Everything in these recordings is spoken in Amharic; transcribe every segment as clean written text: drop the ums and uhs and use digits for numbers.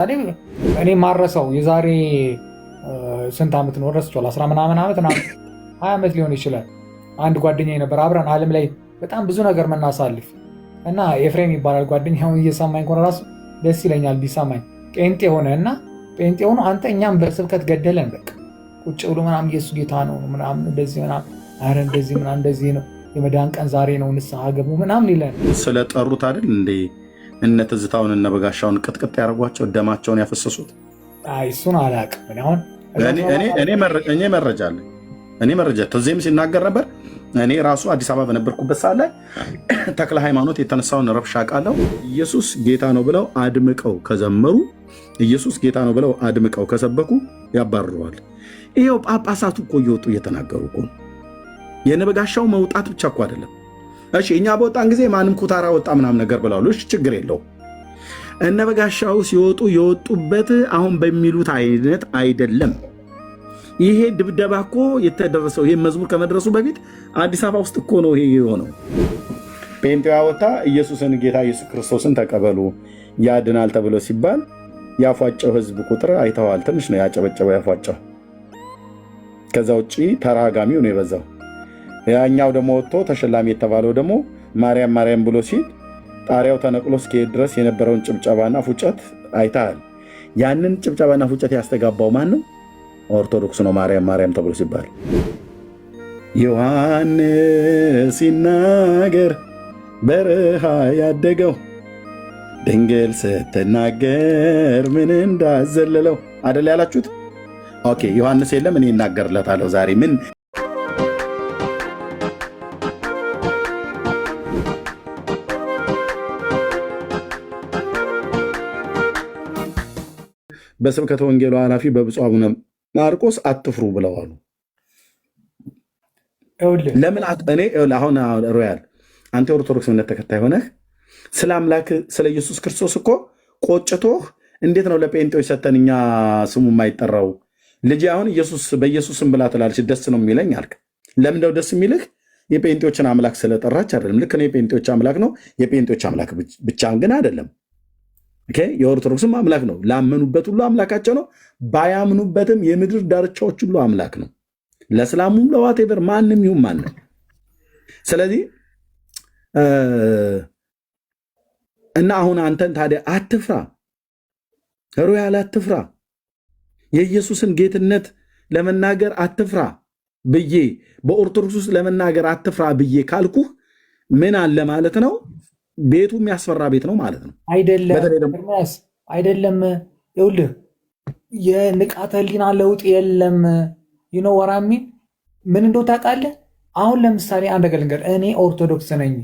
እኔ ማረሰው የዛሬ ስንት ዓመት ነው ረስቼዋለሁ። 10 ምናምን ዓመት እና 20 ዓመት ሊሆን ይችላል። አንድ ጓደኛዬ ነበር አብረን ዓለም ላይ በጣም ብዙ ነገር መናሳልፍ እና ኤፍሬም ይባላል ጓደኛው። እየሰማኝ ከሆነ ራሱ ደስ ይለኛል ቢሰማኝ። ጴንጤ ሆነ እና ጴንጤ ሆኖ አንተ እኛም በስብከት ገደለን። በቃ ቁጭ ብሎ ምናምን ኢየሱስ ጌታ ነው ምናምን እንደዚህ ምናምን አረ እንደዚህ ምናምን እንደዚህ ነው የመዳን ቀን ዛሬ ነው ንስሐ ገቡ ምናምን ይለን። ስለጠሩት አይደል እንዴ እነ ትዝታውን እነ በጋሻውን ቅጥቅጥ ያደርጓቸው ደማቸውን ያፈሰሱት? እሱን አላውቅም። አሁን እኔ መረጃ አለኝ። እኔ መረጃ ተዚህም ሲናገር ነበር። እኔ ራሱ አዲስ አበባ በነበርኩበት ሰዓት ላይ ተክለ ሃይማኖት የተነሳውን ረብሻ ቃለው ኢየሱስ ጌታ ነው ብለው አድምቀው ከዘመሩ፣ ኢየሱስ ጌታ ነው ብለው አድምቀው ከሰበኩ ያባርረዋል። ይሄው ጳጳሳቱ እኮ እየወጡ እየተናገሩ እኮ ነው። የነበጋሻው መውጣት ብቻ እኮ አይደለም። እሺ እኛ በወጣን ጊዜ ማንም ኩታራ ወጣ ምናምን ነገር ብለዋል። እሺ ችግር የለው። እነበጋሻው ሲወጡ የወጡበት አሁን በሚሉት አይነት አይደለም። ይሄ ድብደባ እኮ የተደረሰው ይሄ መዝሙር ከመድረሱ በፊት አዲስ አበባ ውስጥ እኮ ነው ይሄ የሆነው። ጴንጤዋ ወጣ ኢየሱስን ጌታ ኢየሱስ ክርስቶስን ተቀበሉ ያድናል ተብሎ ሲባል ያፏጨው ህዝብ ቁጥር አይተዋል። ትንሽ ነው ያጨበጨበው ያፏጨው። ከዛ ውጪ ተራጋሚው ነው የበዛው። ያኛው ደግሞ ወጥቶ ተሸላሚ የተባለው ደግሞ ማርያም ማርያም ብሎ ሲል ጣሪያው ተነቅሎ እስኪሄድ ድረስ የነበረውን ጭብጨባና ፉጨት አይተሃል። ያንን ጭብጨባና ፉጨት ያስተጋባው ማን ነው? ኦርቶዶክስ ነው። ማርያም ማርያም ተብሎ ሲባል ዮሐንስ ሲናገር በረሃ ያደገው ድንግል ስትናገር ምን እንዳዘለለው አደል ያላችሁት? ኦኬ ዮሐንስ የለም እኔ እናገርለታለሁ ዛሬ ምን በስብከተ ወንጌሉ ኃላፊ በብፁዕ አቡነ ማርቆስ አትፍሩ ብለዋሉ። ለምን እኔ አሁን ሮያል አንተ ኦርቶዶክስ እምነት ተከታይ ሆነህ ስለ አምላክ ስለ ኢየሱስ ክርስቶስ እኮ ቆጭቶህ እንዴት ነው ለጴንጤዎች ሰተን እኛ ስሙ የማይጠራው? ልጅ አሁን በኢየሱስም ብላ ትላለች ደስ ነው የሚለኝ አልክ። ለምን ነው ደስ የሚልህ? የጴንጤዎችን አምላክ ስለጠራች አይደለም። ልክ ነው የጴንጤዎች አምላክ ነው። የጴንጤዎች አምላክ ብቻን ግን አይደለም። የኦርቶዶክስም አምላክ ነው። ላመኑበት ሁሉ አምላካቸው ነው። ባያምኑበትም የምድር ዳርቻዎች ሁሉ አምላክ ነው። ለእስላሙም ለዋቴቨር ማንም ይሁን ማንም። ስለዚህ እና አሁን አንተን ታዲያ አትፍራ፣ ሮያል አትፍራ፣ የኢየሱስን ጌትነት ለመናገር አትፍራ ብዬ በኦርቶዶክስ ውስጥ ለመናገር አትፍራ ብዬ ካልኩህ ምን አለ ማለት ነው? ቤቱ የሚያስፈራ ቤት ነው ማለት ነው። አይደለም ይኸውልህ የንቃተ ህሊና ለውጥ የለም። ወራሚ ምን እንደው ታውቃለህ? አሁን ለምሳሌ አንድ ነገር ልንገር። እኔ ኦርቶዶክስ ነኝ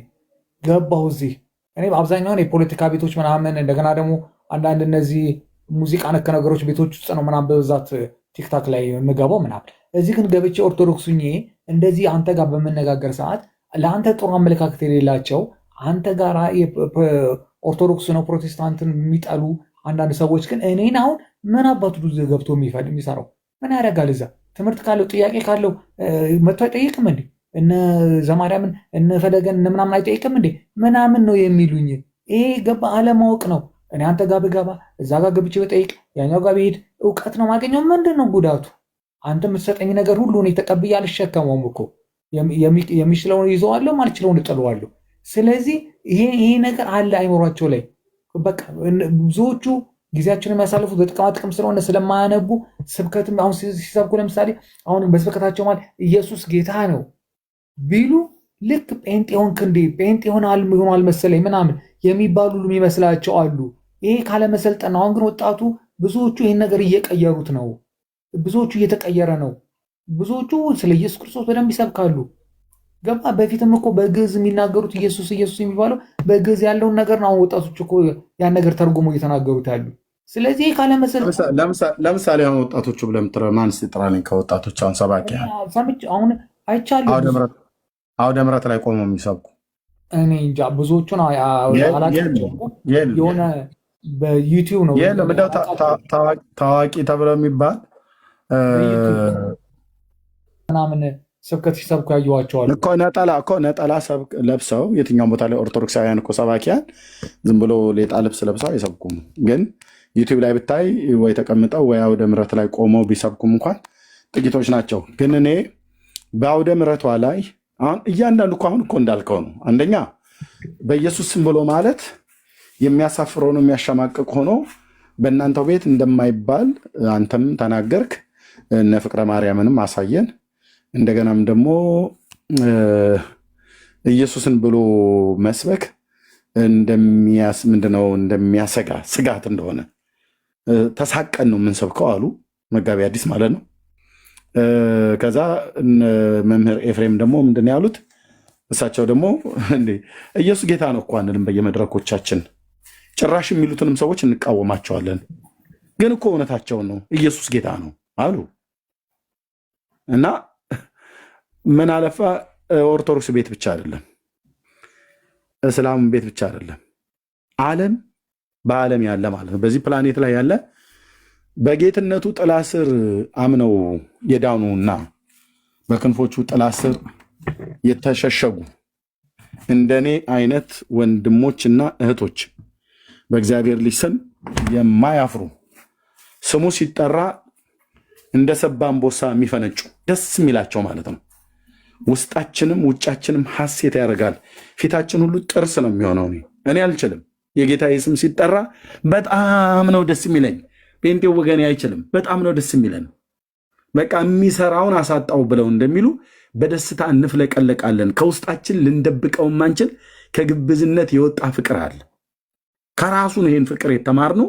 ገባሁ እዚህ። እኔ አብዛኛውን የፖለቲካ ቤቶች ምናምን እንደገና ደግሞ አንዳንድ እነዚህ ሙዚቃ ነክ ነገሮች ቤቶች ውስጥ ነው ምናምን በብዛት ቲክታክ ላይ የምገባው ምናምን። እዚህ ግን ገብቼ ኦርቶዶክስ ሁኜ እንደዚህ አንተ ጋር በምነጋገር ሰዓት ለአንተ ጥሩ አመለካከት የሌላቸው አንተ ጋር ኦርቶዶክስ ነው ፕሮቴስታንትን የሚጠሉ አንዳንድ ሰዎች ግን እኔን አሁን ምን አባቱ ገብቶ የሚሰራው ምን ያደርጋል? እዛ ትምህርት ካለው ጥያቄ ካለው መጥቶ አይጠይቅም እንዴ? እነ ዘማርያምን እነ ፈለገን እነ ምናምን አይጠይቅም እንዴ? ምናምን ነው የሚሉኝ። ይሄ ገባ አለማወቅ ነው። እኔ አንተ ጋር ብገባ እዛ ጋር ገብቼ በጠይቅ ያኛው ጋር ብሄድ እውቀት ነው ማገኘው። ምንድን ነው ጉዳቱ? አንተ የምትሰጠኝ ነገር ሁሉ እኔ ተቀብዬ አልሸከመውም እኮ። የሚችለውን ይዘዋለሁ፣ ማልችለውን እጥለዋለሁ። ስለዚህ ይሄ ነገር አለ አይምሯቸው ላይ። በቃ ብዙዎቹ ጊዜያቸውን የሚያሳልፉት በጥቅማ ጥቅም ስለሆነ ስለማያነቡ ስብከትም አሁን ሲሰብኩ ለምሳሌ አሁን በስብከታቸው ማለት ኢየሱስ ጌታ ነው ቢሉ ልክ ጴንጤ ሆንክ እንዴ ጴንጤ ሆኗል መሰለኝ ምናምን የሚባሉ ሁሉ የሚመስላቸው አሉ። ይሄ ካለመሰልጠን ነው። አሁን ግን ወጣቱ ብዙዎቹ ይህን ነገር እየቀየሩት ነው። ብዙዎቹ እየተቀየረ ነው። ብዙዎቹ ስለ ኢየሱስ ክርስቶስ በደንብ ይሰብካሉ። ገባ በፊትም እኮ በግዕዝ የሚናገሩት ኢየሱስ ኢየሱስ የሚባለው በግዕዝ ያለውን ነገር ነው። ወጣቶች እኮ ያን ነገር ተርጉሞ እየተናገሩት ያሉ። ስለዚህ ለምሳሌ አሁን ወጣቶቹ ብለህ ማን ሲጥራልኝ ከወጣቶች አሁን ሰባኪ አሁን አይቻልም አውደ ምሕረት ላይ ቆመው የሚሰብኩ እኔ እንጃ ብዙዎቹን የሆነ በዩቲዩብ ነው ታዋቂ ተብለው የሚባል ምናምን ስብከት ሲሰብኩ ያየኋቸዋል እኮ ነጠላ ለብሰው የትኛው ቦታ ላይ ኦርቶዶክሳውያን እኮ ሰባኪያን ዝም ብሎ ሌጣ ልብስ ለብሰው አይሰብኩም። ግን ዩቲዩብ ላይ ብታይ ወይ ተቀምጠው ወይ አውደ ምሕረት ላይ ቆመው ቢሰብኩም እንኳን ጥቂቶች ናቸው። ግን እኔ በአውደ ምሕረቷ ላይ አሁን እያንዳንዱ እኮ አሁን እኮ እንዳልከው ነው። አንደኛ በኢየሱስ ስም ብሎ ማለት የሚያሳፍር ሆኖ የሚያሸማቅቅ ሆኖ በእናንተው ቤት እንደማይባል አንተም ተናገርክ። እነ ፍቅረ ማርያምንም አሳየን። እንደገናም ደግሞ ኢየሱስን ብሎ መስበክ ምንድነው እንደሚያሰጋ ስጋት እንደሆነ ተሳቀን ነው የምንሰብከው አሉ መጋቢ አዲስ ማለት ነው። ከዛ መምህር ኤፍሬም ደግሞ ምንድን ያሉት እሳቸው ደግሞ ኢየሱስ ጌታ ነው እኮ አንልም በየመድረኮቻችን ጭራሽ የሚሉትንም ሰዎች እንቃወማቸዋለን። ግን እኮ እውነታቸውን ነው ኢየሱስ ጌታ ነው አሉ እና ምን አለፋ ኦርቶዶክስ ቤት ብቻ አይደለም፣ እስላም ቤት ብቻ አይደለም፣ ዓለም በዓለም ያለ ማለት ነው። በዚህ ፕላኔት ላይ ያለ በጌትነቱ ጥላ ስር አምነው የዳኑና በክንፎቹ ጥላ ስር የተሸሸጉ እንደኔ አይነት ወንድሞችና እህቶች በእግዚአብሔር ልጅ ስም የማያፍሩ ስሙ ሲጠራ እንደ ሰባ አንበሳ የሚፈነጩ ደስ የሚላቸው ማለት ነው። ውስጣችንም ውጫችንም ሐሴት ያደርጋል። ፊታችን ሁሉ ጥርስ ነው የሚሆነው። እኔ አልችልም። የጌታዬ ስም ሲጠራ በጣም ነው ደስ የሚለኝ። ጴንጤው ወገኔ አይችልም። በጣም ነው ደስ የሚለን። በቃ የሚሰራውን አሳጣው ብለው እንደሚሉ በደስታ እንፍለቀለቃለን። ከውስጣችን ልንደብቀው ማንችል ከግብዝነት የወጣ ፍቅር አለ። ከራሱ ነው ይህን ፍቅር የተማርነው።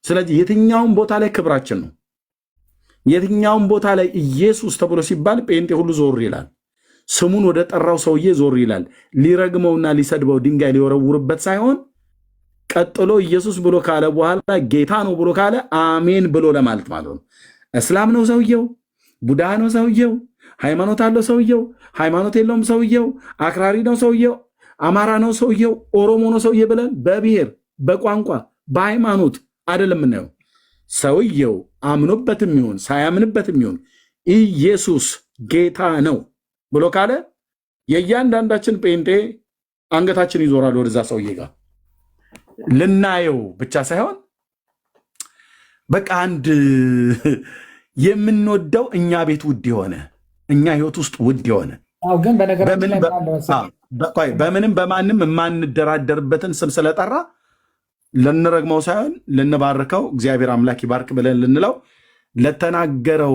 ስለዚህ የትኛውም ቦታ ላይ ክብራችን ነው። የትኛውም ቦታ ላይ ኢየሱስ ተብሎ ሲባል ጴንጤ ሁሉ ዞር ይላል። ስሙን ወደ ጠራው ሰውዬ ዞር ይላል። ሊረግመውና ሊሰድበው ድንጋይ ሊወረውርበት ሳይሆን ቀጥሎ ኢየሱስ ብሎ ካለ በኋላ ጌታ ነው ብሎ ካለ አሜን ብሎ ለማለት ማለት ነው። እስላም ነው ሰውየው፣ ቡዳ ነው ሰውየው፣ ሃይማኖት አለው ሰውየው፣ ሃይማኖት የለውም ሰውየው፣ አክራሪ ነው ሰውየው፣ አማራ ነው ሰውየው፣ ኦሮሞ ነው ሰውዬ ብለን በብሔር በቋንቋ በሃይማኖት አይደለም የምናየው። ሰውየው አምኖበትም ይሁን ሳያምንበትም ይሁን ኢየሱስ ጌታ ነው ብሎ ካለ የእያንዳንዳችን ጴንጤ አንገታችን ይዞራል ወደዛ ሰውዬ ጋር ልናየው ብቻ ሳይሆን በቃ አንድ የምንወደው እኛ ቤት ውድ የሆነ እኛ ህይወት ውስጥ ውድ የሆነ ግን በምንም በማንም የማንደራደርበትን ስም ስለጠራ ልንረግመው ሳይሆን ልንባርከው እግዚአብሔር አምላክ ይባርክ ብለን ልንለው ለተናገረው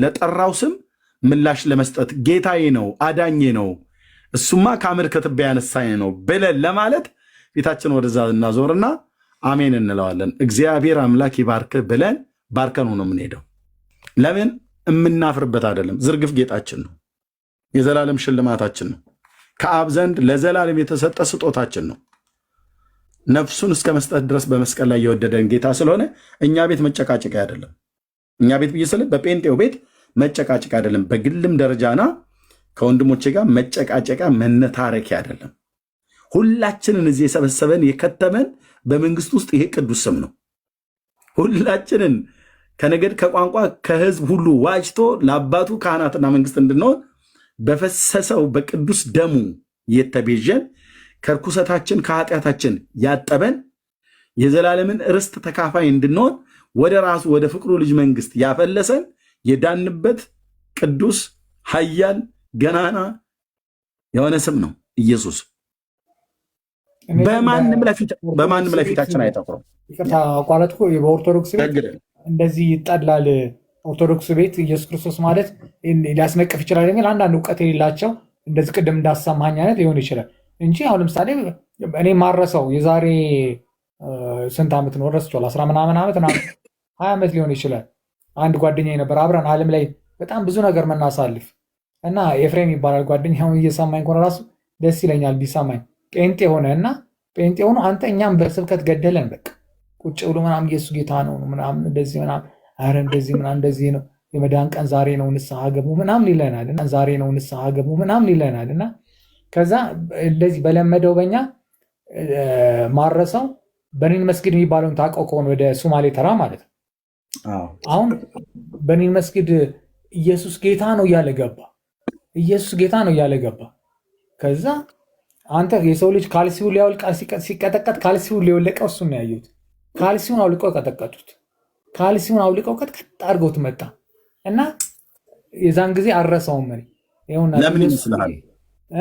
ለጠራው ስም ምላሽ ለመስጠት ጌታዬ ነው አዳኜ ነው እሱማ ከአመድ ከትቢያ ያነሳኝ ነው ብለን ለማለት ፊታችን ወደዛ እናዞርና አሜን እንለዋለን። እግዚአብሔር አምላክ ይባርክ ብለን ባርከን ነው የምንሄደው። ለምን የምናፍርበት አይደለም። ዝርግፍ ጌጣችን ነው። የዘላለም ሽልማታችን ነው። ከአብ ዘንድ ለዘላለም የተሰጠ ስጦታችን ነው። ነፍሱን እስከ መስጠት ድረስ በመስቀል ላይ የወደደን ጌታ ስለሆነ እኛ ቤት መጨቃጨቅ አይደለም። እኛ ቤት ብዬ ስል በጴንጤው ቤት መጨቃጨቅ አይደለም። በግልም ደረጃና ከወንድሞቼ ጋር መጨቃጨቃ መነታረኪያ አይደለም። ሁላችንን እዚህ የሰበሰበን የከተመን በመንግስት ውስጥ ይሄ ቅዱስ ስም ነው። ሁላችንን ከነገድ ከቋንቋ ከህዝብ ሁሉ ዋጅቶ ለአባቱ ካህናትና መንግስት እንድንሆን በፈሰሰው በቅዱስ ደሙ የተቤዠን ከርኩሰታችን ከኃጢአታችን ያጠበን የዘላለምን ርስት ተካፋይ እንድንሆን ወደ ራሱ ወደ ፍቅሩ ልጅ መንግስት ያፈለሰን የዳንበት ቅዱስ ኃያል ገናና የሆነ ስም ነው ኢየሱስ። በማንም ላይ ፊታችን አይጠቁርም። ይቅርታ አቋረጥኩ። በኦርቶዶክስ ቤት እንደዚህ ይጠላል። ኦርቶዶክስ ቤት ኢየሱስ ክርስቶስ ማለት ሊያስነቅፍ ይችላል የሚል አንዳንድ እውቀት የሌላቸው እንደዚህ ቅድም እንዳሰማኝ አይነት ሊሆን ይችላል እንጂ አሁን ለምሳሌ እኔ ማረሰው የዛሬ ስንት ዓመት ነው ረስቼዋለሁ፣ 10 ምናምን ዓመት 20 ዓመት ሊሆን ይችላል። አንድ ጓደኛዬ ነበር አብረን ዓለም ላይ በጣም ብዙ ነገር መናሳልፍ እና ኤፍሬም ይባላል ጓደኛው። እየሰማኝ ከሆነ ራሱ ደስ ይለኛል ቢሰማኝ። ጴንጤ ሆነ እና ጴንጤ ሆኖ አንተ እኛም በስብከት ገደለን። በቃ ቁጭ ብሎ ምናምን ኢየሱስ ጌታ ነው ምናምን እንደዚህ ምናምን አረ እንደዚህ ምናምን እንደዚህ ነው የመዳን ቀን ዛሬ ነው ንስሐ ገቡ ምናምን ይለናል እና ዛሬ ነው ንስሐ ገቡ ምናምን ይለናል እና ከዛ እንደዚህ በለመደው በኛ ማረሰው በኒን መስጊድ የሚባለውን ታውቀው ከሆነ ወደ ሶማሌ ተራ ማለት ነው። አሁን በኒን መስጊድ ኢየሱስ ጌታ ነው እያለ ገባ። ኢየሱስ ጌታ ነው እያለ ገባ። ከዛ አንተ የሰው ልጅ ካልሲውን ሊያወልቅ ሲቀጠቀጥ ካልሲውን ሊወለቀው እሱን ነው ያየሁት። ካልሲውን አውልቀው ቀጠቀጡት። ካልሲውን አውልቀው ቀጥቀጥ አድርገውት መጣ እና የዛን ጊዜ አረሰውም። ለምን ይመስላል?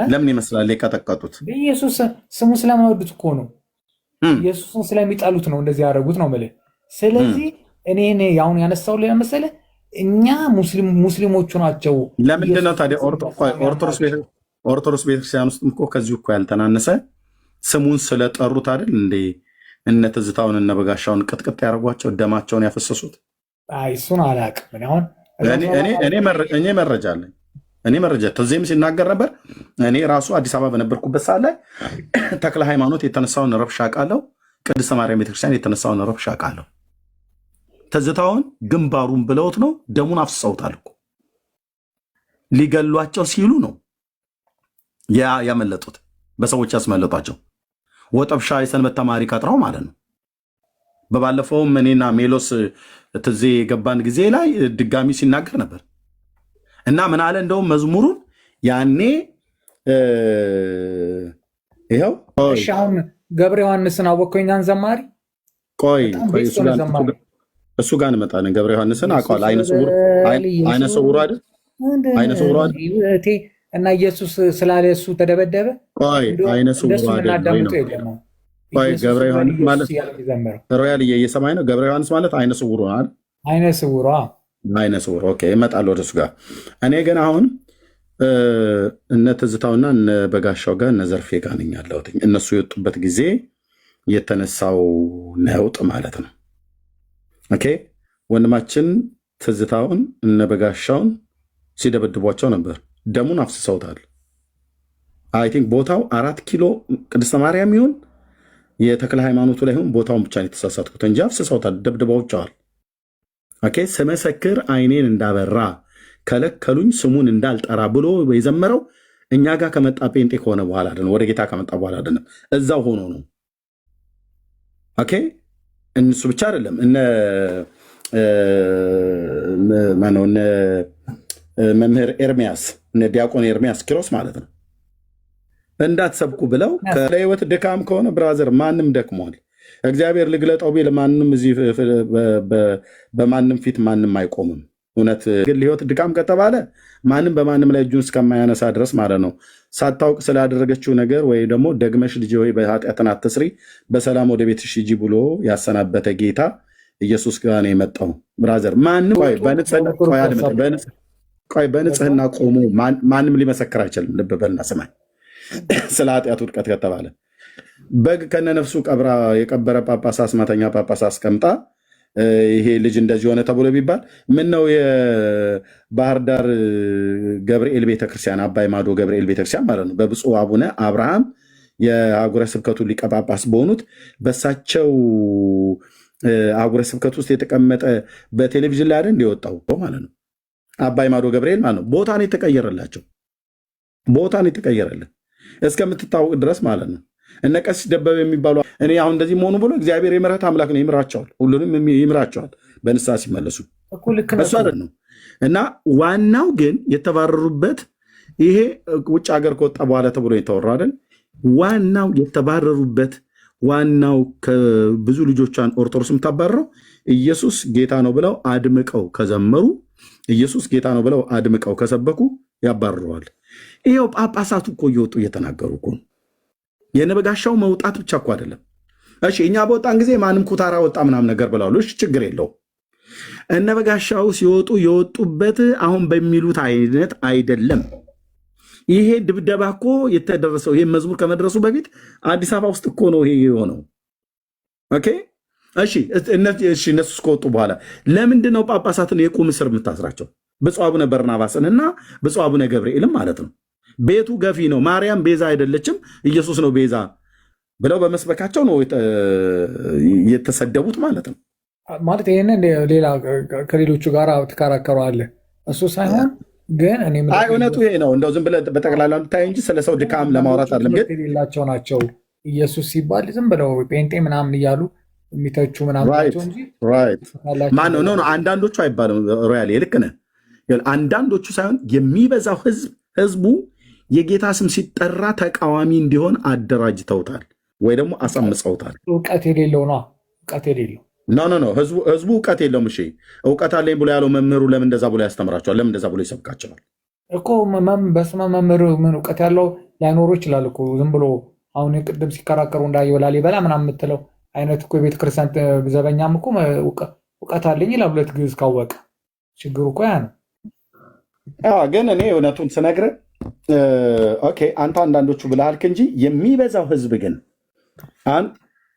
ለምን ይመስላል የቀጠቀጡት? ኢየሱስ ስሙ ስለማይወዱት እኮ ነው። ኢየሱስን ስለሚጠሉት ነው እንደዚህ ያደረጉት ነው የምልህ። ስለዚህ እኔ አሁን ያነሳው ለመሰለ እኛ ሙስሊሞቹ ናቸው። ለምንድን ነው ታዲያ ኦርቶዶክስ ቤተክርስቲያን ውስጥ እኮ ከዚሁ እኮ ያልተናነሰ ስሙን ስለጠሩት አይደል እንዴ እነ ትዝታውን እነ በጋሻውን ቅጥቅጥ ያደርጓቸው ደማቸውን ያፈሰሱት? እሱን አላውቅም። አሁን እኔ መረጃ አለኝ። እኔ መረጃ ተዚህም ሲናገር ነበር። እኔ ራሱ አዲስ አበባ በነበርኩበት ሰዓት ላይ ተክለ ሃይማኖት የተነሳውን ረብሻ ቃለው፣ ቅድስተ ማርያም ቤተክርስቲያን የተነሳውን ረብሻ ቃለው። ትዝታውን ግንባሩን ብለውት ነው ደሙን አፍስሰውታል እኮ ሊገሏቸው ሲሉ ነው ያመለጡት። በሰዎች ያስመለጧቸው ወጠብሻ የሰንበት ተማሪ ቀጥረው ማለት ነው። በባለፈውም እኔና ሜሎስ ትዜ የገባን ጊዜ ላይ ድጋሚ ሲናገር ነበር እና ምን አለ እንደውም መዝሙሩን ያኔ ይኸው አሁን ገብረ ዮሐንስን አወቀኛን ዘማሪ ቆይ እሱ ጋር እንመጣለን። ገብረ ዮሐንስን አውቀዋለሁ። አይነ ስውሩ አይደል? አይነ ስውሩ አይደል? እና ኢየሱስ ስላለ እሱ ተደበደበ። አይነ ስውሩ አይደል? ገብረ ዮሐንስ ማለት ሮያል እየሰማኝ ነው። ገብረ ዮሐንስ ማለት አይነ ስውሩ ነው አይደል? አይነ ስውሩ አይነ ስውሩ። ኦኬ እመጣለሁ ወደ እሱ ጋር። እኔ ግን አሁን እነ ትዝታውና እነ በጋሻው ጋር እነ ዘርፌ ጋር ነኝ ያለሁት። እነሱ የወጡበት ጊዜ የተነሳው ነውጥ ማለት ነው። ኦኬ ወንድማችን ትዝታውን እነ በጋሻውን ሲደበድቧቸው ነበር። ደሙን አፍስሰውታል። አይ ቲንክ ቦታው 4 ኪሎ ቅድስተ ማርያም ይሁን የተክለ ሃይማኖቱ ላይ ይሁን ቦታውን ብቻ ነው የተሳሳትኩት እንጂ አፍስሰውታል፣ ደብድበውቸዋል። ኦኬ ስመሰክር አይኔን እንዳበራ ከለከሉኝ ስሙን እንዳልጠራ ብሎ የዘመረው እኛ ጋር ከመጣ ጴንጤ ከሆነ በኋላ አይደለም፣ ወደ ጌታ ከመጣ በኋላ አይደለም፣ እዛው ሆኖ ነው። ኦኬ እነሱ ብቻ አይደለም እነ መምህር ኤርሚያስ እነ ዲያቆን ኤርሚያስ ኪሮስ ማለት ነው እንዳትሰብኩ ብለው ለህይወት ድካም ከሆነ ብራዘር ማንም ደክሟል። እግዚአብሔር ልግለጠው ቢል ማንም እዚህ በማንም ፊት ማንም አይቆምም። እውነት ግን ለህይወት ድካም ከተባለ ማንም በማንም ላይ እጁን እስከማያነሳ ድረስ ማለት ነው። ሳታውቅ ስላደረገችው ነገር ወይ ደግሞ ደግመሽ ልጅ ወይ በኃጢአትን አትስሪ በሰላም ወደ ቤትሽ ሂጂ ብሎ ያሰናበተ ጌታ ኢየሱስ ጋር ነው የመጣው። ብራዘር ማንም በንጽህና ቆሞ ማንም ሊመሰክር አይችልም። ልብ በልና ስማኝ። ስለ ኃጢአት ውድቀት ከተባለ በግ ከነነፍሱ የቀበረ ጳጳስ አስማተኛ ጳጳስ አስቀምጣ ይሄ ልጅ እንደዚህ ሆነ ተብሎ ቢባል ምን ነው የባህር ዳር ገብርኤል ቤተክርስቲያን አባይ ማዶ ገብርኤል ቤተክርስቲያን ማለት ነው በብፁዕ አቡነ አብርሃም የአህጉረ ስብከቱ ሊቀ ጳጳስ በሆኑት በሳቸው አህጉረ ስብከቱ ውስጥ የተቀመጠ በቴሌቪዥን ላይ አይደል እንዲወጣው ማለት ነው። አባይ ማዶ ገብርኤል ማለት ነው ቦታ ነው የተቀየረላቸው። ቦታ ነው የተቀየረልን እስከምትታወቅ ድረስ ማለት ነው። እነ ቀሲስ ደበበ የሚባሉ እኔ አሁን እንደዚህ መሆኑ ብሎ እግዚአብሔር የምሕረት አምላክ ነው፣ ይምራቸዋል፣ ሁሉንም ይምራቸዋል በንስሐ ሲመለሱ። እሱ አይደል ነው እና ዋናው ግን የተባረሩበት ይሄ ውጭ ሀገር ከወጣ በኋላ ተብሎ የተወራ አይደል። ዋናው የተባረሩበት ዋናው ከብዙ ልጆቿን ኦርቶዶክስ የምታባረረው ኢየሱስ ጌታ ነው ብለው አድምቀው ከዘመሩ፣ ኢየሱስ ጌታ ነው ብለው አድምቀው ከሰበኩ ያባርረዋል። ይሄው ጳጳሳቱ እኮ እየወጡ እየተናገሩ እኮ ነው። የነበጋሻው መውጣት ብቻ እኮ አይደለም። እሺ እኛ በወጣን ጊዜ ማንም ኩታራ ወጣ ምናምን ነገር ብለዋል። እሺ ችግር የለው። እነበጋሻው ሲወጡ የወጡበት አሁን በሚሉት አይነት አይደለም። ይሄ ድብደባ እኮ የተደረሰው ይሄ መዝሙር ከመድረሱ በፊት አዲስ አበባ ውስጥ እኮ ነው ይሄ የሆነው። ኦኬ እሺ እነሱ እስከወጡ በኋላ ለምንድን ነው ጳጳሳትን የቁም እስር የምታስራቸው? ብፁዕ አቡነ በርናባስን እና ብፁዕ አቡነ ገብርኤልም ማለት ነው። ቤቱ ገፊ ነው፣ ማርያም ቤዛ አይደለችም፣ ኢየሱስ ነው ቤዛ ብለው በመስበካቸው ነው የተሰደቡት ማለት ነው። ማለት ይህንን ሌላ ከሌሎቹ ጋር ትከራከረዋለህ። እሱ ሳይሆን ግን እውነቱ ይሄ ነው። እንደው ዝም ብለህ በጠቅላላ ብታይ እንጂ ስለ ሰው ድካም ለማውራት አይደለም። ግን የሌላቸው ናቸው። ኢየሱስ ሲባል ዝም ብለው ጴንጤ ምናምን እያሉ የሚተቹ ምናምን ናቸው እንጂ ማነው ነው አንዳንዶቹ አይባልም። ሮያል ልክ ነህ። አንዳንዶቹ ሳይሆን የሚበዛው ህዝቡ የጌታ ስም ሲጠራ ተቃዋሚ እንዲሆን አደራጅተውታል ወይ ደግሞ አሳምፀውታል። እውቀት የሌለው ነው። እውቀት የሌለው ኖ ህዝቡ እውቀት የለውም። እሺ እውቀት አለኝ ብሎ ያለው መምህሩ ለምን እንደዛ ብሎ ያስተምራቸዋል? ለምን እንደዛ ብሎ ይሰብካቸዋል? እኮ በስመ መምህር ምን እውቀት ያለው ላይኖሩ ይችላል እኮ ዝም ብሎ አሁን ቅድም ሲከራከሩ እንዳየው ላሊበላ ምናምን የምትለው አይነት እኮ የቤተክርስቲያን ዘበኛም እኮ እውቀት አለኝ ይላል። ሁለት ግዕዝ ካወቀ ችግሩ እኮ ያ ነው። ግን እኔ እውነቱን ስነግርህ ኦኬ አንተ አንዳንዶቹ ብለሃልክ እንጂ የሚበዛው ህዝብ ግን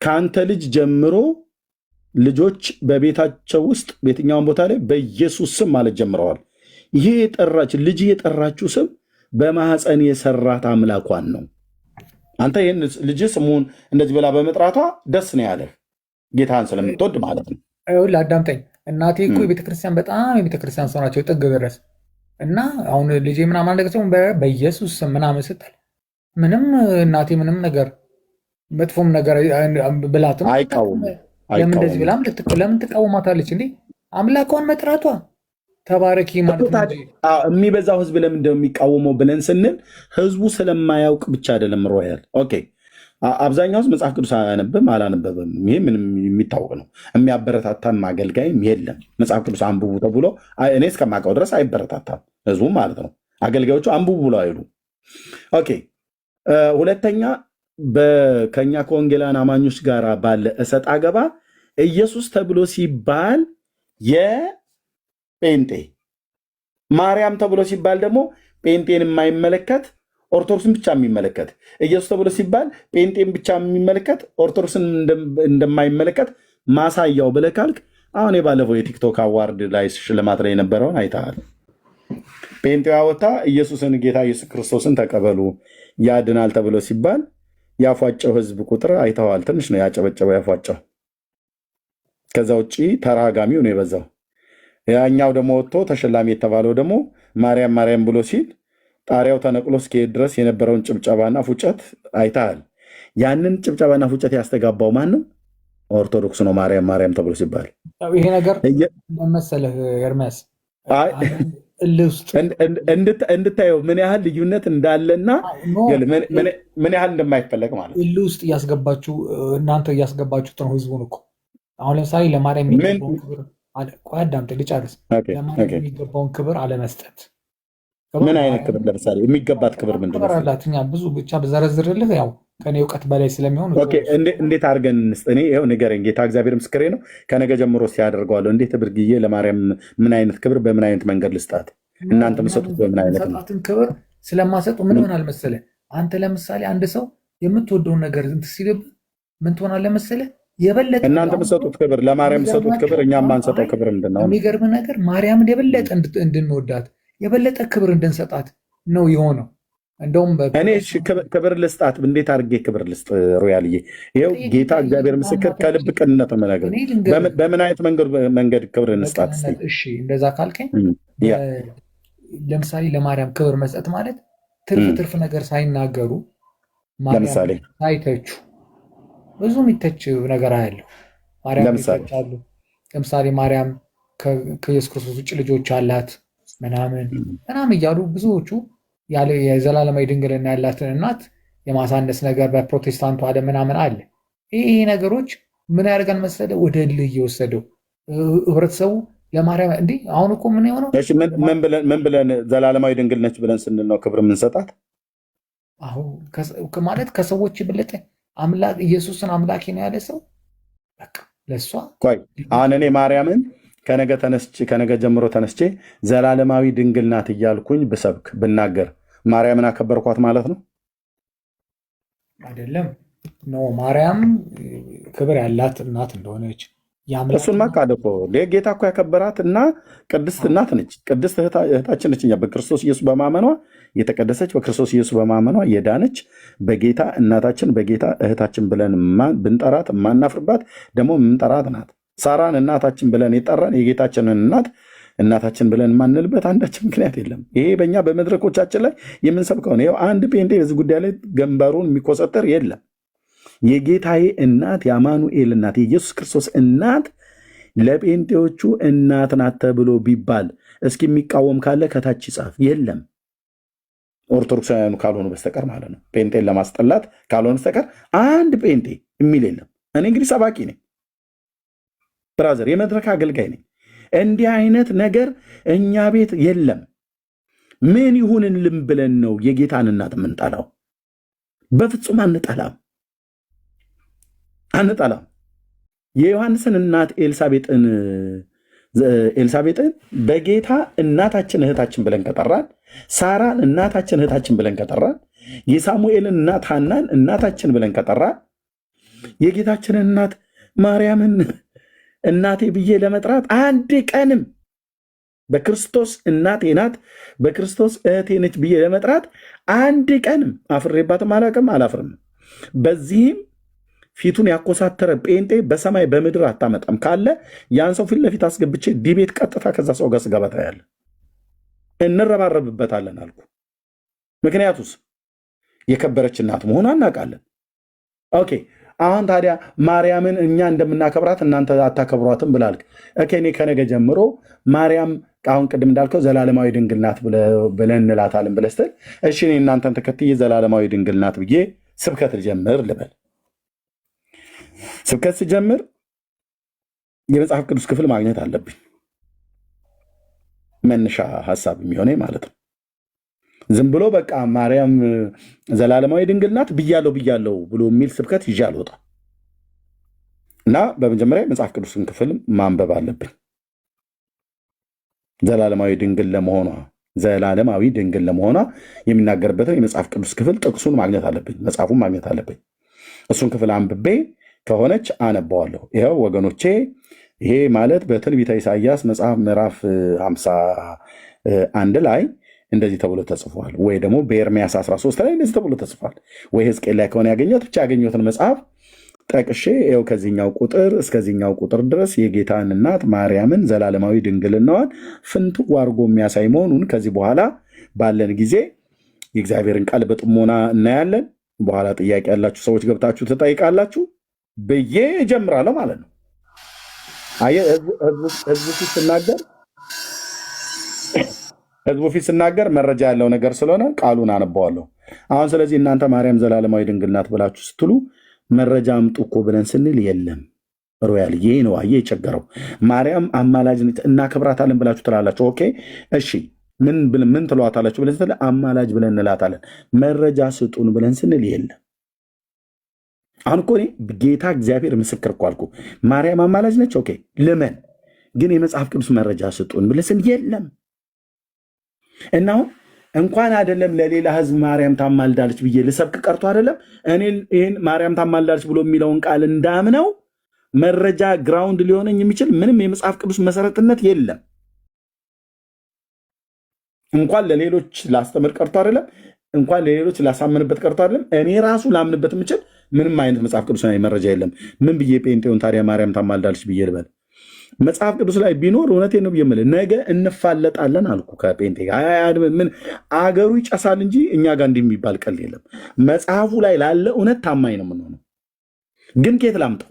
ከአንተ ልጅ ጀምሮ ልጆች በቤታቸው ውስጥ በየትኛውን ቦታ ላይ በኢየሱስ ስም ማለት ጀምረዋል። ይሄ ልጅ የጠራችው ስም በማህፀን የሰራት አምላኳን ነው። አንተ ይህን ልጅ ስሙን እንደዚህ ብላ በመጥራቷ ደስ ነው ያለህ ጌታን ስለምትወድ ማለት ነው። አዳምጠኝ። እናቴ እኮ የቤተክርስቲያን በጣም የቤተክርስቲያን ሰው ናቸው ጥግ ድረስ እና አሁን ልጄ ምናምን ነገር ሲሆን በኢየሱስ ስም ምናምን ስትል ምንም እናቴ ምንም ነገር መጥፎም ነገር ብላትም አይቃወም። ለምን እንደዚህ ብላም ለምን ትቃወማታለች እንዴ? አምላኳን መጥራቷ ተባረኪ ማለት ነው። የሚበዛው ህዝብ ለምን እንደሚቃወመው ብለን ስንል ህዝቡ ስለማያውቅ ብቻ አይደለም። ሮያል ኦኬ፣ አብዛኛው ህዝብ መጽሐፍ ቅዱስ አያነብም አላነበበም። ይሄ ምንም የሚታወቅ ነው። የሚያበረታታም አገልጋይም የለም። መጽሐፍ ቅዱስ አንብቡ ተብሎ እኔ እስከማውቀው ድረስ አይበረታታም ህዝቡ ማለት ነው። አገልጋዮቹ አንብቡ ብሎ አይሉ። ኦኬ፣ ሁለተኛ ከኛ ከወንጌላን አማኞች ጋር ባለ እሰጥ አገባ ኢየሱስ ተብሎ ሲባል ጴንጤ ማርያም ተብሎ ሲባል ደግሞ ጴንጤን የማይመለከት ኦርቶዶክስን ብቻ የሚመለከት ኢየሱስ ተብሎ ሲባል ጴንጤን ብቻ የሚመለከት ኦርቶዶክስን እንደማይመለከት ማሳያው ብለህ ካልክ አሁን የባለፈው የቲክቶክ አዋርድ ላይ ሽልማት ላይ የነበረውን አይተሃል። ጴንጤዋ ወታ ኢየሱስን ጌታ ኢየሱስ ክርስቶስን ተቀበሉ ያድናል ተብሎ ሲባል ያፏጨው ህዝብ ቁጥር አይተዋል። ትንሽ ነው ያጨበጨበው ያፏጨው። ከዛ ውጭ ተራጋሚው ነው የበዛው። ያኛው ደግሞ ወጥቶ ተሸላሚ የተባለው ደግሞ ማርያም ማርያም ብሎ ሲል ጣሪያው ተነቅሎ እስኪሄድ ድረስ የነበረውን ጭብጨባና ፉጨት አይተሃል። ያንን ጭብጨባና ፉጨት ያስተጋባው ማን ነው? ኦርቶዶክስ ነው። ማርያም ማርያም ተብሎ ሲባል ይሄ ነገር መሰለህ ኤርሚያስ እንድታየው ምን ያህል ልዩነት እንዳለና ምን ያህል እንደማይፈለግ ማለት ነው። ውስጥ እያስገባችሁ እናንተ እያስገባችሁት ነው ህዝቡን እኮ። አሁን ለምሳሌ ለማርያም የሚገባውን ክብር አዳምጠኝ ልጨርስ። ለማርያም የሚገባውን ክብር አለመስጠት። ምን አይነት ክብር? ለምሳሌ የሚገባት ክብር ምንድን ነው? አላት እኛ ብዙ ብቻ በዘረዝርልህ ያው ከኔ እውቀት በላይ ስለሚሆን እንዴት አድርገን እንስጥ? እኔ ይኸው ንገረኝ። ጌታ እግዚአብሔር ምስክሬ ነው። ከነገ ጀምሮ ሲያደርገዋለሁ። እንዴት ብርግዬ ለማርያም ምን አይነት ክብር በምን አይነት መንገድ ልስጣት? እናንተ የምትሰጡት በምን አይነት ነው? ክብር ስለማሰጡ ምን ይሆናል መሰለህ? አንተ ለምሳሌ አንድ ሰው የምትወደውን ነገር ሲልብህ ምን ትሆናለህ መሰለህ? የበለጠ እናንተ የምትሰጡት ክብር ለማርያም የምትሰጡት ክብር እኛ የማንሰጠው ክብር ምንድን ነው? የሚገርምህ ነገር ማርያምን የበለጠ እንድንወዳት የበለጠ ክብር እንድንሰጣት ነው የሆነው። እንደውም እኔ ክብር ልስጣት። እንዴት አድርጌ ክብር ልስጥ? ሮያልዬ ይኸው ጌታ እግዚአብሔር ምስክር ከልብ ቅንነት ነው የምነግርህ። በምን አይነት መንገድ ክብር እንስጣት? እሺ እንደዛ ካልከኝ ለምሳሌ ለማርያም ክብር መስጠት ማለት ትርፍ ነገር ሳይናገሩ ለምሳሌ ሳይተቹ ብዙ የሚተች ነገር አያለሁ። ማርያም ይተቻሉ። ለምሳሌ ማርያም ከኢየሱስ ክርስቶስ ውጭ ልጆች አላት ምናምን እያሉ ብዙዎቹ ያለ የዘላለማዊ ድንግልና ያላትን እናት የማሳነስ ነገር በፕሮቴስታንቱ ዓለም ምናምን አለ። ይሄ ነገሮች ምን ያደርጋል መሰለህ? ወደ እልህ እየወሰደው ህብረተሰቡ ለማርያም እንዲህ አሁን እኮ ምን የሆነው ምን ብለን ዘላለማዊ ድንግል ነች ብለን ስንል ነው ክብር የምንሰጣት? አሁን ማለት ከሰዎች የበለጠ አምላክ ኢየሱስን አምላኬ ነው ያለ ሰው በቃ ለእሷ ቆይ አሁን እኔ ማርያምን ከነገ ጀምሮ ተነስቼ ዘላለማዊ ድንግል ናት እያልኩኝ ብሰብክ ብናገር ማርያምን አከበርኳት ማለት ነው? አይደለም። ማርያም ክብር ያላት እናት እንደሆነች እሱን ማቃደ እኮ ጌታ እኮ ያከበራት እና ቅድስት እናት ነች። ቅድስት እህታችን ነች። እኛ በክርስቶስ ኢየሱስ በማመኗ የተቀደሰች በክርስቶስ ኢየሱስ በማመኗ የዳነች በጌታ እናታችን በጌታ እህታችን ብለን ብንጠራት የማናፍርባት ደግሞ የምንጠራት ናት። ሳራን እናታችን ብለን የጠራን የጌታችንን እናታችን ብለን የማንልበት አንዳችን ምክንያት የለም። ይሄ በእኛ በመድረኮቻችን ላይ የምንሰብከው ነው። አንድ ጴንጤ በዚህ ጉዳይ ላይ ገንበሩን የሚቆሰጠር የለም። የጌታዬ እናት የአማኑኤል እናት የኢየሱስ ክርስቶስ እናት ለጴንጤዎቹ እናት ናት ተብሎ ቢባል እስኪ የሚቃወም ካለ ከታች ይጻፍ። የለም ኦርቶዶክሳውያኑ ካልሆኑ በስተቀር ማለት ነው። ጴንጤን ለማስጠላት ካልሆነ በስተቀር አንድ ጴንጤ የሚል የለም። እኔ እንግዲህ ሰባኪ ነኝ። ብራዘር፣ የመድረክ አገልጋይ ነኝ። እንዲህ አይነት ነገር እኛ ቤት የለም። ምን ይሁንልን ብለን ነው የጌታን እናት የምንጠላው? በፍጹም አንጠላም። የዮሐንስን እናት ኤልሳቤጥን በጌታ እናታችን እህታችን ብለን ከጠራን፣ ሳራን እናታችን እህታችን ብለን ከጠራን፣ የሳሙኤልን እናት ሐናን እናታችን ብለን ከጠራን፣ የጌታችንን እናት ማርያምን እናቴ ብዬ ለመጥራት አንድ ቀንም በክርስቶስ እናቴ ናት በክርስቶስ እህቴ ነች ብዬ ለመጥራት አንድ ቀንም አፍሬባትም አላውቅም፣ አላፍርም። በዚህም ፊቱን ያኮሳተረ ጴንጤ በሰማይ በምድር አታመጣም ካለ ያን ሰው ፊት ለፊት አስገብቼ ዲቤት ቀጥታ ከዛ ሰው ጋር ስገባ ታያለህ። እንረባረብበታለን አልኩ። ምክንያቱስ የከበረች እናት መሆኗ እናውቃለን። ኦኬ፣ አሁን ታዲያ ማርያምን እኛ እንደምናከብራት እናንተ አታከብሯትም ብላልክ። እኔ ከነገ ጀምሮ ማርያም አሁን ቅድም እንዳልከው ዘላለማዊ ድንግል ናት ብለን እንላታለን ብለህ ስትል፣ እሺ እኔ እናንተን ተከትዬ ዘላለማዊ ድንግል ናት ብዬ ስብከት ልጀምር ልበል። ስብከት ስጀምር የመጽሐፍ ቅዱስ ክፍል ማግኘት አለብኝ፣ መነሻ ሀሳብ የሚሆነኝ ማለት ነው። ዝም ብሎ በቃ ማርያም ዘላለማዊ ድንግል ናት ብያለው ብሎ የሚል ስብከት ይዤ አልወጣም እና በመጀመሪያ መጽሐፍ ቅዱስን ክፍል ማንበብ አለብኝ። ዘላለማዊ ድንግል ለመሆኗ የሚናገርበትን የመጽሐፍ ቅዱስ ክፍል ጥቅሱን ማግኘት አለብኝ፣ መጽሐፉን ማግኘት አለብኝ። እሱን ክፍል አንብቤ ከሆነች አነባዋለሁ። ይኸው ወገኖቼ፣ ይሄ ማለት በትንቢተ ኢሳይያስ መጽሐፍ ምዕራፍ 51 ላይ እንደዚህ ተብሎ ተጽፏል፣ ወይ ደግሞ በኤርምያስ 13 ላይ እንደዚህ ተብሎ ተጽፏል፣ ወይ ሕዝቅኤል ላይ ከሆነ ያገኘሁት ብቻ ያገኘሁትን መጽሐፍ ጠቅሼ ይኸው ከዚህኛው ቁጥር እስከዚህኛው ቁጥር ድረስ የጌታን እናት ማርያምን ዘላለማዊ ድንግልናዋን ፍንትው አድርጎ የሚያሳይ መሆኑን ከዚህ በኋላ ባለን ጊዜ የእግዚአብሔርን ቃል በጥሞና እናያለን። በኋላ ጥያቄ ያላችሁ ሰዎች ገብታችሁ ትጠይቃላችሁ ብዬ እጀምራለሁ ማለት ነው። ህዝቡ ፊት ስናገር መረጃ ያለው ነገር ስለሆነ ቃሉን አነባዋለሁ አሁን። ስለዚህ እናንተ ማርያም ዘላለማዊ ድንግል ናት ብላችሁ ስትሉ መረጃ አምጡ እኮ ብለን ስንል የለም። ሮያል ይሄ ነው አየ የቸገረው። ማርያም አማላጅ እናከብራታለን ብላችሁ ትላላችሁ። ኦኬ እሺ፣ ምን ትሏታላችሁ ብለን ስንል አማላጅ ብለን እንላታለን። መረጃ ስጡን ብለን ስንል የለም። አሁን እኮ እኔ ጌታ እግዚአብሔር ምስክር እኮ አልኩ። ማርያም አማላጅ ነች። ኦኬ ልመን፣ ግን የመጽሐፍ ቅዱስ መረጃ ስጡን ብለን ስንል የለም። እና አሁን እንኳን አይደለም ለሌላ ህዝብ ማርያም ታማልዳለች ብዬ ልሰብክ ቀርቶ አይደለም እኔ ይህን ማርያም ታማልዳለች ብሎ የሚለውን ቃል እንዳምነው መረጃ ግራውንድ ሊሆነኝ የሚችል ምንም የመጽሐፍ ቅዱስ መሰረትነት የለም። እንኳን ለሌሎች ላስተምር ቀርቶ አይደለም፣ እንኳን ለሌሎች ላሳምንበት ቀርቶ አይደለም፣ እኔ ራሱ ላምንበት የምችል ምንም አይነት መጽሐፍ ቅዱስ ላይ መረጃ የለም። ምን ብዬ ጴንጤውን ታዲያ ማርያም ታማልዳለች ብዬ ልበል? መጽሐፍ ቅዱስ ላይ ቢኖር እውነቴን ነው ብዬ የምልህ ነገ እንፋለጣለን አልኩ ከጴንጤ ጋር። ምን አገሩ ይጨሳል እንጂ እኛ ጋር እንዲህ የሚባል ቀልድ የለም። መጽሐፉ ላይ ላለ እውነት ታማኝ ነው የምንሆነው። ግን ከየት ላምጠው?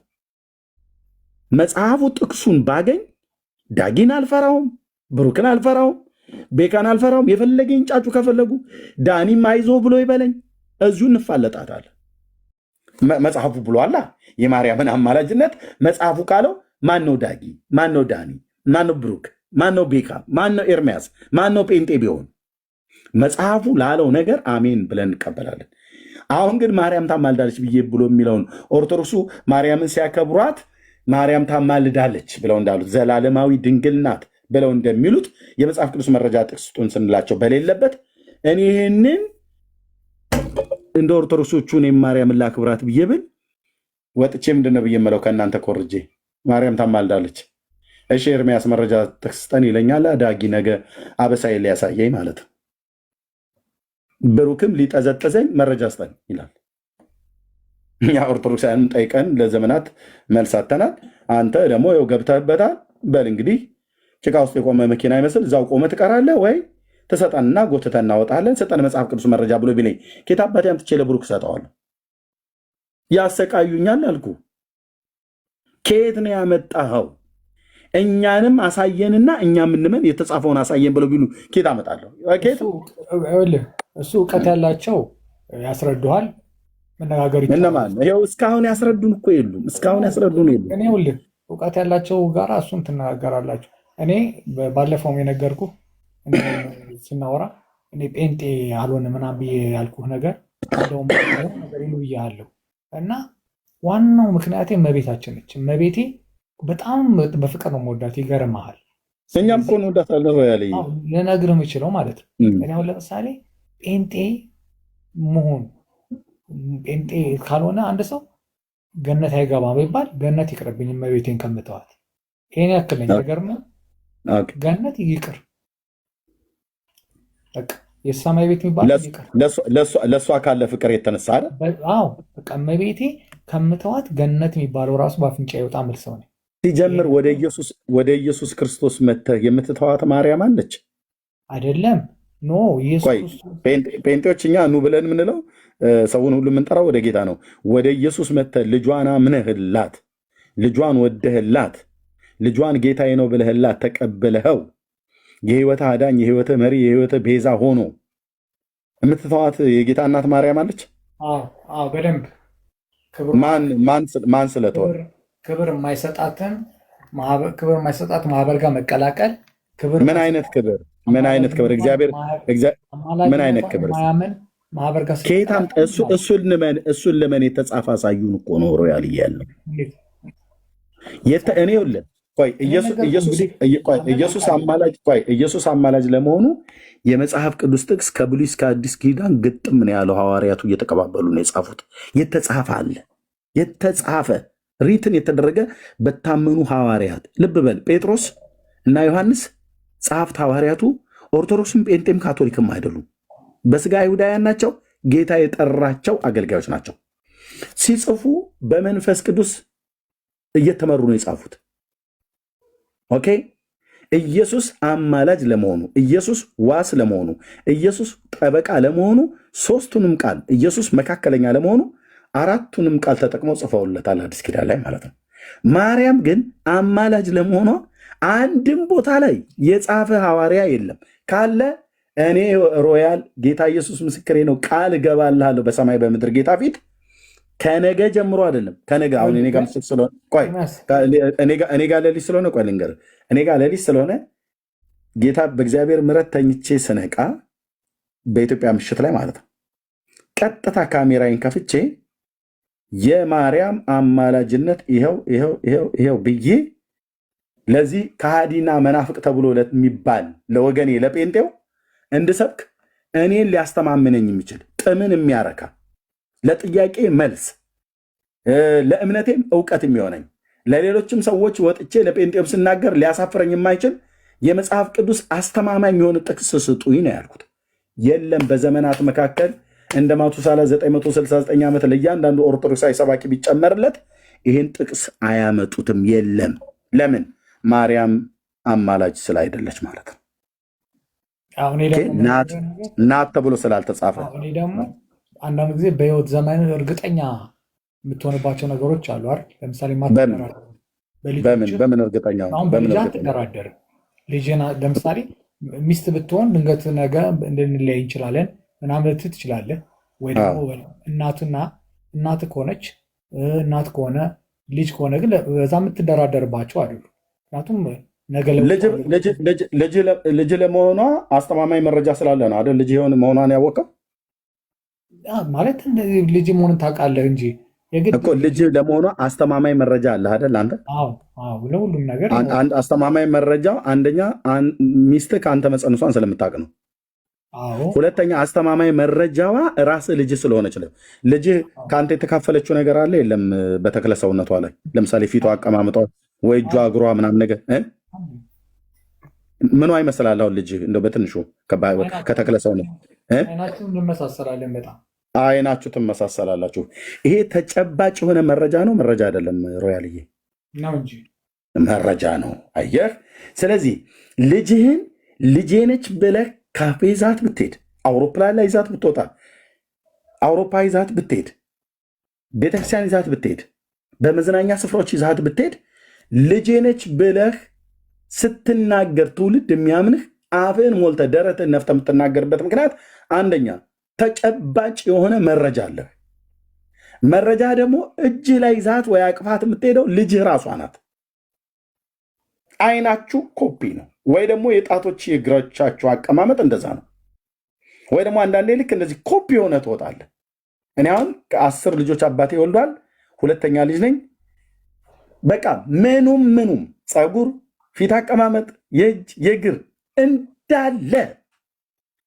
መጽሐፉ ጥቅሱን ባገኝ ዳጊን አልፈራውም፣ ብሩክን አልፈራውም፣ ቤካን አልፈራውም። የፈለገኝ ጫጩ ከፈለጉ ዳኒም አይዞ ብሎ ይበለኝ፣ እዚሁ እንፋለጣታለን። መጽሐፉ ብሏላ የማርያምን አማላጅነት መጽሐፉ ካለው ማን ነው ዳጊ? ማን ነው ዳኒ? ማን ነው ብሩክ? ማን ነው ቤካ? ማን ነው ኤርሚያስ? ማን ነው ጴንጤ ቢሆን መጽሐፉ ላለው ነገር አሜን ብለን እንቀበላለን። አሁን ግን ማርያም ታማልዳለች ብዬ ብሎ የሚለውን ኦርቶዶክሱ ማርያምን ሲያከብሯት ማርያም ታማልዳለች ብለው እንዳሉት ዘላለማዊ ድንግል ናት ብለው እንደሚሉት የመጽሐፍ ቅዱስ መረጃ ጥቅስ ስጡን ስንላቸው በሌለበት እኔ ይህንን እንደ ኦርቶዶክሶቹ እኔም ማርያምን ላክብራት ብዬ ብል ወጥቼ ምንድን ነው ብዬ የምለው ከእናንተ ኮርጄ ማርያም ታማልዳለች። እሺ ኤርሚያስ መረጃ ጥቅስ ስጠን ይለኛል። ዳጊ ነገ አበሳይ ሊያሳየኝ ማለት ነው። ብሩክም ሊጠዘጠዘኝ መረጃ ስጠን ይላል። እኛ ኦርቶዶክሳውያንን ጠይቀን ለዘመናት መልስ አጥተናል። አንተ ደግሞ ይኸው ገብተህበታል። በል እንግዲህ ጭቃ ውስጥ የቆመ መኪና ይመስል እዛው ቆመ ትቀራለህ ወይ ትሰጠንና ጎትተን እናወጣለን። ስጠን መጽሐፍ ቅዱስ መረጃ ብሎ ቢለኝ ኬት አባቴ አምጥቼ ለብሩክ ሰጠዋለሁ? ያሰቃዩኛል አልኩ። ከየት ነው ያመጣኸው? እኛንም አሳየንና እኛ ምንምን የተጻፈውን አሳየን ብለው ቢሉ ኬት አመጣለሁ? እሱ እውቀት ያላቸው ያስረዱሃል። መነጋገር እነማን ይኸው እስካሁን ያስረዱን እኮ የሉም። እስካሁን ያስረዱን የሉም። እውቀት ያላቸው ጋር እሱን ትናገራላችሁ። እኔ ባለፈውም የነገርኩህ ስናወራ እኔ ጴንጤ አልሆነ ምናምን ብዬ ያልኩህ ነገር እንደውም ነገር ይሉ ብያለሁ። እና ዋናው ምክንያቴ እመቤታችን ነች። እመቤቴ በጣም በፍቅር ነው የምወዳት። ይገርምሃል። እኛም እኮ እንወዳታለን። ሮያል ልነግርህ የምችለው ማለት ነው። እኔ አሁን ለምሳሌ ጴንጤ መሆን ጴንጤ ካልሆነ አንድ ሰው ገነት አይገባም ይባል፣ ገነት ይቅርብኝ እመቤቴን ከምተዋት። ይሄን ያክል ነኝ። ነገር ነው ገነት ይቅር፣ በቃ የሰማይ ቤት የሚባል ይቅር። ለእሷ ካለ ፍቅር የተነሳ አይደል? አዎ በቃ እመቤቴ ከምተዋት ገነት የሚባለው ራሱ በአፍንጫ ይወጣ ምል ሰው ነኝ። ሲጀምር ወደ ኢየሱስ ክርስቶስ መተህ የምትተዋት ማርያም አለች አይደለም? ኖ ኢየሱስ ጴንጤዎች እኛ ኑ ብለን የምንለው ሰውን ሁሉ የምንጠራው ወደ ጌታ ነው። ወደ ኢየሱስ መተህ ልጇን አምነህላት፣ ልጇን ወደህላት፣ ልጇን ጌታዬ ነው ብለህላት ተቀብለኸው የህይወትህ አዳኝ፣ የህይወትህ መሪ፣ የህይወትህ ቤዛ ሆኖ የምትተዋት የጌታ እናት ማርያም አለች። በደንብ ማን ስለተወ ክብር የማይሰጣትን ክብር የማይሰጣት ማህበር ጋር መቀላቀል ምን አይነት ክብር? ምን አይነት ክብር? እግዚአብሔር ምን አይነት ክብር? ማህበር ጋር ከየታም እሱን ለመን የተጻፈ አሳዩን እኮ ነው ሮያል እያለው እኔ ይኸውልህ ኢየሱስ አማላጅ ለመሆኑ የመጽሐፍ ቅዱስ ጥቅስ ከብሉይ እስከ አዲስ ኪዳን ግጥም ነው ያለው። ሐዋርያቱ እየተቀባበሉ ነው የጻፉት። የተጻፈ አለ፣ የተጻፈ ሪትን የተደረገ በታመኑ ሐዋርያት። ልብ በል ጴጥሮስ እና ዮሐንስ ጸሐፍት ሐዋርያቱ ኦርቶዶክስም ጴንጤም ካቶሊክም አይደሉም። በስጋ አይሁዳውያን ናቸው። ጌታ የጠራቸው አገልጋዮች ናቸው። ሲጽፉ በመንፈስ ቅዱስ እየተመሩ ነው የጻፉት። ኦኬ። ኢየሱስ አማላጅ ለመሆኑ፣ ኢየሱስ ዋስ ለመሆኑ፣ ኢየሱስ ጠበቃ ለመሆኑ ሶስቱንም ቃል ኢየሱስ መካከለኛ ለመሆኑ አራቱንም ቃል ተጠቅመው ጽፈውለታል አዲስ ኪዳን ላይ ማለት ነው። ማርያም ግን አማላጅ ለመሆኗ አንድም ቦታ ላይ የጻፈ ሐዋርያ የለም። ካለ እኔ ሮያል ጌታ ኢየሱስ ምስክሬ ነው ቃል እገባልሃለሁ በሰማይ በምድር ጌታ ፊት ከነገ ጀምሮ አይደለም ከነገ አሁን እኔ ጋር ምሽት ስለሆነ ቆይ እኔ ጋር ሌሊት ስለሆነ ቆይ ልንገርህ እኔ ጋር ሌሊት ስለሆነ ጌታ በእግዚአብሔር ምሕረት ተኝቼ ስነቃ በኢትዮጵያ ምሽት ላይ ማለት ነው ቀጥታ ካሜራዬን ከፍቼ የማርያም አማላጅነት ይኸው ብዬ ለዚህ ከሃዲና መናፍቅ ተብሎ ለሚባል ለወገኔ ለጴንጤው እንድሰብክ እኔን ሊያስተማምነኝ የሚችል ጥምን የሚያረካ ለጥያቄ መልስ ለእምነቴም እውቀት የሚሆነኝ ለሌሎችም ሰዎች ወጥቼ ለጴንጤው ስናገር ሊያሳፍረኝ የማይችል የመጽሐፍ ቅዱስ አስተማማኝ የሆነ ጥቅስ ስጡኝ ነው ያልኩት። የለም በዘመናት መካከል እንደ ማቱሳላ 969 ዓመት ለእያንዳንዱ ኦርቶዶክሳዊ ሰባኪ ቢጨመርለት ይህን ጥቅስ አያመጡትም። የለም። ለምን? ማርያም አማላጅ ስላይደለች ማለት ነው። ናት ተብሎ ስላልተጻፈ። እኔ ደግሞ አንዳንድ ጊዜ በህይወት ዘመን እርግጠኛ የምትሆንባቸው ነገሮች አሉ አይደል? ለምሳሌ በምን እርግጠኛ በልጅ አትደራደርም። ልጅን ለምሳሌ ሚስት ብትሆን ድንገት ነገ እንድንለያይ እንችላለን ምናምን ልትል ትችላለህ። ወይ ደግሞ እናት ከሆነች እናት ከሆነ ልጅ ከሆነ ግን በዛ የምትደራደርባቸው አይደሉ። ምክንያቱም ልጅ ለመሆኗ አስተማማኝ መረጃ ስላለ ነው አይደል? ልጅ የሆነ መሆኗን ያወቀው ማለት ልጅ መሆኑን ታውቃለህ እንጂ እኮ ልጅ ለመሆኗ አስተማማኝ መረጃ አለ አይደል? አንተ ለሁሉም ነገር አስተማማኝ መረጃ አንደኛ ሚስትህ ከአንተ መፀንሷን ስለምታውቅ ነው። ሁለተኛ አስተማማኝ መረጃዋ ራስህ ልጅ ስለሆነች ነው። ልጅ ከአንተ የተካፈለችው ነገር አለ የለም? በተክለ ሰውነቷ ላይ ለምሳሌ ፊቷ፣ አቀማመጧ ወይ እጇ፣ እግሯ ምናምን ነገር ምኗ ይመስላል? አሁን ልጅ እንደው በትንሹ ከተክለ ሰውነት እንመሳሰላለን በጣም አይናችሁ ትመሳሰላላችሁ። ይሄ ተጨባጭ የሆነ መረጃ ነው። መረጃ አይደለም ሮያልዬ ነው እንጂ መረጃ ነው። አየህ። ስለዚህ ልጅህን ልጄ ነች ብለህ ካፌ ይዛት ብትሄድ፣ አውሮፕላን ላይ ይዛት ብትወጣ፣ አውሮፓ ይዛት ብትሄድ፣ ቤተክርስቲያን ይዛት ብትሄድ፣ በመዝናኛ ስፍራዎች ይዛት ብትሄድ ልጄ ነች ብለህ ስትናገር ትውልድ የሚያምንህ አፍህን ሞልተህ ደረትህን ነፍተህ የምትናገርበት ምክንያት አንደኛ ተጨባጭ የሆነ መረጃ አለህ። መረጃ ደግሞ እጅ ላይ ዛት ወይ አቅፋት የምትሄደው ልጅህ ራሷ ናት። አይናችሁ ኮፒ ነው፣ ወይ ደግሞ የጣቶች የእግሮቻችሁ አቀማመጥ እንደዛ ነው፣ ወይ ደግሞ አንዳንዴ ልክ እንደዚህ ኮፒ የሆነ ትወጣለህ። እኔ አሁን ከ10 ልጆች አባቴ ወልዷል፣ ሁለተኛ ልጅ ነኝ። በቃ ምኑም ፀጉር፣ ፊት አቀማመጥ፣ የእጅ የእግር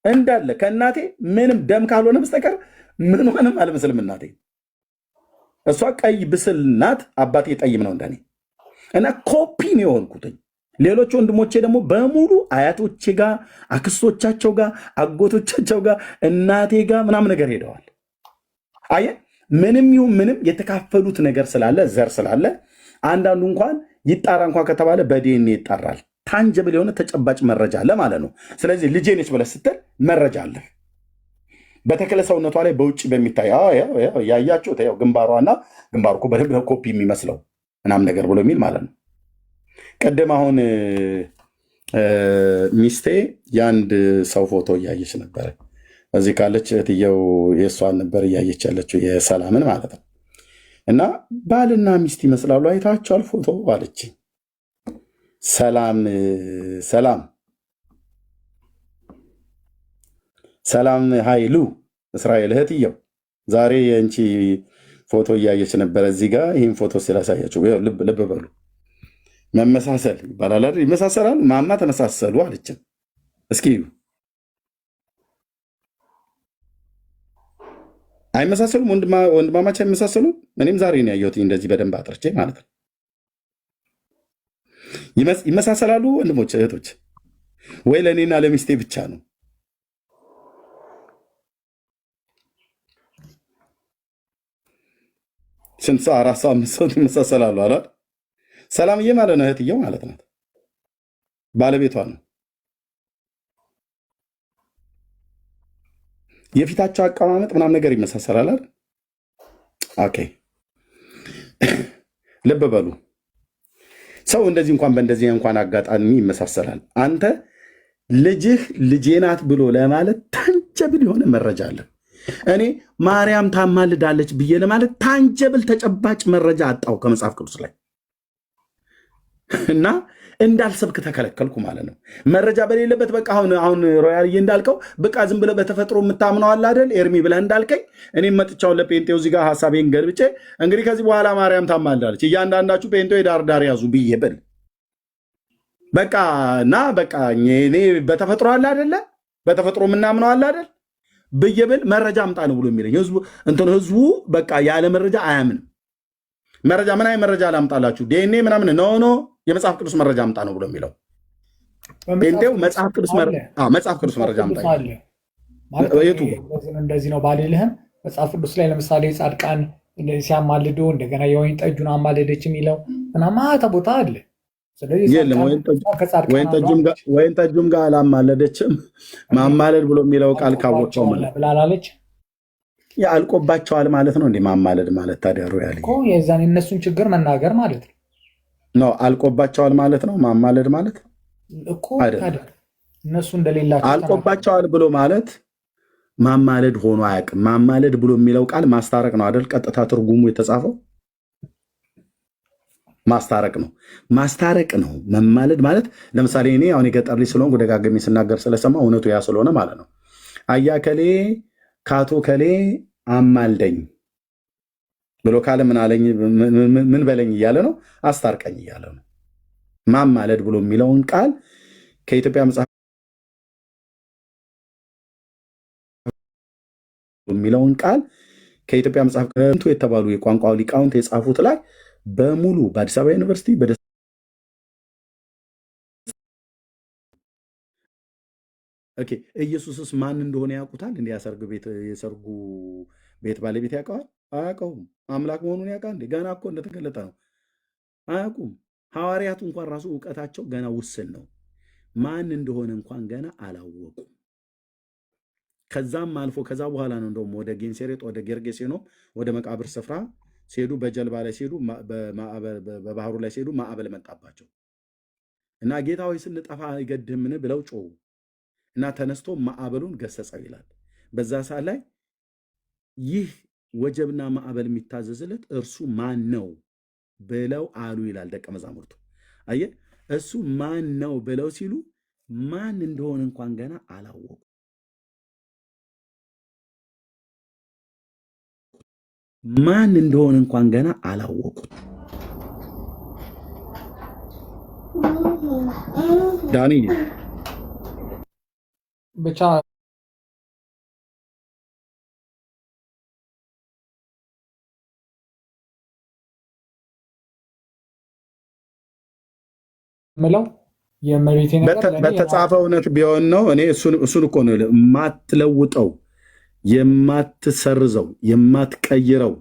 እንዳለ ከእናቴ ምንም ደም ካልሆነ በስተቀር ምንም አልመስልም። እናቴ እሷ ቀይ ብስል ናት፣ አባቴ ጠይም ነው እንደኔ እና ኮፒ ነው የሆንኩትኝ። ሌሎች ወንድሞቼ ደግሞ በሙሉ አያቶቼ ጋር፣ አክስቶቻቸው ጋር፣ አጎቶቻቸው ጋር፣ እናቴ ጋር ምናምን ነገር ሄደዋል። አየ ምንም ይሁን ምንም የተካፈሉት ነገር ስላለ ዘር ስላለ አንዳንዱ እንኳን ይጣራ እንኳን ከተባለ በዲኤንኤ ይጣራል። ታንጀብል የሆነ ተጨባጭ መረጃ አለ ማለት ነው። ስለዚህ ልጄ ነች ብለህ ስትል መረጃ አለ በተክለ ሰውነቷ ላይ በውጭ በሚታይ ያያችሁት ግንባሯና ግንባሩ እኮ በደንብ ነው ኮፒ የሚመስለው ምናምን ነገር ብሎ የሚል ማለት ነው። ቀደም አሁን ሚስቴ የአንድ ሰው ፎቶ እያየች ነበረ። እዚህ ካለች እህትየው የእሷን ነበር እያየች ያለችው የሰላምን ማለት ነው። እና ባልና ሚስት ይመስላሉ አይታችኋል ፎቶ አለች። ሰላም ኃይሉ እስራኤል እህትየው ዛሬ የእንቺ ፎቶ እያየች ነበረ። እዚህ ጋር ይህን ፎቶ ስላሳያችሁ ልብ በሉ። መመሳሰል ይባላል አይደል? ይመሳሰላሉ። ማማ ተመሳሰሉ አለችን። እስኪ አይመሳሰሉም? ወንድማማች አይመሳሰሉም? እኔም ዛሬ ነው ያየሁት እንደዚህ በደንብ አጥርቼ ማለት ነው። ይመሳሰላሉ ወንድሞች እህቶች፣ ወይ ለእኔና ለሚስቴ ብቻ ነው? ስንት ሰው? 4 ሰው 5 ሰው ይመሳሰላሉ አላ ሰላምዬ ማለት ነው እህትየው ማለት ናት። ባለቤቷ ነው። የፊታቸው አቀማመጥ ምናምን ነገር ይመሳሰላል አይደል? ኦኬ ልብ በሉ። ሰው እንደዚህ እንኳን በእንደዚህ እንኳን አጋጣሚ ይመሳሰላል። አንተ ልጅህ ልጄ ናት ብሎ ለማለት ታንጀብል የሆነ መረጃ አለ። እኔ ማርያም ታማልዳለች ብዬ ለማለት ታንጀብል ተጨባጭ መረጃ አጣው ከመጽሐፍ ቅዱስ ላይ እና እንዳልሰብክ ተከለከልኩ ማለት ነው። መረጃ በሌለበት በቃ አሁን ሮያልዬ እንዳልከው በቃ ዝም ብለህ በተፈጥሮ የምታምነው አለ አይደል? ኤርሚ ብለህ እንዳልከኝ እኔም መጥቻውን ለጴንጤው እዚህ ጋር ሀሳቤን ገልብጬ እንግዲህ ከዚህ በኋላ ማርያም ታማልዳለች እያንዳንዳችሁ ጴንጤው የዳር ያዙ ብዬ ብል በቃ እና በቃ እኔ በተፈጥሮ አለ አይደለ? በተፈጥሮ የምናምነው አለ አይደል ብዬ ብል መረጃ አምጣ ነው ብሎ የሚለኝ ህዝቡ በቃ ያለ መረጃ አያምንም። መረጃ ምን አይ መረጃ ላምጣላችሁ ዲኤንኤ ምናምን ኖ የመጽሐፍ ቅዱስ መረጃ አምጣ ነው ብሎ የሚለው ጴንጤው መጽሐፍ ቅዱስ መረጃ አምጣ። የቱ እንደዚህ ነው ባልልህም መጽሐፍ ቅዱስ ላይ ለምሳሌ ጻድቃን ሲያማልዱ እንደገና የወይን ጠጁን አማለደች የሚለው ምናምን ቦታ አለ። የለም ወይን ጠጁም ጋር አላማለደችም። ማማለድ ብሎ የሚለው ቃል ካወቀው ብላላለች አልቆባቸዋል ማለት ነው። እንደ ማማለድ ማለት ታዲያ ሮያል የዛን የነሱን ችግር መናገር ማለት ነው። አልቆባቸዋል ማለት ነው። ማማለድ ማለት እኮ እነሱ እንደሌላቸው አልቆባቸዋል ብሎ ማለት ማማለድ ሆኖ አያውቅም። ማማለድ ብሎ የሚለው ቃል ማስታረቅ ነው አይደል? ቀጥታ ትርጉሙ የተጻፈው ማስታረቅ ነው። መማለድ ማለት ለምሳሌ እኔ አሁን የገጠር ልጅ ስለሆንኩ ደጋግሜ ስናገር ስለሰማ እውነቱ ያ ስለሆነ ማለት ነው። አያ ከሌ ካቶ ከሌ አማልደኝ ብሎ ካለ ምን አለኝ ምን በለኝ እያለ ነው፣ አስታርቀኝ እያለ ነው። ማማለድ ብሎ የሚለውን ቃል ከኢትዮጵያ መጽሐፍ የተባሉ የቋንቋ ሊቃውንት የጻፉት ላይ በሙሉ በአዲስ አበባ ዩኒቨርሲቲ ኢየሱስስ ማን እንደሆነ ያውቁታል? እንዲ የሰርጉ ቤት ባለቤት ያውቀዋል? አያውቀውም። አምላክ መሆኑን ያውቃል እንዴ? ገና እኮ እንደተገለጠ ነው። አያውቁም። ሐዋርያቱ እንኳን ራሱ እውቀታቸው ገና ውስን ነው። ማን እንደሆነ እንኳን ገና አላወቁም። ከዛም አልፎ ከዛ በኋላ ነው እንደውም ወደ ጌንሴሬጥ ወደ ጌርጌሴኖም ወደ መቃብር ስፍራ ሲሄዱ በጀልባ ላይ ሲሄዱ በባህሩ ላይ ሲሄዱ ማዕበል መጣባቸው እና ጌታ ሆይ ስንጠፋ አይገድህምን ብለው ጮሁ እና ተነስቶ ማዕበሉን ገሰጸው ይላል። በዛ ሰዓት ላይ ይህ ወጀብና ማዕበል የሚታዘዝለት እርሱ ማን ነው ብለው አሉ ይላል ደቀ መዛሙርቱ። አየህ እሱ ማን ነው ብለው ሲሉ ማን እንደሆነ እንኳን ገና አላወቁ። ማን እንደሆነ እንኳን ገና አላወቁ። ዳኒ ብቻ ምለው የእመቤቴ ነገር በተጻፈው እውነት ቢሆን ነው። እኔ እሱን እኮ ነው የማትለውጠው፣ የማትሰርዘው፣ የማትቀይረው።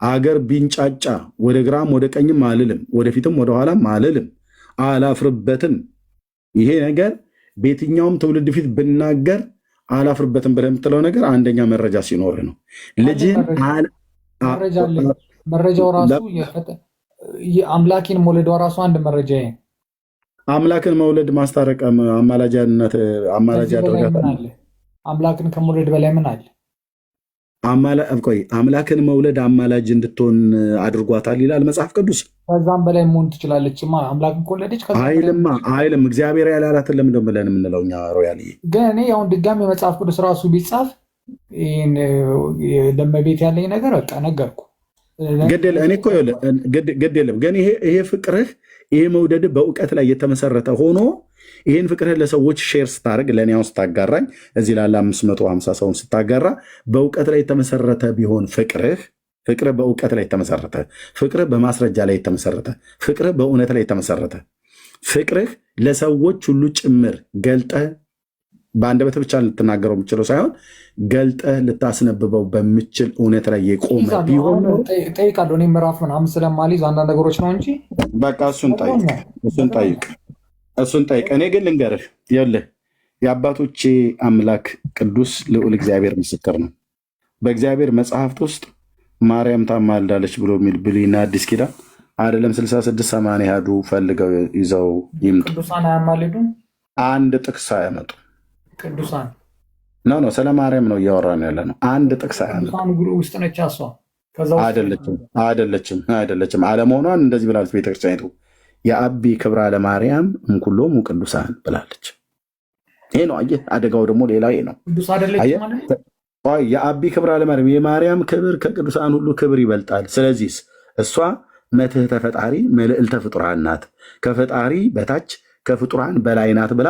አገር ቢንጫጫ ወደ ግራም ወደ ቀኝም አልልም፣ ወደፊትም ወደኋላም አልልም፣ አላፍርበትም። ይሄ ነገር በየትኛውም ትውልድ ፊት ብናገር አላፍርበትም ብለህ የምትለው ነገር አንደኛ መረጃ ሲኖር ነው። ልጅህን መረጃው ራሱ አምላኬን መውለዷ ራሱ አንድ መረጃ። አምላክን መውለድ ማስታረቅ አማላጅነት አማላጅ ያደርጋታል። አምላክን ከመውለድ በላይ ምን አለ? አምላክን መውለድ አማላጅ እንድትሆን አድርጓታል ይላል መጽሐፍ ቅዱስ። ከዛም በላይ መሆን ትችላለች። አምላክን ከወለደች አይልም። እግዚአብሔር ያላላትን ለምንድን ብለን የምንለው እኛ ሮያል። ግን እኔ አሁን ድጋሚ መጽሐፍ ቅዱስ ራሱ ቢጻፍ ለእመቤት ያለኝ ነገር በቃ ነገርኩ። ግድ የለም ግን ይሄ ፍቅርህ ይሄ መውደድ በእውቀት ላይ የተመሰረተ ሆኖ ይህን ፍቅርህን ለሰዎች ሼር ስታደርግ ለእኔ አሁን ስታጋራኝ እዚህ ላለ 550 ሰውን ስታጋራ በእውቀት ላይ የተመሰረተ ቢሆን ፍቅርህ በእውቀት ላይ የተመሰረተ ፍቅርህ በማስረጃ ላይ የተመሰረተ ፍቅርህ በእውነት ላይ የተመሰረተ ፍቅርህ ለሰዎች ሁሉ ጭምር ገልጠህ በአንደበት ብቻ ልትናገረው የምችለው ሳይሆን ገልጠህ ልታስነብበው በምችል እውነት ላይ የቆመ ቢሆን ጠይቃለሁ። እኔ ምዕራፍ ምናምን ስለማልይዝ አንዳንድ ነገሮች ነው እንጂ በቃ እሱን ጠይቅ። እኔ ግን ልንገርህ፣ ይኸውልህ የአባቶቼ አምላክ ቅዱስ ልዑል እግዚአብሔር ምስክር ነው። በእግዚአብሔር መጽሐፍት ውስጥ ማርያም ታማልዳለች ብሎ የሚል ብሉይና አዲስ ኪዳን አይደለም 66-80 ያዱ ፈልገው ይዘው ይምጡ። ቅዱሳን አያማልዱም። አንድ ጥቅስ አያመጡ። ቅዱሳን ነው ስለ ማርያም ነው እያወራን ያለ ነው። አንድ ጥቅስ አያመጡ። ውስጥ ነች እሷ። አይደለችም። አለመሆኗን እንደዚህ ብላለች ቤተክርስቲያኒቱ። የአቢ ክብራ ለማርያም እምኩሎሙ ቅዱሳን ብላለች። ይሄ ነው አየህ። አደጋው ደግሞ ሌላ ይሄ ነው። የአቢ ክብራ ለማርያም የማርያም ክብር ከቅዱሳን ሁሉ ክብር ይበልጣል። ስለዚህ እሷ መትሕተ ፈጣሪ መልዕልተ ፍጡራን ናት። ከፈጣሪ በታች ከፍጡራን በላይ ናት ብላ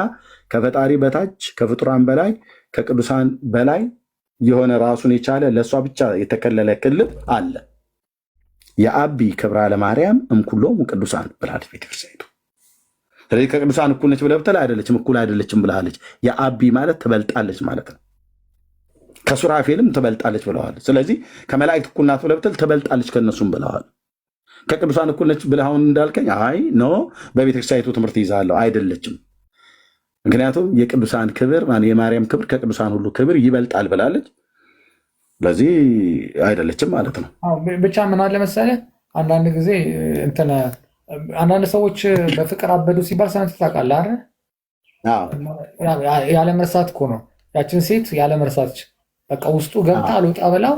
ከፈጣሪ በታች ከፍጡራን በላይ ከቅዱሳን በላይ የሆነ ራሱን የቻለ ለእሷ ብቻ የተከለለ ክልል አለ። የአቢ ክብራ ለማርያም እምኩሎሙ ቅዱሳን ብላለች ቤተክርስቲያኒቱ። ስለዚህ ከቅዱሳን እኩል ነች ብለህ ብትል አይደለችም፣ እኩል አይደለችም ብላለች። የአቢ ማለት ትበልጣለች ማለት ነው። ከሱራፌልም ትበልጣለች ብለዋል። ስለዚህ ከመላእክት እኩል ናት ብለህ ብትል ትበልጣለች ከእነሱም ብለዋል። ከቅዱሳን እኩል ነች ብለህ አሁን እንዳልከኝ አይ ኖ በቤተክርስቲያኒቱ ትምህርት ይዛለሁ አይደለችም። ምክንያቱም የቅዱሳን ክብር የማርያም ክብር ከቅዱሳን ሁሉ ክብር ይበልጣል ብላለች። ስለዚህ አይደለችም ማለት ነው። ብቻ ምን አለ መሰለህ አንዳንድ ጊዜ አንዳንድ ሰዎች በፍቅር አበዱ ሲባል ሰምተህ ታውቃለህ አይደል? ያለመርሳት እኮ ነው። ያችን ሴት ያለመርሳች በቃ ውስጡ ገብታ አልወጣ ብላው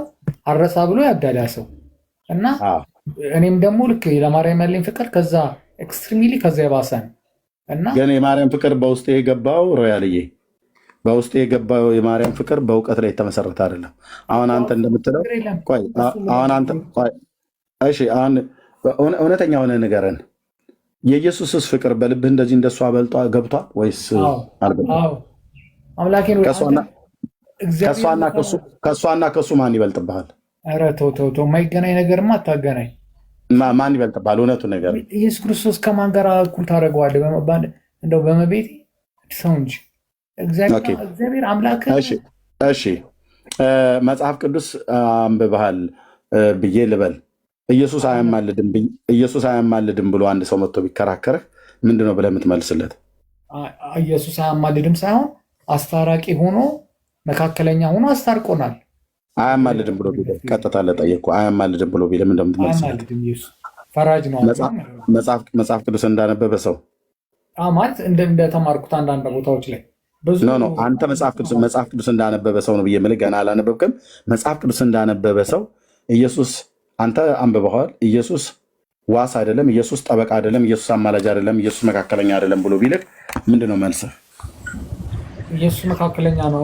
አረሳ ብሎ ያብዳል ያ ሰው እና እኔም ደግሞ ልክ ለማርያም ያለኝ ፍቅር ከዛ ኤክስትሪምሊ ከዛ የባሰ ነው እና ግን የማርያም ፍቅር በውስጥ የገባው ሮያልዬ በውስጥ የገባው የማርያም ፍቅር በእውቀት ላይ የተመሰረተ አይደለም። አሁን አንተ እንደምትለው አሁን እውነተኛ ሆነ ንገረን። የኢየሱስስ ፍቅር በልብህ እንደዚህ እንደሷ በልጧ ገብቷል ወይስ አልገባም? ከእሷና ከእሱ ማን ይበልጥብሃል? ኧረ ተው የማይገናኝ ነገርማ አታገናኝ። ማን ይበልጥብሃል? እውነቱ ነገር ኢየሱስ ክርስቶስ ከማን ጋር እኩል ታደርገዋለህ? እንደው በመቤት ሰው እንጂ እግዚአብሔር አምላክ። እሺ መጽሐፍ ቅዱስ አንብበሃል ብዬ ልበል። ኢየሱስ አያማልድም ብሎ አንድ ሰው መጥቶ ቢከራከርህ ምንድነው ብለህ የምትመልስለት? ኢየሱስ አያማልድም ሳይሆን አስታራቂ ሆኖ መካከለኛ ሆኖ አስታርቆናል። አያማልድም ብሎ ቢል ቀጥታ ለጠየቅኩህ አያማልድም ብሎ ቢል ምንድነው የምትመልስለት? ፈራጅ ነው። መጽሐፍ ቅዱስ እንዳነበበ ሰው ማለት እንደተማርኩት አንዳንድ ቦታዎች ላይ አንተ መጽሐፍ ቅዱስ እንዳነበበ ሰው ነው ብዬ የምልህ። ገና አላነበብክም። መጽሐፍ ቅዱስ እንዳነበበ ሰው ኢየሱስ አንተ አንብበዋል። ኢየሱስ ዋስ አይደለም፣ ኢየሱስ ጠበቃ አይደለም፣ ኢየሱስ አማላጅ አይደለም፣ ኢየሱስ መካከለኛ አይደለም ብሎ ቢልህ ምንድነው መልስህ? ኢየሱስ መካከለኛ ነው።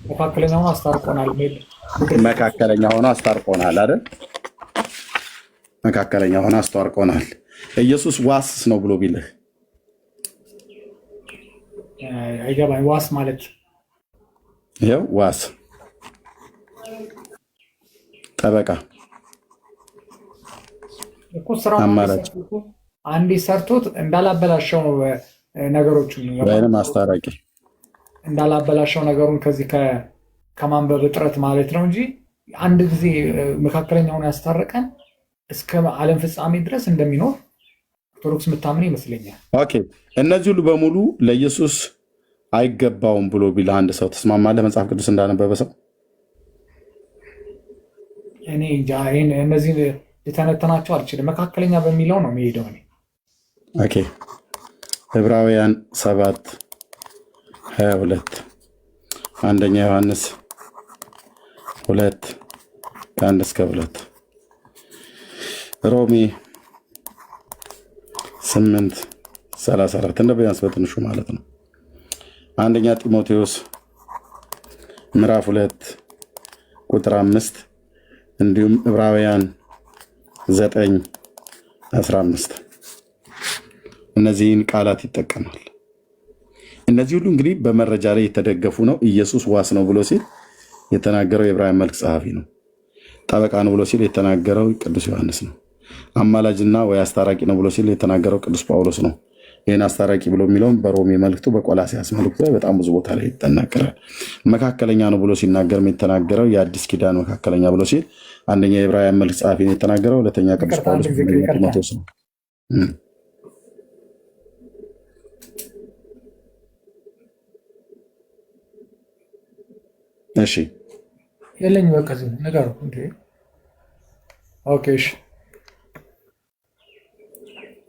መካከለኛ ሆኖ አስታርቆናል። መካከለኛ ሆኖ አስታርቆናል አይደል? መካከለኛ ሆኖ አስታርቆናል። ኢየሱስ ዋስስ ነው ብሎ ቢልህ አይገባኝ። ዋስ ማለት ይኸው ዋስ ጠበቃ እኮ ስራ አንዴ ሰርቶት እንዳላበላሸው ነገሮችን ወይንም አስታራቂ እንዳላበላሸው ነገሩን ከዚህ ከማንበብ እጥረት ማለት ነው እንጂ አንድ ጊዜ መካከለኛውን ያስታረቀን እስከ ዓለም ፍጻሜ ድረስ እንደሚኖር ኦርቶዶክስ የምታምን ይመስለኛል። ኦኬ፣ እነዚህ ሁሉ በሙሉ ለኢየሱስ አይገባውም ብሎ ቢል አንድ ሰው ተስማማለህ? መጽሐፍ ቅዱስ እንዳነበበ ሰው እኔ እነዚህ ሊተነተናቸው አልችልም። መካከለኛ በሚለው ነው የሚሄደው። ኦኬ፣ ዕብራውያን 7:22 አንደኛ ዮሐንስ 2:1-2 ሮሜ 8:34 እንደ ቢያንስ በትንሹ ማለት ነው። አንደኛ ጢሞቴዎስ ምዕራፍ 2:5 እንዲሁም ዕብራውያን 9:15 እነዚህን ቃላት ይጠቀማል። እነዚህ ሁሉ እንግዲህ በመረጃ ላይ የተደገፉ ነው። ኢየሱስ ዋስ ነው ብሎ ሲል የተናገረው የዕብራውያን መልእክት ጸሐፊ ነው። ጠበቃ ነው ብሎ ሲል የተናገረው ቅዱስ ዮሐንስ ነው። አማላጅና ወይ አስታራቂ ነው ብሎ ሲል የተናገረው ቅዱስ ጳውሎስ ነው። ይህን አስታራቂ ብሎ የሚለውም በሮሜ መልእክቱ፣ በቆላሲያስ መልእክቱ ላይ በጣም ብዙ ቦታ ላይ ይጠናቀራል። መካከለኛ ነው ብሎ ሲናገርም የተናገረው የአዲስ ኪዳን መካከለኛ ብሎ ሲል አንደኛ የዕብራውያን መልእክት ጸሐፊ ነው የተናገረው፣ ሁለተኛ ቅዱስ ጳውሎስ ጢሞቴዎስ ነው። እሺ የለኝ በቃ ነገሩ እንዴ። ኦኬ እሺ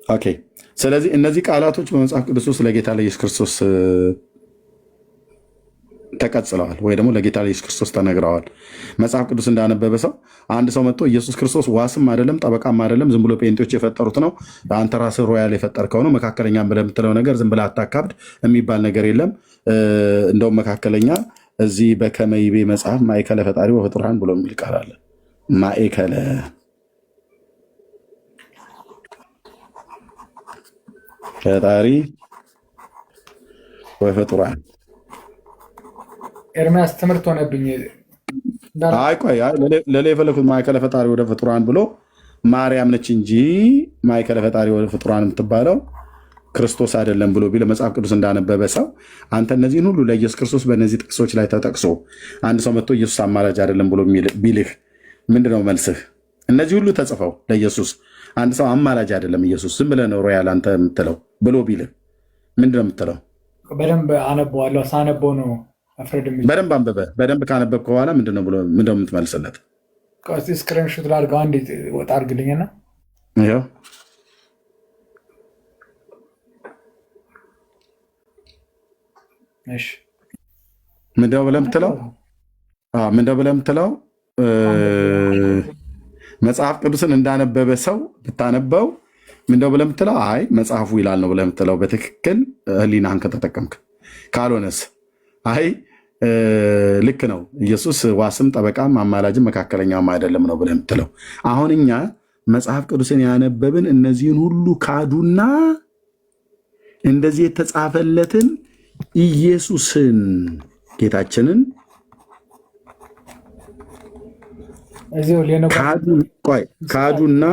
ኦኬ። ስለዚህ እነዚህ ቃላቶች በመጽሐፍ ቅዱስ ውስጥ ለጌታ ለኢየሱስ ክርስቶስ ተቀጽለዋል ወይ ደግሞ ለጌታ ለኢየሱስ ክርስቶስ ተነግረዋል። መጽሐፍ ቅዱስ እንዳነበበ ሰው አንድ ሰው መጥቶ ኢየሱስ ክርስቶስ ዋስም አይደለም ጠበቃም አይደለም፣ ዝም ብሎ ጴንጤዎች የፈጠሩት ነው፣ አንተ ራስህ ሮያል የፈጠርከው ነው፣ መካከለኛ ብለህ የምትለው ነገር ዝም ብለህ አታካብድ የሚባል ነገር የለም። እንደውም መካከለኛ እዚህ በከመይቤ መጽሐፍ ማእከለ ፈጣሪ ወፍጡራን ብሎ የሚል ቃል አለ። ማእከለ ፈጣሪ ወፍጡራን። ኤርሚያስ ትምህርት ሆነብኝ። ቆይ ለሌላ የፈለኩት ማእከለ ፈጣሪ ወደ ፍጡራን ብሎ ማርያም ነች እንጂ ማእከለ ፈጣሪ ወደ ፍጡራን የምትባለው ክርስቶስ አይደለም ብሎ ቢል መጽሐፍ ቅዱስ እንዳነበበ ሰው አንተ እነዚህን ሁሉ ለኢየሱስ ክርስቶስ በእነዚህ ጥቅሶች ላይ ተጠቅሶ አንድ ሰው መጥቶ ኢየሱስ አማላጅ አይደለም ብሎ ቢልህ ምንድነው መልስህ? እነዚህ ሁሉ ተጽፈው ለኢየሱስ አንድ ሰው አማላጅ አይደለም ኢየሱስ ዝም ብለህ ነው ሮያል አንተ የምትለው ብሎ ቢልህ ምንድነው የምትለው? በደንብ አነበዋለሁ። ሳነበው ነው ፍረድ። በደንብ አንብበህ በደንብ ካነበብክ በኋላ ምንድነው የምትመልስለት? ስክሪንሾት ላድርገው አንዴ ወጣ አድርግልኝና ይኸው ምንድነው ብለህ የምትለው? መጽሐፍ ቅዱስን እንዳነበበ ሰው ብታነበው ምንድነው ብለህ የምትለው? አይ መጽሐፉ ይላል ነው ብለህ የምትለው በትክክል ህሊናህን ከተጠቀምክ። ካልሆነስ አይ ልክ ነው ኢየሱስ ዋስም ጠበቃም አማላጅም መካከለኛውም አይደለም ነው ብለህ የምትለው። አሁን እኛ መጽሐፍ ቅዱስን ያነበብን እነዚህን ሁሉ ካዱና እንደዚህ የተጻፈለትን ኢየሱስን ጌታችንን ካዱና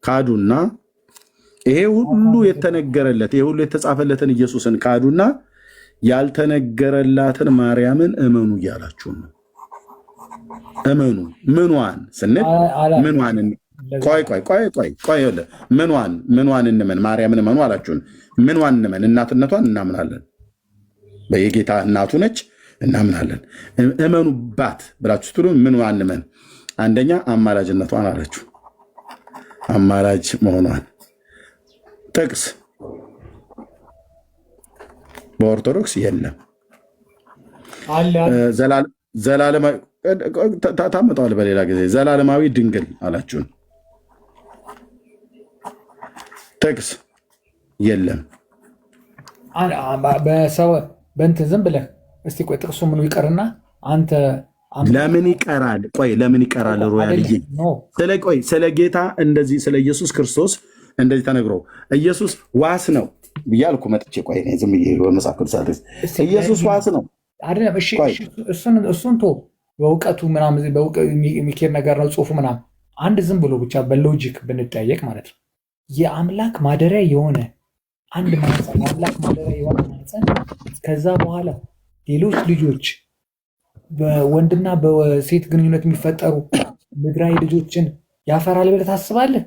ካዱና ይሄ ሁሉ የተነገረለት ይሄ ሁሉ የተጻፈለትን ኢየሱስን ካዱና ያልተነገረላትን ማርያምን እመኑ እያላችሁ ነው። እመኑ ምኗን ስንል ምኗን ምኗን እንመን? ማርያምን እመኑ አላችሁን። ምኗን እንመን? እናትነቷን እናምናለን። በየጌታ እናቱ ነች እናምናለን። እመኑባት ብላችሁ ስትሉ ምኗን እንመን? አንደኛ አማላጅነቷን አላችሁ። አማላጅ መሆኗን ጥቅስ በኦርቶዶክስ የለም። ታመጣዋል በሌላ ጊዜ። ዘላለማዊ ድንግል አላችሁን። ጥቅስ የለም። በእንትን ዝም ብለህ እስቲ ቆይ ጥቅሱ ምኑ ይቀርና አንተ ለምን ይቀራል? ቆይ ለምን ይቀራል? ሮያልዬ ስለ ጌታ እንደዚህ ስለ ኢየሱስ ክርስቶስ እንደዚህ ተነግሮ ኢየሱስ ዋስ ነው ብያልኩ መጥቼ ቆይ ዝም ብዬ በመጽሐፍ ቅዱስ ኢየሱስ ዋስ ነው አይደለም? እሺ እሱን ቶ በእውቀቱ ምናምን የሚኬድ ነገር ነው ጽሁፉ ምናምን። አንድ ዝም ብሎ ብቻ በሎጂክ ብንጠየቅ ማለት ነው የአምላክ ማደሪያ የሆነ አንድ ማህፀን የአምላክ ማደሪያ የሆነ ማህፀን ከዛ በኋላ ሌሎች ልጆች በወንድና በሴት ግንኙነት የሚፈጠሩ ምድራዊ ልጆችን ያፈራል ብለህ ታስባለህ?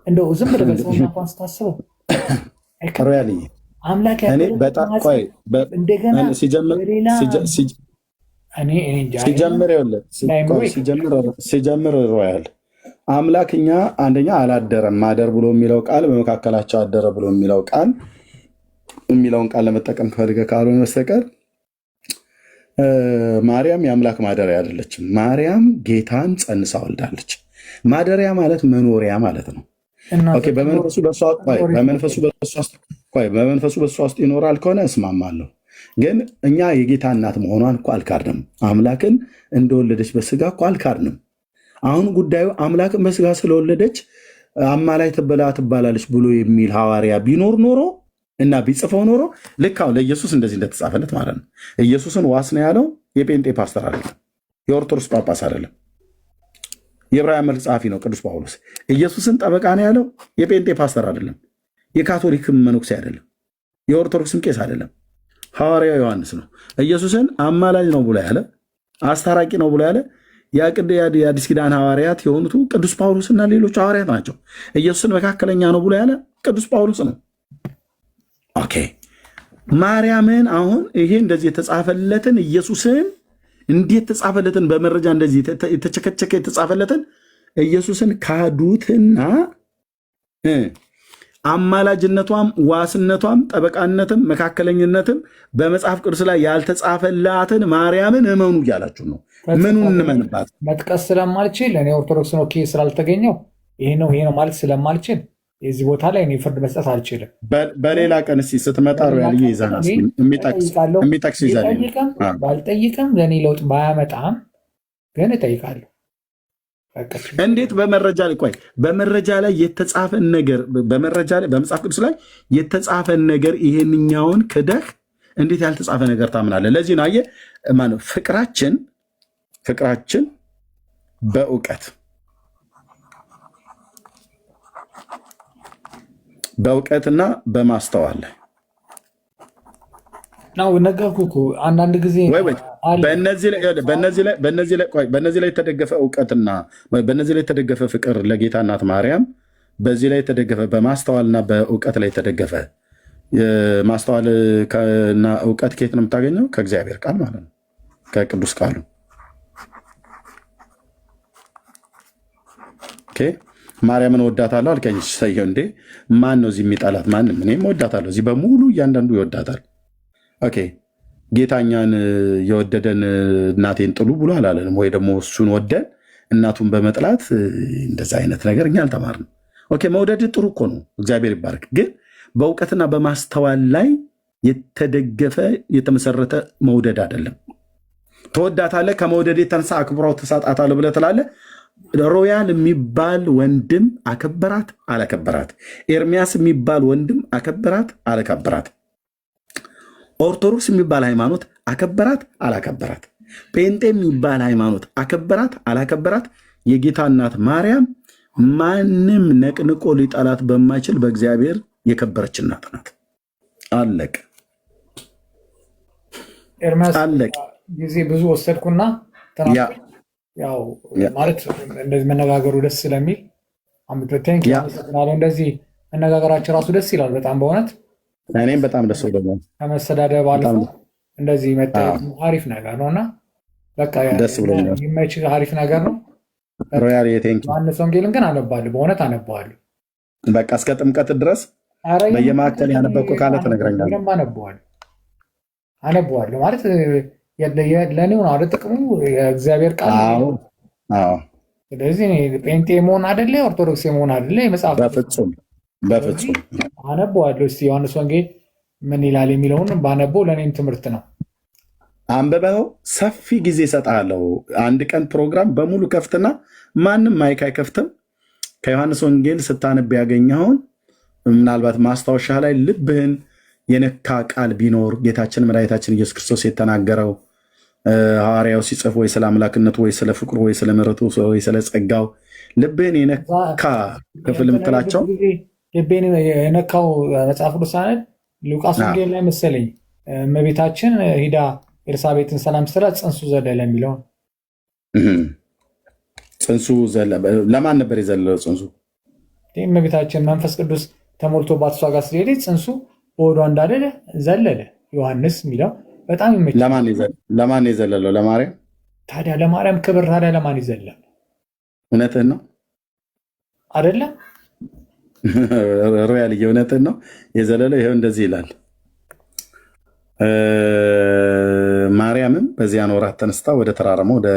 እንደው ዝም ብለህ በሰውና እንኳን ስታስበው አምላክ እንደገና ሲጀምር ሮያል አምላክ እኛ አንደኛ አላደረም። ማደር ብሎ የሚለው ቃል በመካከላቸው አደረ ብሎ የሚለውን ቃል ለመጠቀም ፈልገህ ካልሆነ በስተቀር ማርያም የአምላክ ማደሪያ አይደለችም። ማርያም ጌታን ጸንሳ ወልዳለች። ማደሪያ ማለት መኖሪያ ማለት ነው። በመንፈሱ በእሷ ውስጥ ይኖራል ከሆነ እስማማለሁ። ግን እኛ የጌታ እናት መሆኗን እኮ አልካድንም። አምላክን እንደወለደች በስጋ እኮ አልካድንም። አሁን ጉዳዩ አምላክን በስጋ ስለወለደች አማላይ ትባላለች ብሎ የሚል ሐዋርያ ቢኖር ኖሮ እና ቢጽፈው ኖሮ ልክ አሁን ለኢየሱስ እንደዚህ እንደተጻፈለት ማለት ነው። ኢየሱስን ዋስ ነው ያለው የጴንጤ ፓስተር አይደለም፣ የኦርቶዶክስ ጳጳስ አይደለም፣ የዕብራውያን መልእክት ጸሐፊ ነው ቅዱስ ጳውሎስ። ኢየሱስን ጠበቃ ነው ያለው የጴንጤ ፓስተር አይደለም፣ የካቶሊክም መነኩሴ አይደለም፣ የኦርቶዶክስም ቄስ አይደለም፣ ሐዋርያው ዮሐንስ ነው። ኢየሱስን አማላጅ ነው ብሎ ያለ አስታራቂ ነው ብሎ ያለ የአዲስ ኪዳን ሐዋርያት የሆኑት ቅዱስ ጳውሎስና ሌሎች ሐዋርያት ናቸው። ኢየሱስን መካከለኛ ነው ብሎ ያለ ቅዱስ ጳውሎስ ነው። ኦኬ ማርያምን አሁን ይሄ እንደዚህ የተጻፈለትን ኢየሱስን እንዴት ተጻፈለትን በመረጃ እንደዚህ የተቸከቸከ የተጻፈለትን ኢየሱስን ካዱትና አማላጅነቷም ዋስነቷም ጠበቃነትም መካከለኝነትም በመጽሐፍ ቅዱስ ላይ ያልተጻፈላትን ማርያምን እመኑ እያላችሁ ነው። ምኑን እንመንባት? መጥቀስ ስለማልችል እኔ ኦርቶዶክስ ነው ስላልተገኘው ይሄ ነው ማለት ስለማልችል የዚህ ቦታ ላይ እኔ ፍርድ መስጠት አልችልም። በሌላ ቀን እስኪ ስትመጣ ሮያል ይዛና የሚጠቅስ ይዛ ባልጠይቅም ለእኔ ለውጥ ባያመጣም ግን እጠይቃለሁ። እንዴት በመረጃ ላይ ቆይ በመረጃ ላይ የተጻፈን ነገር በመረጃ ላይ በመጽሐፍ ቅዱስ ላይ የተጻፈን ነገር ይሄንኛውን ክደህ እንዴት ያልተጻፈ ነገር ታምናለህ? ለዚህ ነው አየህ ማነው ፍቅራችን በእውቀትና በማስተዋል ነው ነገርኩህ እኮ አንዳንድ ጊዜ በእነዚህ ላይ የተደገፈ እውቀትና በእነዚህ ላይ የተደገፈ ፍቅር ለጌታ እናት ማርያም በዚህ ላይ የተደገፈ በማስተዋልና በእውቀት ላይ የተደገፈ ማስተዋልና እውቀት ከየት ነው የምታገኘው? ከእግዚአብሔር ቃል ማለት ነው፣ ከቅዱስ ቃሉ። ማርያምን ወዳታለሁ አልከኝ። ሰየው እንዴ ማን ነው እዚህ የሚጠላት? ማንም። እኔም ወዳታለሁ። እዚህ በሙሉ እያንዳንዱ ይወዳታል። ኦኬ ጌታኛን የወደደን እናቴን ጥሉ ብሎ አላለንም ወይ? ደግሞ እሱን ወደን እናቱን በመጥላት እንደዛ አይነት ነገር እኛ አልተማርንም። ኦኬ መውደድ ጥሩ እኮ ነው፣ እግዚአብሔር ይባረክ። ግን በእውቀትና በማስተዋል ላይ የተደገፈ የተመሰረተ መውደድ አይደለም። ተወዳታለህ፣ ከመውደድ የተነሳ አክብራው ተሳጣታለህ ብለህ ትላለህ። ሮያል የሚባል ወንድም አከበራት አላከበራት? ኤርሚያስ የሚባል ወንድም አከበራት አላከበራት? ኦርቶዶክስ የሚባል ሃይማኖት አከበራት አላከበራት? ጴንጤ የሚባል ሃይማኖት አከበራት አላከበራት? የጌታ እናት ማርያም ማንም ነቅንቆ ሊጠላት በማይችል በእግዚአብሔር የከበረች እናት ናት። አለቅ ኤርሚያስ ጊዜ ብዙ ወሰድኩና ያው ማለት እንደዚህ መነጋገሩ ደስ ስለሚል እንደዚህ መነጋገራቸው ራሱ ደስ ይላል በጣም በእውነት እኔም በጣም ደስ ብሎኛል። ከመሰዳደብ አልፎ እንደዚህ መታየት አሪፍ ነገር ነው እና በቃ ደስ ብሎኛል። የሚመች አሪፍ ነገር ነው። ዮሐንስ ወንጌልን ግን አነባለሁ፣ በእውነት አነባለሁ። በቃ እስከ ጥምቀት ድረስ በየማዕከል ያነበብኩ ካለ ትነግረኛለህ። አነባዋለሁ ማለት ለእኔ ሆነ አደ ጥቅሙ የእግዚአብሔር ቃል። ስለዚህ ጴንጤ መሆን አደለ ኦርቶዶክስ መሆን አደለ የመጽሐፍ በፍጹም አነበዋለሁ። እስኪ ዮሐንስ ወንጌል ምን ይላል የሚለውን ባነበው ለእኔም ትምህርት ነው። አንብበው ሰፊ ጊዜ እሰጥሃለሁ። አንድ ቀን ፕሮግራም በሙሉ ከፍትና ማንም ማይክ አይከፍትም። ከዮሐንስ ወንጌል ስታነብ ያገኘኸውን ምናልባት ማስታወሻ ላይ ልብህን የነካ ቃል ቢኖር ጌታችን መድኃኒታችን ኢየሱስ ክርስቶስ የተናገረው ሐዋርያው ሲጽፍ ወይ ስለ አምላክነቱ ወይ ስለ ፍቅሩ ወይ ስለ ምሕረቱ ወይ ስለ ጸጋው ልብህን የነካ ክፍል የምትላቸው ልቤን የነካው መጽሐፍ ቅዱስ ሉቃስ ወንጌል ላይ መሰለኝ እመቤታችን ሂዳ ኤልሳቤጥን ሰላም ስትላት ጽንሱ ዘለለ የሚለውን ጽንሱ ለማን ነበር የዘለለው? ጽንሱ እመቤታችን መንፈስ ቅዱስ ተሞልቶባት እሷ ጋር ስለሄደች ጽንሱ በሆዷ እንዳለ ዘለለ። ዮሐንስ የሚለው በጣም ይመቻል። ለማን የዘለለው? ለማርያም። ታዲያ ለማርያም ክብር ታዲያ ለማን ይዘላል? እውነትህን ነው አይደለም? ሮያል እውነትህን ነው የዘለለው። ይኸው እንደዚህ ይላል። ማርያምም በዚያን ወራት ተነስታ ወደ ተራራማ ወደ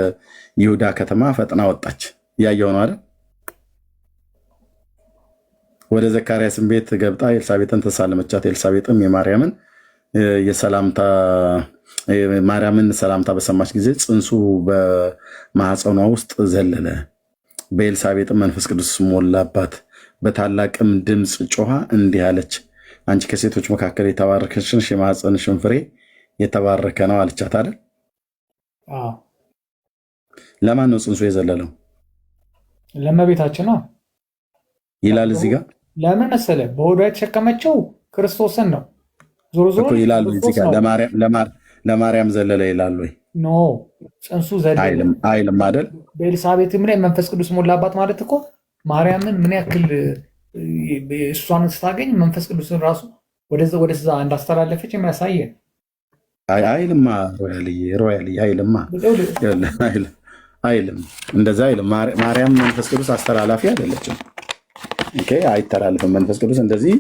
ይሁዳ ከተማ ፈጥና ወጣች። እያየሁ ነው አይደል? ወደ ዘካርያስን ቤት ገብታ ኤልሳቤጥን ተሳለመቻት። ኤልሳቤጥም ማርያምን ሰላምታ በሰማች ጊዜ ጽንሱ በማኅፀኗ ውስጥ ዘለለ። በኤልሳቤጥም መንፈስ ቅዱስ ሞላባት። በታላቅም ድምፅ ጮኻ እንዲህ አለች፣ አንቺ ከሴቶች መካከል የተባረከች ነሽ፣ የማኅፀንሽን ፍሬ የተባረከ ነው አለቻት አይደል? ለማን ነው ጽንሱ የዘለለው? ለእመቤታችን ነው ይላል እዚህ ጋር። ለምን መሰለህ? በሆዷ የተሸከመችው ክርስቶስን ነው። ዞሮ ዞሮ ይላሉ እዚህ ጋር ለማርያም ዘለለ ይላሉ ወይ? ኖ ጽንሱ ዘለለ አይልም አይደል? በኤልሳቤጥም ላይ መንፈስ ቅዱስ ሞላባት ማለት እኮ ማርያምን ምን ያክል እሷን ስታገኝ መንፈስ ቅዱስን ራሱ ወደዛ እንዳስተላለፈች የሚያሳየ አይልማ። ሮያልዬ አይልማ፣ አይልም፣ እንደዛ አይልም። ማርያም መንፈስ ቅዱስ አስተላላፊ አይደለችም። አይተላለፍም። መንፈስ ቅዱስ እንደዚህ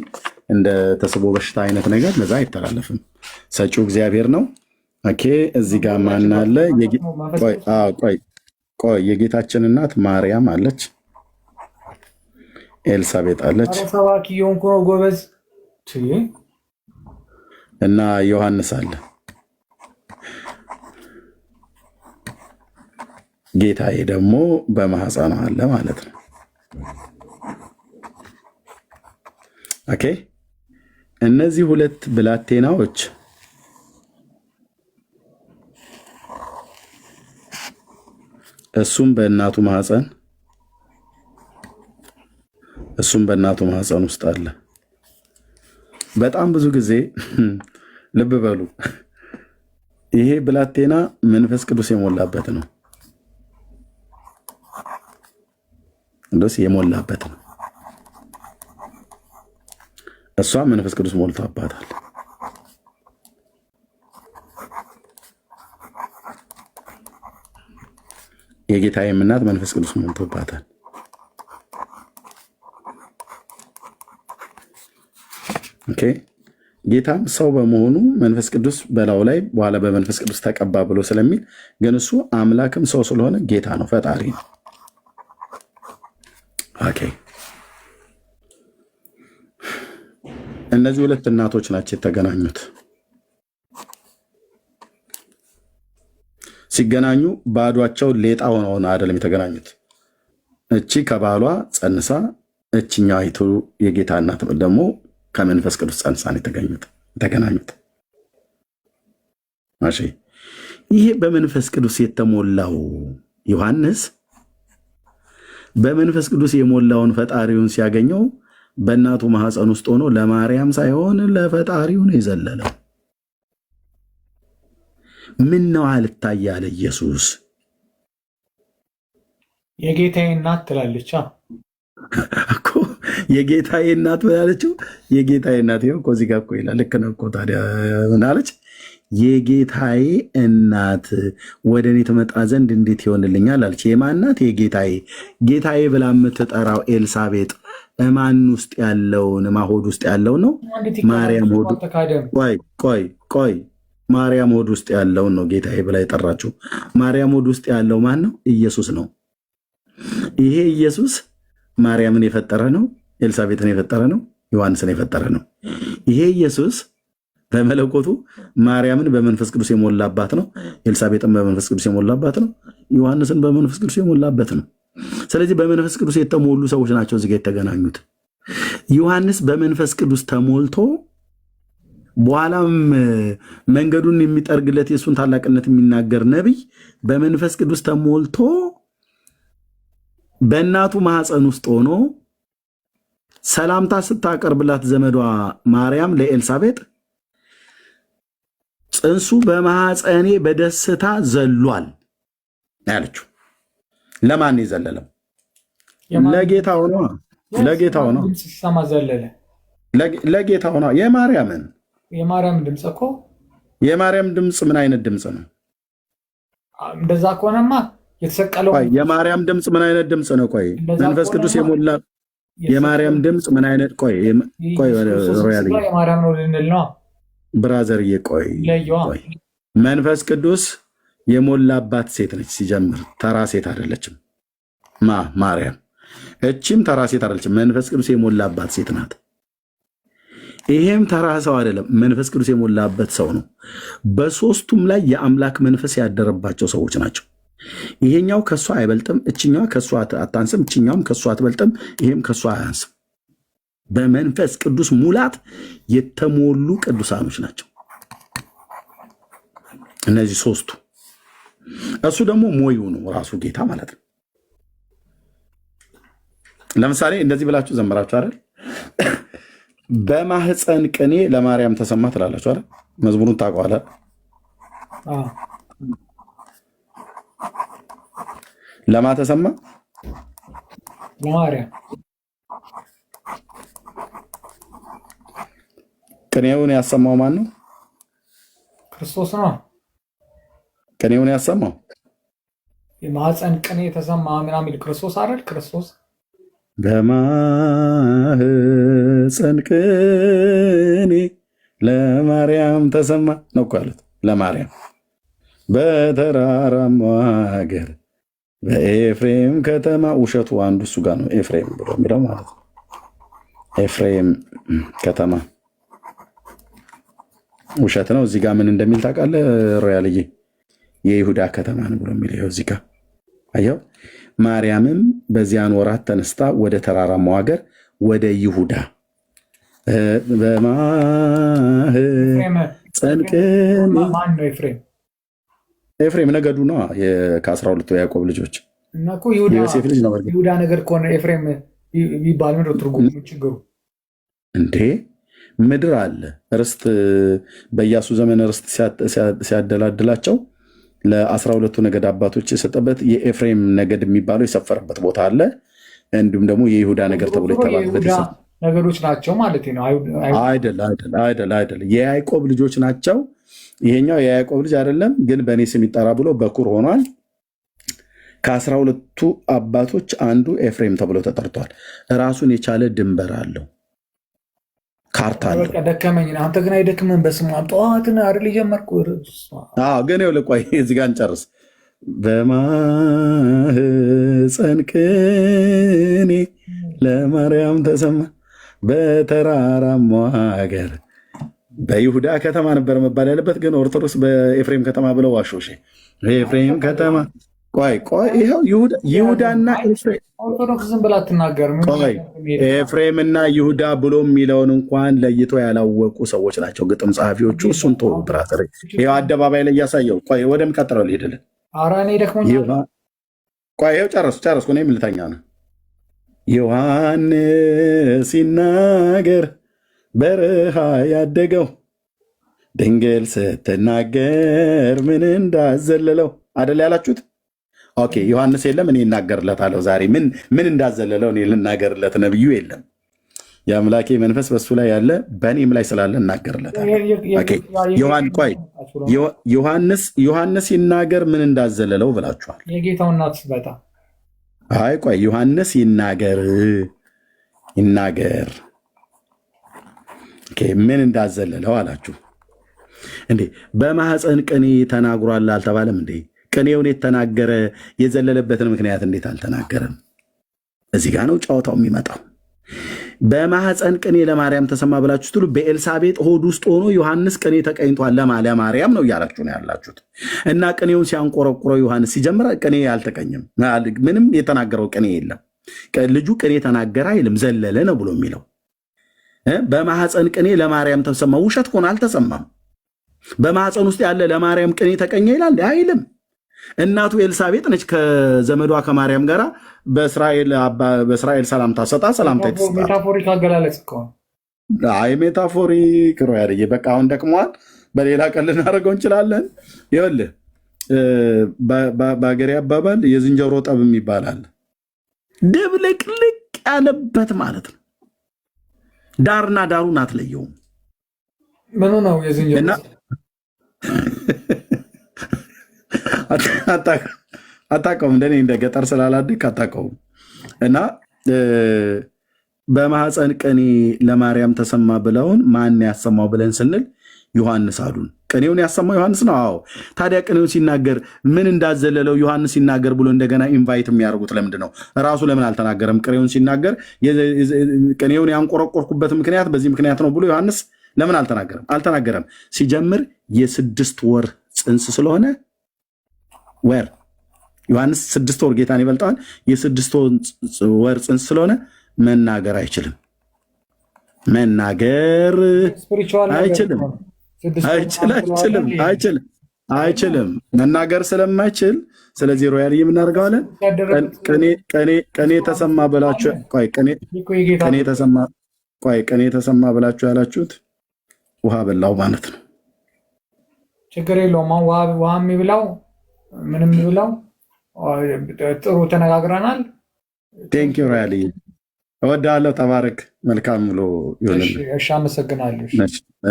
እንደ ተስቦ በሽታ አይነት ነገር ለዛ አይተላለፍም። ሰጪው እግዚአብሔር ነው። እዚህ ጋር ማን አለ? ቆይ የጌታችን እናት ማርያም አለች፣ ኤልሳቤጥ አለች ጎበዝ እና ዮሐንስ አለ። ጌታዬ ደግሞ በማህፀኗ አለ ማለት ነው። እነዚህ ሁለት ብላቴናዎች እሱም በእናቱ ማህፀን ውስጥ አለ። በጣም ብዙ ጊዜ ልብ በሉ፣ ይሄ ብላቴና መንፈስ ቅዱስ የሞላበት ነው። እንደዚህ የሞላበት ነው። እሷ መንፈስ ቅዱስ ሞልቶባታል። የጌታዬም እናት መንፈስ ቅዱስ ሞልቶባታል። ጌታም ሰው በመሆኑ መንፈስ ቅዱስ በላዩ ላይ በኋላ በመንፈስ ቅዱስ ተቀባ ብሎ ስለሚል ግን እሱ አምላክም ሰው ስለሆነ ጌታ ነው፣ ፈጣሪ ነው። እነዚህ ሁለት እናቶች ናቸው የተገናኙት። ሲገናኙ ባዷቸው ሌጣ ሆነው አይደለም የተገናኙት። እቺ ከባሏ ጸንሳ፣ እችኛይቱ የጌታ እናት ደግሞ ከመንፈስ ቅዱስ ጸንሳ ነው የተገናኙት። ይሄ በመንፈስ ቅዱስ የተሞላው ዮሐንስ በመንፈስ ቅዱስ የሞላውን ፈጣሪውን ሲያገኘው በእናቱ ማህፀን ውስጥ ሆኖ ለማርያም ሳይሆን ለፈጣሪው ነው የዘለለው። ምን ነው አልታይ አለ ኢየሱስ። የጌታዬ እናት ትላለች እኮ የጌታዬ እናት ብላለችው። የጌታዬ እናት ይኸው እኮ እዚህ ጋር እኮ ይላል። ልክ ነው እኮ ታዲያ ምን አለች? የጌታዬ እናት ወደ እኔ ትመጣ ዘንድ እንዴት ይሆንልኛል አለች። የማን እናት? የጌታዬ። ጌታዬ ብላ የምትጠራው ኤልሳቤጥ እማን ውስጥ ያለውን ማሆድ ውስጥ ያለው ነው። ማርያም ሆዱ። ቆይ ማርያም ሆድ ውስጥ ያለውን ነው ጌታዬ ብላ የጠራችው። ማርያም ሆድ ውስጥ ያለው ማን ነው? ኢየሱስ ነው። ይሄ ኢየሱስ ማርያምን የፈጠረ ነው፣ ኤልሳቤጥን የፈጠረ ነው፣ ዮሐንስን የፈጠረ ነው። ይሄ ኢየሱስ በመለኮቱ ማርያምን በመንፈስ ቅዱስ የሞላባት ነው፣ ኤልሳቤጥን በመንፈስ ቅዱስ የሞላባት ነው፣ ዮሐንስን በመንፈስ ቅዱስ የሞላበት ነው። ስለዚህ በመንፈስ ቅዱስ የተሞሉ ሰዎች ናቸው እዚህ ጋ የተገናኙት። ዮሐንስ በመንፈስ ቅዱስ ተሞልቶ በኋላም መንገዱን የሚጠርግለት የእሱን ታላቅነት የሚናገር ነቢይ በመንፈስ ቅዱስ ተሞልቶ በእናቱ ማኅፀን ውስጥ ሆኖ ሰላምታ ስታቀርብላት ዘመዷ ማርያም ለኤልሳቤጥ ጽንሱ በማኅፀኔ በደስታ ዘሏል ያለችው። ለማን የዘለለው? ለጌታው ነው። ለጌታው ነው። ለጌታው ነው። የማርያም ድምፅ እኮ የማርያም ድምፅ ምን አይነት ድምፅ ነው? እንደዛ ከሆነማ የተሰቀለው የማርያም ድምፅ ምን አይነት ድምፅ ነው? ቆይ መንፈስ ቅዱስ የሞላ የማርያም ድምፅ ምን አይነት? ቆይ ሮያል የማርያም ነው ልንል ነው ብራዘርዬ። ቆይ መንፈስ ቅዱስ የሞላባት ሴት ነች። ሲጀምር ተራ ሴት አይደለችም። ማርያም እቺም ተራ ሴት አይደለችም። መንፈስ ቅዱስ የሞላባት ሴት ናት። ይሄም ተራ ሰው አይደለም። መንፈስ ቅዱስ የሞላበት ሰው ነው። በሶስቱም ላይ የአምላክ መንፈስ ያደረባቸው ሰዎች ናቸው። ይሄኛው ከሷ አይበልጥም፣ እችኛዋ ከሷ አታንስም፣ እችኛውም ከሷ አትበልጥም፣ ይሄም ከሷ አያንስም። በመንፈስ ቅዱስ ሙላት የተሞሉ ቅዱሳኖች ናቸው እነዚህ ሶስቱ። እሱ ደግሞ ሞዩ ነው ራሱ ጌታ ማለት ነው። ለምሳሌ እንደዚህ ብላችሁ ዘመራችሁ አይደል? በማህፀን ቅኔ ለማርያም ተሰማ ትላላችሁ አይደል? መዝሙሩን ታውቀዋለህ? ለማ ተሰማ? ለማርያም። ቅኔውን ያሰማው ማን ነው? ክርስቶስ ነው። ቅኔውን ያሰማው የማህፀን ቅኔ የተሰማ ምናምን ክርስቶስ አይደል? ክርስቶስ በማህፀን ቅኔ ለማርያም ተሰማ ነው እኮ ያሉት። ለማርያም በተራራማ ሀገር በኤፍሬም ከተማ። ውሸቱ አንዱ እሱ ጋር ነው፣ ኤፍሬም ብሎ የሚለው ማለት ነው። ኤፍሬም ከተማ ውሸት ነው። እዚህ ጋር ምን እንደሚል ታውቃለህ ሮያልዬ? የይሁዳ ከተማ ነው ብሎ የሚለው እዚህ ጋር አየው። ማርያምም በዚያን ወራት ተነስታ ወደ ተራራማው ሀገር ወደ ይሁዳ በማህፀን ቅኔ። ኤፍሬም ነገዱ ነው ከ12 የያዕቆብ ልጆች የዮሴፍ ልጅ ነው። ይሁዳ ነገር ከሆነ ኤፍሬም ቢባል ምንድን ነው ትርጉሙ? ችግሩ እንዴ ምድር አለ ርስት በኢያሱ ዘመን ርስት ሲያደላድላቸው ለ12ቱ ነገድ አባቶች የሰጠበት የኤፍሬም ነገድ የሚባለው የሰፈረበት ቦታ አለ። እንዲሁም ደግሞ የይሁዳ ነገር ተብሎ የተባለበት ነገዶች ናቸው ማለት ነው። አይደል የያዕቆብ ልጆች ናቸው። ይሄኛው የያዕቆብ ልጅ አይደለም፣ ግን በእኔ ስም ይጠራ ብሎ በኩር ሆኗል። ከ12ቱ አባቶች አንዱ ኤፍሬም ተብሎ ተጠርቷል። ራሱን የቻለ ድንበር አለው፣ ካርታ አለው። ደከመኝ። አንተ ግን አይደክምን? በስመ አብ ጠዋትን አይደል የጀመርኩ? ግን ቆይ እዚህ ጋር እንጨርስ። በማህፀን ቅኔ ለማርያም ተሰማ በተራራማው ሀገር። በይሁዳ ከተማ ነበር መባል ያለበት፣ ግን ኦርቶዶክስ በኤፍሬም ከተማ ብለው ዋሾሽ። ኤፍሬም ከተማ ቆይ ይኸው ይሁዳና ኤፍሬም ኦርቶዶክስ ዝም ብላ አትናገርም። ኤፍሬም እና ይሁዳ ብሎ የሚለውን እንኳን ለይቶ ያላወቁ ሰዎች ናቸው ግጥም ጸሐፊዎቹ። እሱን ቶ ብራዘር ይኸው አደባባይ ላይ እያሳየው። ቆይ ወደሚቀጥለው ልሄድልን። ኧረ እኔ ደክሞኛል። ቆይ ይኸው ጨረስኩ። እኔ ምልተኛ ነው። ዮሐንስ ሲናገር በረሃ ያደገው ድንግል ስትናገር ምን እንዳዘለለው አደል ያላችሁት? ኦኬ ዮሐንስ የለም፣ እኔ እናገርለታለሁ ዛሬ። ምን እንዳዘለለው እኔ ልናገርለት። ነብዩ የለም። የአምላኬ መንፈስ በሱ ላይ ያለ በእኔም ላይ ስላለ እናገርለታለሁ። ዮሐንስ ይናገር ምን እንዳዘለለው ብላችኋል። የጌታው እናት በታ አይ ቆይ ዮሐንስ ይናገር ምን እንዳዘለለው አላችሁ። እንዴ በማህፀን ቅኔ ተናግሯል አልተባለም እንዴ? ቅኔውን የተናገረ የዘለለበትን ምክንያት እንዴት አልተናገረም? እዚህ ጋ ነው ጨዋታው የሚመጣው። በማህፀን ቅኔ ለማርያም ተሰማ ብላችሁ ስትሉ በኤልሳቤጥ ሆድ ውስጥ ሆኖ ዮሐንስ ቅኔ ተቀኝቷል ለማርያም ነው እያላችሁ ነው ያላችሁት። እና ቅኔውን ሲያንቆረቁረው ዮሐንስ ሲጀምር ቅኔ አልተቀኝም፣ ምንም የተናገረው ቅኔ የለም። ልጁ ቅኔ ተናገረ አይልም፣ ዘለለ ነው ብሎ የሚለው። በማህፀን ቅኔ ለማርያም ተሰማ፣ ውሸት ሆነ፣ አልተሰማም። በማህፀን ውስጥ ያለ ለማርያም ቅኔ ተቀኘ ይላል አይልም። እናቱ ኤልሳቤጥ ነች ከዘመዷ ከማርያም ጋር በእስራኤል ሰላምታ ሰጣ ሰላምታ ይተስጣ። ሜታፎሪክ አገላለጽ እኮ አይ ሜታፎሪክ ነው ያደየ። በቃ አሁን ደክሟል። በሌላ ቀን ልናደርገው እንችላለን። ይኸውልህ በአገሬ አባባል የዝንጀሮ ጠብ ይባላል። ድብልቅልቅ ያለበት ማለት ነው። ዳርና ዳሩን አትለየውም። ምኑ ነው የዝንጀሮ? አታውቀውም። እንደኔ እንደ ገጠር ስላላደግ አታውቀውም። እና በማህፀን ቅኔ ለማርያም ተሰማ ብለውን ማን ያሰማው ብለን ስንል ዮሐንስ አሉን። ቅኔውን ያሰማው ዮሐንስ ነው። አዎ። ታዲያ ቅኔውን ሲናገር ምን እንዳዘለለው ዮሐንስ ሲናገር ብሎ እንደገና ኢንቫይት የሚያደርጉት ለምንድን ነው? ራሱ ለምን አልተናገረም? ቅኔውን ሲናገር ቅኔውን ያንቆረቆርኩበት ምክንያት በዚህ ምክንያት ነው ብሎ ዮሐንስ ለምን አልተናገረም? ሲጀምር የ6 ወር ፅንስ ስለሆነ ወር ዮሐንስ 6 ወር ጌታን ይበልጠዋል። የ6 ወር ፅንስ ስለሆነ መናገር አይችልም። መናገር አይችልም። መናገር ስለማይችል ስለዚህ ሮያል የምናደርገዋለን። ቅኔ ተሰማ ብላችሁ ቅኔ ተሰማ ብላችሁ ያላችሁት ውሃ በላው ማለት ነው። ችግር የለውም። ውሃ የሚብላው ምንም የሚብላው ጥሩ ተነጋግረናል። ቴንክ ዩ ሮያል እወዳለሁ። ተባረክ። መልካም ብሎ ይሆንልህ። እሺ፣ አመሰግናለሁ።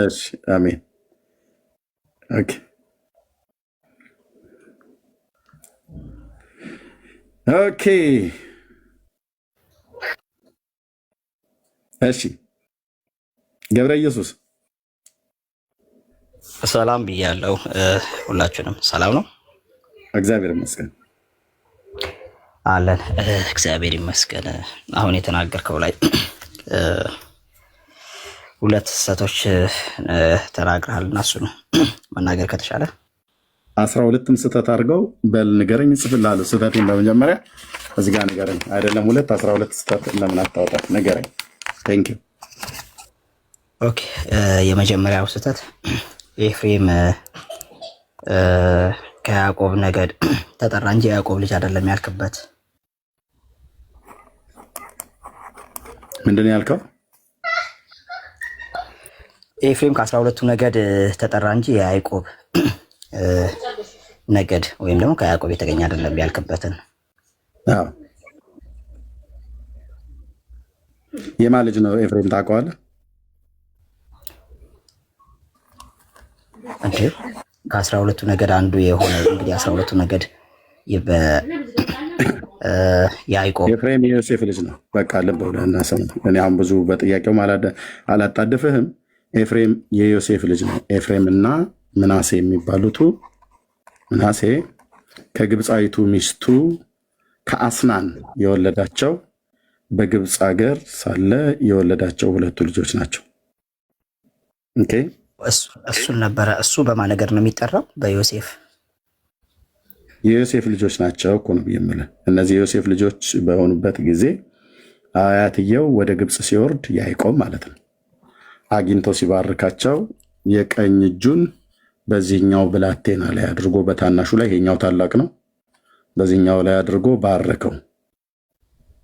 እሺ፣ አሜን። ኦኬ፣ ኦኬ፣ እሺ። ገብረ ኢየሱስ ሰላም ብያለሁ። ሁላችሁንም ሰላም ነው? እግዚአብሔር ይመስገን አለን። እግዚአብሔር ይመስገን። አሁን የተናገርከው ላይ 2 ስህተቶች ተናግረሃል እና እሱ ነው መናገር ከተቻለ 12ም ስህተት አድርገው በል ንገረኝ፣ እጽፍልሃለሁ። ስህተቴን በመጀመሪያ እዚህ ጋር ንገረኝ። አይደለም 12 ስህተት ለምን አታወጣ? ንገረኝ። ቴንክ ዩ። ኦኬ። የመጀመሪያው ስህተት ኤፍሬም ከያዕቆብ ነገድ ተጠራ እንጂ የያዕቆብ ልጅ አይደለም ያልክበት። ምንድን ነው ያልከው? ኤፍሬም ከ12ቱ ነገድ ተጠራ እንጂ የያዕቆብ ነገድ ወይም ደግሞ ከያዕቆብ የተገኘ አይደለም ያልክበትን። የማን ልጅ ነው ኤፍሬም? ታውቀዋለህ እንዴ? ከ12ቱ ነገድ አንዱ የሆነ እንግዲህ 12ቱ ነገድ ያዕቆብ ኤፍሬም የዮሴፍ ልጅ ነው። በቃ ልብ ብለህ እና ስማ። እኔ አሁን ብዙ በጥያቄው አላጣድፍህም። ኤፍሬም የዮሴፍ ልጅ ነው። ኤፍሬም እና ምናሴ የሚባሉቱ ምናሴ ከግብፃዊቱ ሚስቱ ከአስናን የወለዳቸው በግብፅ ሀገር ሳለ የወለዳቸው 2 ልጆች ናቸው። ኦኬ፣ እሱን ነበረ። እሱ በማን ነገድ ነው የሚጠራው? በዮሴፍ የዮሴፍ ልጆች ናቸው እኮ ነው የምልህ። እነዚህ የዮሴፍ ልጆች በሆኑበት ጊዜ አያትየው ወደ ግብፅ ሲወርድ ያዕቆብ ማለት ነው አግኝቶ ሲባርካቸው የቀኝ እጁን በዚህኛው ብላቴና ላይ አድርጎ በታናሹ ላይ ይሄኛው ታላቅ ነው፣ በዚህኛው ላይ አድርጎ ባረከው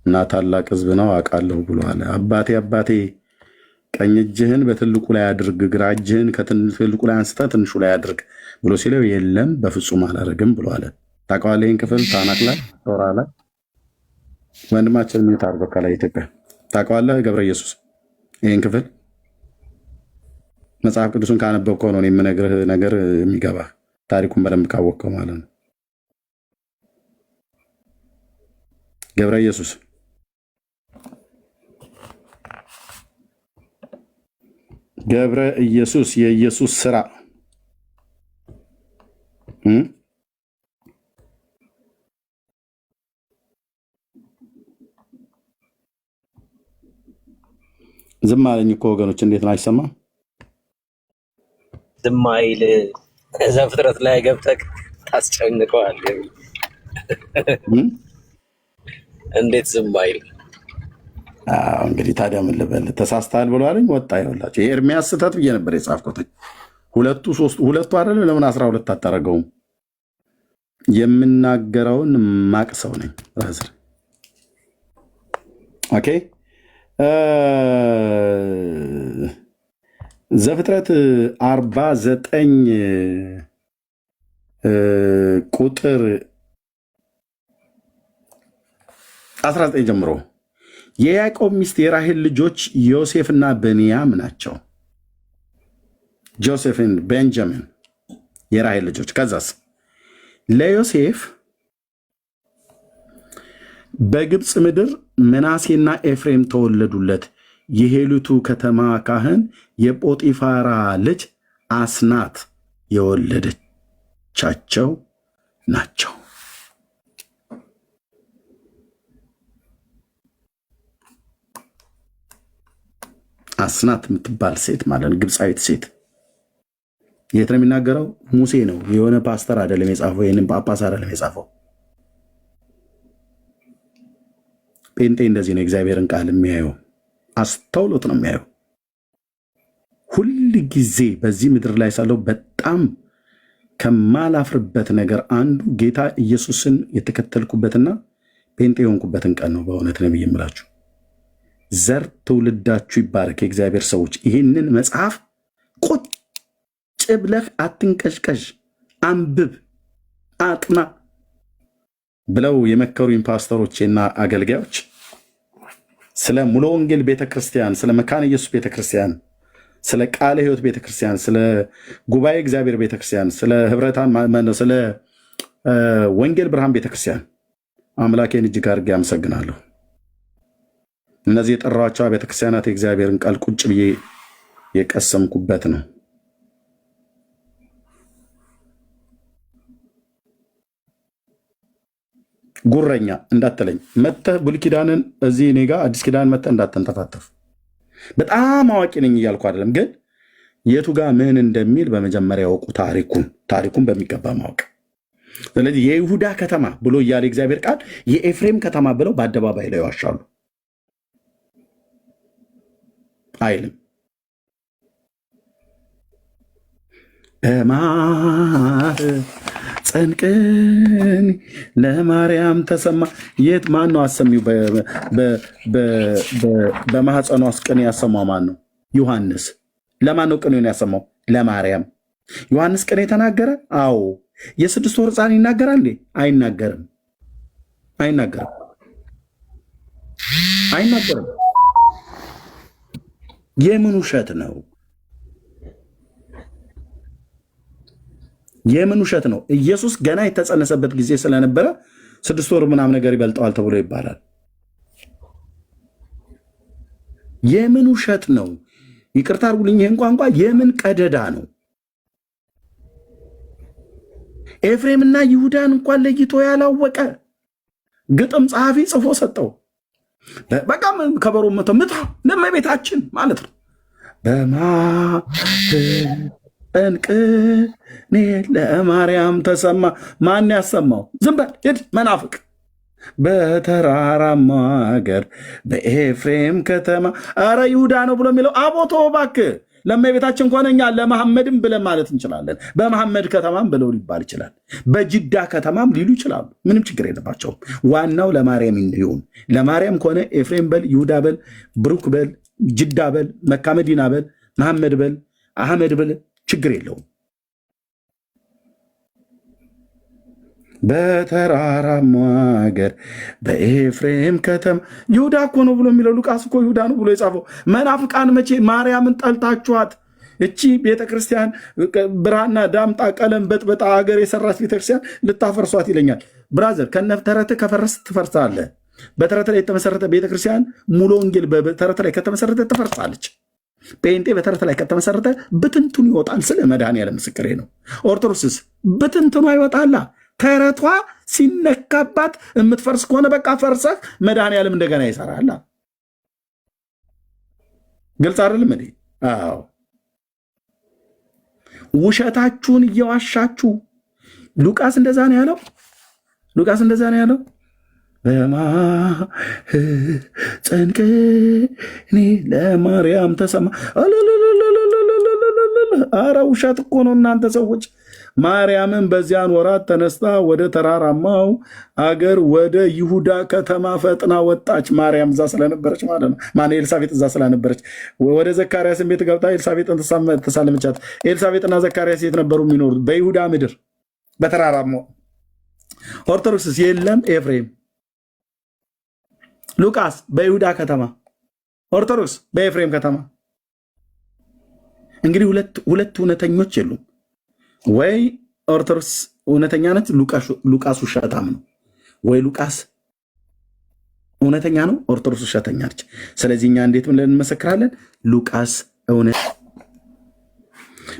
እና ታላቅ ሕዝብ ነው አውቃለሁ ብሎ አለ። አባቴ ቀኝ እጅህን በትልቁ ላይ አድርግ፣ ግራ እጅህን ከትልቁ ላይ አንስተ ትንሹ ላይ አድርግ ብሎ ሲለው የለም በፍጹም አላደርግም ብሎ አለ። ታውቀዋለህ? ይህን ክፍል ታናክ ላይ ቶራ ላይ ወንድማችን ሚዩት አድርገው ከላይ ኢትዮጵያ ታውቀዋለህ? ገብረ ኢየሱስ ይህን ክፍል መጽሐፍ ቅዱስን ካነበብከው ነው የምነግርህ ነገር የሚገባ ታሪኩን በደንብ ካወቅከው ማለት ነው። ገብረ ኢየሱስ ገብረ ኢየሱስ የኢየሱስ ስራ ዝም አለኝ እኮ ወገኖች፣ እንዴት ነው አይሰማም? ዝም አይል ዘፍጥረት ላይ ገብተህ ታስጨንቀዋለህ። እንዴት ዝም አይል? እንግዲህ ታዲያ ምን ልበል? ተሳስተሃል ብሎ አለኝ ወጣ። ይኸውላችሁ የኤርሚያስ ስህተት ብዬ ነበር የጻፍኩት። ሁለቱ አይደለም ለምን 12 አታረገውም? የምናገረውን ማቅ ሰው ነኝ ራስህ። ኦኬ ዘፍጥረት 49 ቁጥር 19 ጀምሮ የያዕቆብ ሚስት የራሔል ልጆች ዮሴፍና ብንያም ናቸው። ጆሴፍን ቤንጃሚን የራሔል ልጆች። ከዛስ ለዮሴፍ በግብፅ ምድር ምናሴና ኤፍሬም ተወለዱለት። የሄሉቱ ከተማ ካህን የጶጢፋራ ልጅ አስናት የወለደቻቸው ናቸው። አስናት የምትባል ሴት ማለት ግብፃዊት ሴት። የት ነው የሚናገረው? ሙሴ ነው። የሆነ ፓስተር አይደለም የጻፈው፣ ይህንም ጳጳስ አይደለም የጻፈው። ጴንጤ እንደዚህ ነው እግዚአብሔርን ቃል የሚያየው፣ አስተውሎት ነው የሚያየው። ሁል ጊዜ በዚህ ምድር ላይ ሳለው በጣም ከማላፍርበት ነገር አንዱ ጌታ ኢየሱስን የተከተልኩበትና ጴንጤ የሆንኩበትን ቀን ነው። በእውነት ነው የምላችሁ። ዘር ትውልዳችሁ ይባረክ። የእግዚአብሔር ሰዎች ይህንን መጽሐፍ ቁጭ ብለህ አትንቀዥቀዥ፣ አንብብ፣ አጥና ብለው የመከሩኝ ፓስተሮቼና አገልጋዮች ስለ ሙሉ ወንጌል ቤተክርስቲያን፣ ስለ መካነ ኢየሱስ ቤተክርስቲያን፣ ስለ ቃለ ሕይወት ቤተክርስቲያን፣ ስለ ጉባኤ እግዚአብሔር ቤተክርስቲያን፣ ስለ ስለ ወንጌል ብርሃን ቤተክርስቲያን አምላኬን እጅግ አድርጌ አመሰግናለሁ። እነዚህ የጠራኋቸው ቤተክርስቲያናት የእግዚአብሔርን ቃል ቁጭ ብዬ የቀሰምኩበት ነው። ጉረኛ እንዳትለኝ መተህ ብሉይ ኪዳንን እዚህ እኔ ጋ አዲስ ኪዳን መተህ እንዳትንተፋተፍ። በጣም አዋቂ ነኝ እያልኩ አይደለም፣ ግን የቱ ጋር ምን እንደሚል በመጀመሪያ ያውቁ። ታሪኩን በሚገባ ማወቅ። ስለዚህ የይሁዳ ከተማ ብሎ እያለ እግዚአብሔር ቃል የኤፍሬም ከተማ ብለው በአደባባይ ላይ ይዋሻሉ አይልም። ጸንቅን ለማርያም ተሰማ። የት ማን ነው አሰሚው? በማህፀኗ ውስጥ ቅኔ ያሰማው ማን ነው? ዮሐንስ። ለማን ነው ቅኔውን ያሰማው? ለማርያም። ዮሐንስ ቅኔ ተናገረ? አዎ። የ6 ወር ሕፃን ይናገራል እንዴ? አይናገርም። የምን ውሸት ነው? የምን ውሸት ነው? ኢየሱስ ገና የተጸነሰበት ጊዜ ስለነበረ 6 ወር ምናምን ነገር ይበልጠዋል ተብሎ ይባላል። የምን ውሸት ነው? ይቅርታ አድርጉልኝ፣ ይህን ቋንቋ የምን ቀደዳ ነው? ኤፍሬምና ይሁዳን እንኳን ለይቶ ያላወቀ ግጥም ጸሐፊ ጽፎ ሰጠው። በቃ ከበሮ መቶ ምታ ለእመቤታችን ማለት ነው። በማጠንቅኔ ለማርያም ተሰማ። ማን ያሰማው? ዝም በል ሂድ መናፍቅ። በተራራማ ሀገር በኤፍሬም ከተማ። አረ ይሁዳ ነው ብሎ የሚለው አቦቶ እባክህ። ለእመቤታችን ከሆነ እኛ ለመሐመድም ብለን ማለት እንችላለን። በመሐመድ ከተማም ብለው ሊባል ይችላል። በጅዳ ከተማም ሊሉ ይችላሉ። ምንም ችግር የለባቸውም። ዋናው ለማርያም እንዲሆን። ለማርያም ከሆነ ኤፍሬም በል፣ ይሁዳ በል፣ ብሩክ በል፣ ጅዳ በል፣ መካ መዲና በል፣ መሐመድ በል፣ አህመድ በል፣ ችግር የለውም። በተራራማ ሀገር በኤፍሬም ከተማ። ይሁዳ እኮ ነው ብሎ የሚለው ሉቃስ እኮ ይሁዳ ነው ብሎ የጻፈው። መናፍቃን መቼ ማርያምን ጠልታችኋት? እቺ ቤተክርስቲያን ብራና ዳምጣ ቀለም በጥበጣ ሀገር የሰራች ቤተክርስቲያን ልታፈርሷት ይለኛል። ብራዘር ከነተረት ከፈረስ ትፈርሳለህ። በተረት ላይ የተመሰረተ ቤተክርስቲያን ሙሉ ወንጌል በተረት ላይ ከተመሰረተ ትፈርሳለች። ጴንጤ በተረት ላይ ከተመሰረተ ብትንቱን ይወጣል። ስለ መድኃኔዓለም ምስክሬ ነው። ኦርቶዶክስስ ብትንቱኗ ይወጣላ። ተረቷ ሲነካባት የምትፈርስ ከሆነ በቃ ፈርሰህ መድኃኔዓለም እንደገና ይሰራል። ግልጽ አይደለም እንዴ? አዎ ውሸታችሁን እየዋሻችሁ ሉቃስ እንደዛ ነው ያለው። ሉቃስ እንደዛ ነው ያለው። በማኅፀን ቅኔ ለማርያም ተሰማ። አረ ውሸት እኮ ነው እናንተ ሰዎች። ማርያምን በዚያን ወራት ተነስታ ወደ ተራራማው አገር ወደ ይሁዳ ከተማ ፈጥና ወጣች። ማርያም እዛ ስለነበረች ማለት ነው። ማነው ኤልሳቤጥ እዛ ስለነበረች ወደ ዘካርያስን ቤት ገብታ ኤልሳቤጥን ተሳለመቻት። ኤልሳቤጥና ዘካርያስ የት ነበሩ የሚኖሩት? በይሁዳ ምድር በተራራማው። ኦርቶዶክስስ የለም ኤፍሬም። ሉቃስ በይሁዳ ከተማ፣ ኦርቶዶክስ በኤፍሬም ከተማ። እንግዲህ ሁለት እውነተኞች የሉም። ወይ ኦርቶዶክስ እውነተኛ ነች፣ ሉቃስ ውሸታም ነው። ወይ ሉቃስ እውነተኛ ነው፣ ኦርቶዶክስ ውሸተኛ ነች። ስለዚህ እኛ እንዴት ብለን እንመሰክራለን? ሉቃስ እውነት፣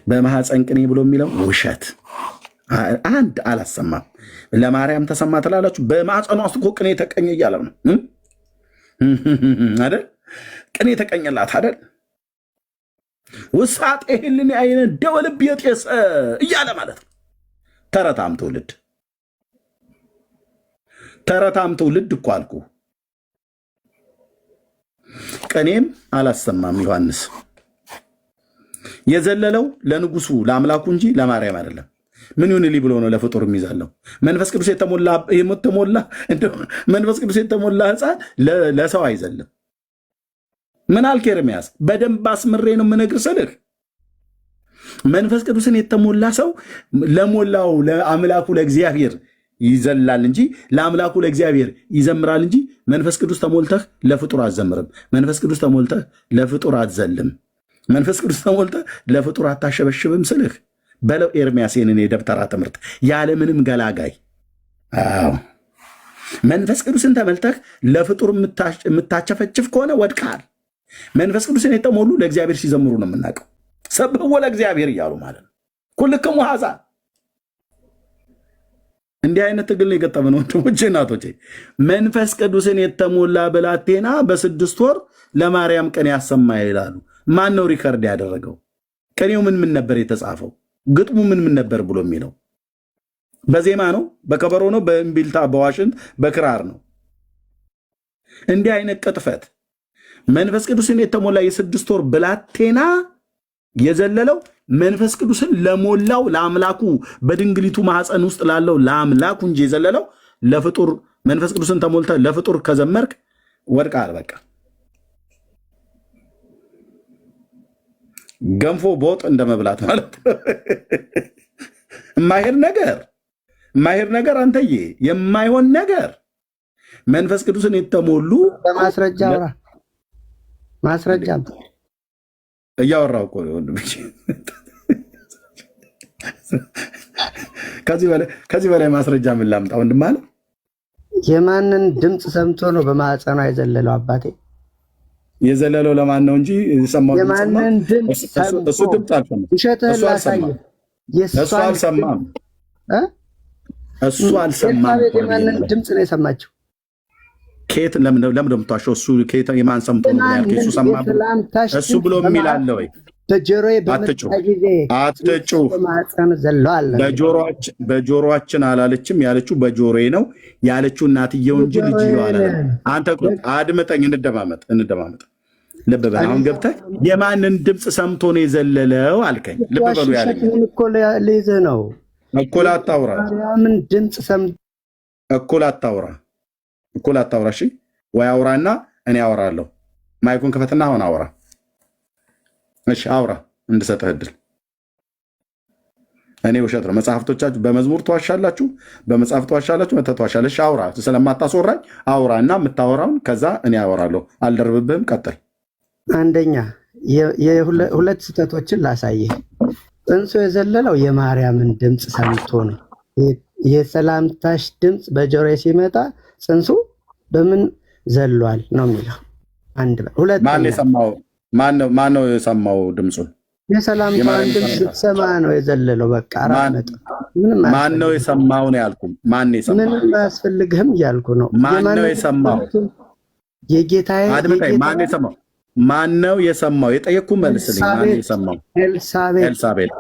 በማኅፀን ቅኔ ብሎ የሚለው ውሸት። አንድ አላሰማም። ለማርያም ተሰማ ትላላችሁ። በማኅፀኗ ውስጥ እኮ ቅኔ ተቀኘ እያለ ነው አይደል? ቅኔ ተቀኘላት አይደል? ውሳጤ ህልን አይነ ደወልብ የጤሰ እያለ ማለት ነው። ተረታም ትውልድ እኮ አልኩ። ቅኔም አላሰማም ዮሐንስ። የዘለለው ለንጉሱ ለአምላኩ እንጂ ለማርያም አይደለም። ምን ይሁንልኝ ብሎ ነው ለፍጡር የሚዘለው? መንፈስ ቅዱስ የተሞላ ሕፃን ለሰው አይዘልም። ምን አልክ ኤርምያስ? በደንብ አስምሬ ነው የምነግርህ ስልህ መንፈስ ቅዱስን የተሞላ ሰው ለሞላው ለአምላኩ ለእግዚአብሔር ይዘላል እንጂ ለአምላኩ ለእግዚአብሔር ይዘምራል እንጂ መንፈስ ቅዱስ ተሞልተህ ለፍጡር አትዘምርም። መንፈስ ቅዱስ ተሞልተህ ለፍጡር አትዘልም። መንፈስ ቅዱስ ተሞልተህ ለፍጡር አታሸበሽብም ስልህ በለው ኤርምያስን የደብተራ ትምህርት ያለምንም ገላጋይ። አዎ መንፈስ ቅዱስን ተመልተህ ለፍጡር የምታቸፈችፍ ከሆነ ወድቀሃል። መንፈስ ቅዱስን የተሞሉ ለእግዚአብሔር ሲዘምሩ ነው የምናውቀው። ሰብሕዎ ለእግዚአብሔር እያሉ ማለት ነው። ኩልክሙ ኀዘን። እንዲህ አይነት ትግል ነው የገጠመን ወንድሞቼ እናቶቼ። መንፈስ ቅዱስን የተሞላ ብላቴና በ6 ወር ለማርያም ቅኔ ያሰማ ይላሉ። ማን ነው ሪከርድ ያደረገው? ቅኔው ምን ነበር የተጻፈው? ግጥሙ ምን ነበር ብሎ የሚለው? በዜማ ነው? በከበሮ ነው? በእምቢልታ፣ በዋሽንት፣ በክራር ነው? እንዲህ አይነት ቅጥፈት መንፈስ ቅዱስን የተሞላ የ6 ወር ብላቴና የዘለለው መንፈስ ቅዱስን ለሞላው ለአምላኩ በድንግሊቱ ማኅፀን ውስጥ ላለው ለአምላኩ እንጂ የዘለለው ለፍጡር መንፈስ ቅዱስን ተሞልተ ለፍጡር ከዘመርክ ወድቃል። በቃ ገንፎ በወጥ እንደመብላት ማለት የማይሄድ ነገር አንተዬ፣ የማይሆን ነገር መንፈስ ቅዱስን የተሞሉ ማስረጃ እያወራሁ እኮ ከዚህ በላይ ማስረጃ ምን ላምጣ ወንድም አለ። የማንን ድምፅ ሰምቶ ነው በማኅፀኗ የዘለለው? አባቴ የዘለለው ለማን ነው እንጂ የሰማው የማንን ድምፅ ሰምቶ? እሱ ድምፅ አልሰማም። ውሸትህን ላሳየህ። እሱ አልሰማም። የማንን ድምፅ ነው የሰማችው? ከየት ለምን የምትዋሸው? እሱ ከየት የማን ሰምቶ ነው ያልከኝ? እሱ ሰማ እሱ ብሎ የሚል አለ ወይ? በጆሮዬ በመጣ ጊዜ አትጩ። በማኅፀን ዘለዋል። በጆሮአችን አላለችም ያለችው በጆሮዬ ነው ያለችው እናትየው እንጂ ልጅየው አላለም። አንተ አድምጠኝ፣ እንደማመጥ ልብ በል። አሁን ገብተህ የማንን ድምፅ ሰምቶ ነው የዘለለው አልከኝ። ልብ በሉ ያለኝ እኮ ልይዝህ ነው። እኩል አታውራ። ማርያምን ድምፅ ሰምቶ እኩል አታውራ። እሺ ወይ አውራና እኔ አወራለሁ። ማይኩን ክፈትና አሁን አውራ። እሺ አውራ እንድሰጥህ እድል። እኔ ውሸት ነው መጽሐፍቶቻችሁ በመዝሙር ተዋሻላችሁ፣ በመጽሐፍ ተዋሻላችሁ፣ መተህ ተዋሻለሽ። አውራ ስለማታስወራኝ አውራና የምታወራውን ከዛ እኔ አወራለሁ። አልደርብብህም። ቀጥል። አንደኛ የሁለት ስህተቶችን ላሳየህ። ጽንሱ የዘለለው የማርያምን ድምፅ ሰምቶ ነው። የሰላምታሽ ድምፅ በጆሮ ሲመጣ ጽንሱ በምን ዘሏል ነው የሚለው። ማን ነው የሰማው ድምፁን? የሰላምታን ድምፅ ስትሰማ ነው የዘለለው። በቃ ማን ነው የሰማው ነው ያልኩ። ምንም አያስፈልግህም እያልኩ ነው። ማን ነው የሰማው? የጌታዬ ማን ነው የሰማው? ማነው የሰማው? የጠየቅኩ መልስልኝ። ማነው የሰማው? ኤልሳቤጥ።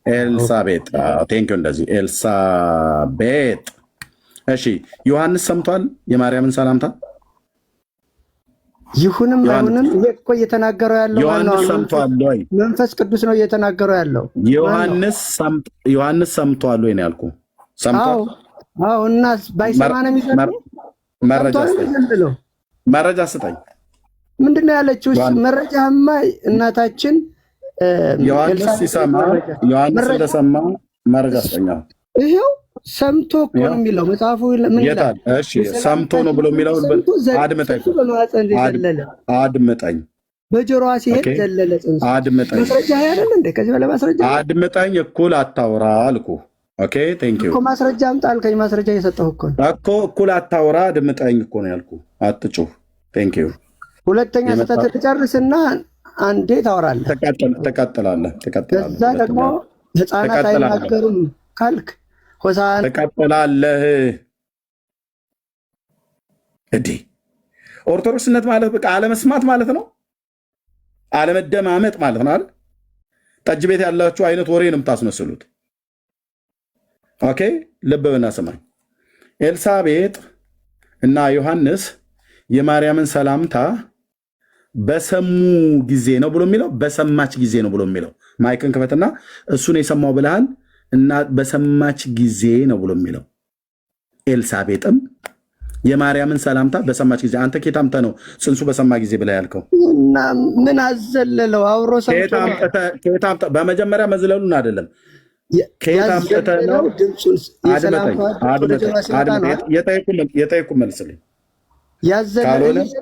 ኤልሳቤጥ ቴንኪው። እንደዚህ ኤልሳቤጥ። እሺ ዮሐንስ ሰምቷል የማርያምን ሰላምታ? ይሁንም አይሁንም ይሄ እኮ እየተናገረው ያለው ዮሐንስ ሰምቷል ወይ? መንፈስ ቅዱስ ነው እየተናገረው ያለው። ዮሐንስ ሰምቷል ወይ ነው ያልኩህ? ሰምቷል? አዎ። እና ባይሰማ ነው የሚሰማው? መረጃ ስጠኝ። ምንድን ነው ያለችው? መረጃማ እናታችን ዮሐንስ ሲሰማ ዮሐንስ እንደሰማ መረጃ ስጠኝ። ይሄው ሰምቶ እኮ ነው የሚለው መጽሐፉ። ምን ይላል? እሺ ሰምቶ ነው ብሎ የሚለው አድምጠኝ፣ አድምጠኝ። በጆሮዋ ሲሄድ ዘለለ ጽንሱ። አድምጠኝ። ማስረጃ ያለን እንደ ከዚህ በላይ ማስረጃ አድምጠኝ። እኩል አታውራ አልኩህ። ኦኬ ቴንክ ዩ እኮ ማስረጃ አምጣ አልከኝ። ማስረጃ እየሰጠሁ እኮ እኩል አታውራ አድምጠኝ እኮ ነው ያልኩህ። አትጩህ። ቴንክ ዩ። ሁለተኛ ስህተት ልጨርስና አንዴ ታወራለህ፣ ትቀጥላለህ። ከዛ ደግሞ ህፃናት አይናገሩም ካልክ ሆሳዕና ትቀጥላለህ። እንዲህ ኦርቶዶክስነት ማለት በቃ አለመስማት ማለት ነው፣ አለመደማመጥ ማለት ነው አይደል? ጠጅ ቤት ያላችሁ አይነት ወሬ ነው የምታስመስሉት። ኦኬ ልብ በልና ስማኝ። ኤልሳቤጥ እና ዮሐንስ የማርያምን ሰላምታ በሰሙ ጊዜ ነው ብሎ የሚለው በሰማች ጊዜ ነው ብሎ የሚለው ማይክን ክፈትና እሱን የሰማው ብልሃል እና በሰማች ጊዜ ነው ብሎ የሚለው ኤልሳቤጥም የማርያምን ሰላምታ በሰማች ጊዜ። አንተ ኬት አምጥተህ ነው ጽንሱ በሰማ ጊዜ ብለህ ያልከው? እና ምን አዘለለው? አብሮ ሰምቶ በመጀመሪያ መዝለሉን አይደለም ከየት አምጥተህ ነው? የጠየኩህ መልስልኝ።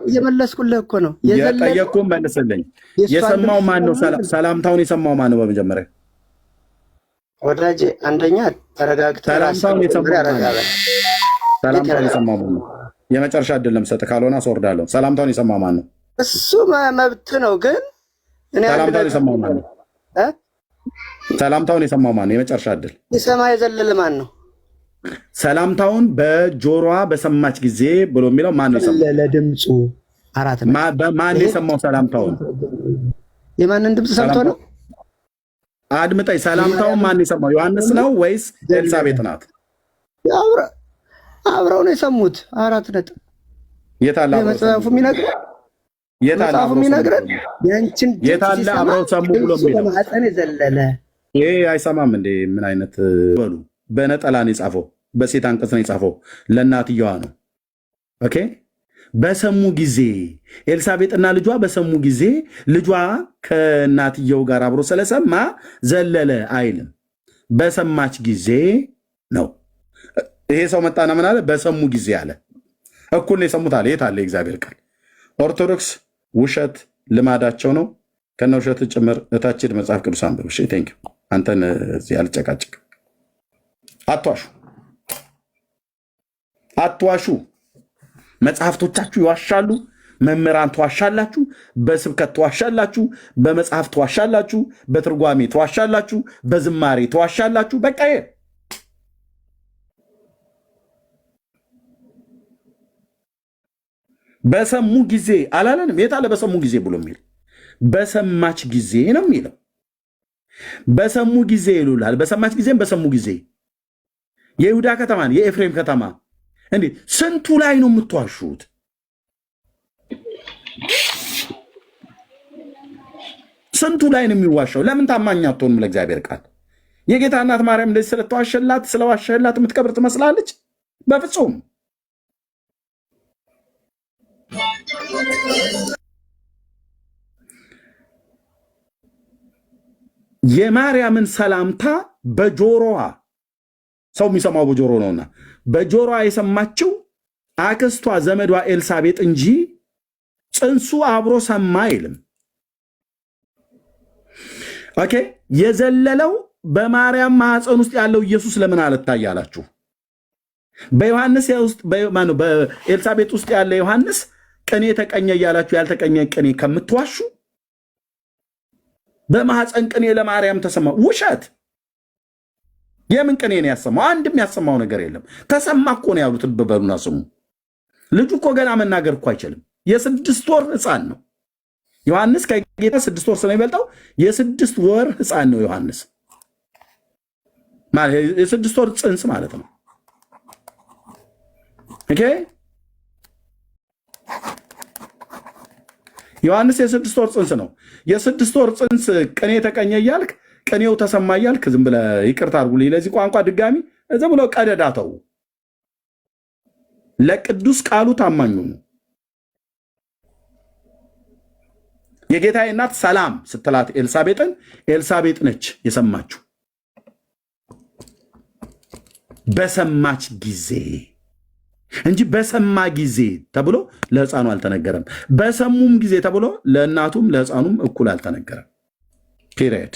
እየመለስኩልህ እኮ ነው። የጠየኩህ መልስልኝ። የሰማው ማን ነው? ሰላምታውን የሰማው ማን ነው? በመጀመሪያ ወዳጄ አንደኛ ተረጋግተህ ሰላምታውን የሰማው ማን ነው? የመጨረሻ ዕድል ለምሰጥህ ካልሆነ አስወርዳለሁ። ሰላምታውን የሰማው ማን ነው? እሱ መብት ነው፣ ግን ሰላምታውን የሰማው ማን ነው? ሰላምታውን የሰማው ማን ነው? የመጨረሻ ዕድል። የሰማ የዘለለ ማን ነው? ሰላምታውን በጆሮዋ በሰማች ጊዜ ብሎ የሚለው ማን ነው የሰማው? ለድምፁ አራት ነው። ማን ነው የሰማው ሰላምታውን? የማንን ድምፅ ሰምቶ ነው? አድምጠኝ። ሰላምታውን ማን ነው የሰማው? ዮሐንስ ነው ወይስ ኤልሳቤጥ ናት? አብረው ነው የሰሙት። አራት ነጥብ። የታለ መጽሐፉ የሚነግረን ያንቺን የታለ አብረው ሰሙ ብሎ የሚለው ማህፀን የዘለለ ይሄ አይሰማም እንዴ? ምን አይነት በሉ። በነጠላ ነው የጻፈው፣ በሴት አንቀጽ ነው የጻፈው፣ ለእናትየዋ ነው። ኦኬ በሰሙ ጊዜ ኤልሳቤጥና ልጇ በሰሙ ጊዜ ልጇ ከእናትየው ጋር አብሮ ስለሰማ ዘለለ አይልም፣ በሰማች ጊዜ ነው። ይሄ ሰው መጣና ምን አለ? በሰሙ ጊዜ አለ። እኩል ነው የሰሙት አለ። የት አለ የእግዚአብሔር ቃል? ኦርቶዶክስ ውሸት ልማዳቸው ነው። ከነ ውሸት ጭምር እታችን መጽሐፍ ቅዱስ አንብብ። እሺ ቴንክ ዩ። አንተን እዚህ አልጨቃጭቅ። አትዋሹ፣ አትዋሹ። መጽሐፍቶቻችሁ ይዋሻሉ። መምህራን ትዋሻላችሁ፣ በስብከት ትዋሻላችሁ፣ በመጽሐፍ ትዋሻላችሁ፣ በትርጓሜ ትዋሻላችሁ፣ በዝማሬ ትዋሻላችሁ። በቃ ይሄ በሰሙ ጊዜ አላለንም? የታለ በሰሙ ጊዜ ብሎ የሚል? በሰማች ጊዜ ነው የሚለው። በሰሙ ጊዜ ይሉላል። በሰማች ጊዜም በሰሙ ጊዜ የይሁዳ ከተማን የኤፍሬም ከተማ እንዴ! ስንቱ ላይ ነው የምትዋሹት? ስንቱ ላይ ነው የሚዋሻው? ለምን ታማኝ አትሆንም ለእግዚአብሔር ቃል? የጌታ እናት ማርያም እንደዚህ ስለዋሸላት የምትቀብር ትመስላለች? በፍጹም። የማርያምን ሰላምታ በጆሮዋ ሰው የሚሰማው በጆሮ ነውና በጆሮዋ የሰማችው አክስቷ ዘመዷ ኤልሳቤጥ እንጂ ጽንሱ አብሮ ሰማ አይልም። ኦኬ የዘለለው በማርያም ማህፀን ውስጥ ያለው ኢየሱስ ለምን አልታያላችሁ? በዮሐንስ ውስጥ በኤልሳቤጥ ውስጥ ያለ ዮሐንስ ቅኔ ተቀኘ እያላችሁ ያልተቀኘ ቅኔ ከምትዋሹ በማህፀን ቅኔ ለማርያም ተሰማ። ውሸት። የምን ቅኔ ነው ያሰማው? አንድም ያሰማው ነገር የለም። ተሰማ እኮ ነው ያሉት። ልብ በሉና ስሙ። ልጁ እኮ ገና መናገር እኮ አይችልም። የ6 ወር ሕፃን ነው። ዮሐንስ ከጌታ 6 ወር ስለሚበልጠው የ6 ወር ሕፃን ነው ዮሐንስ ማለት የ6 ወር ጽንስ ማለት ነው። ኦኬ ዮሐንስ የ6 ወር ጽንስ ነው። የ6 ወር ጽንስ ቅኔ ተቀኘ እያልክ ቅኔው ተሰማ እያልክ ዝም ብለህ ይቅርታ አድርጉልኝ ለዚህ ቋንቋ ድጋሚ ዝም ብለው ቀደዳተው ለቅዱስ ቃሉ ታማኙ ነው። የጌታዬ እናት ሰላም ስትላት ኤልሳቤጥን ኤልሳቤጥ ነች የሰማችው። በሰማች ጊዜ እንጂ በሰማ ጊዜ ተብሎ ለሕፃኑ አልተነገረም። በሰሙም ጊዜ ተብሎ ለእናቱም ለሕፃኑም እኩል አልተነገረም። ፒሪየድ።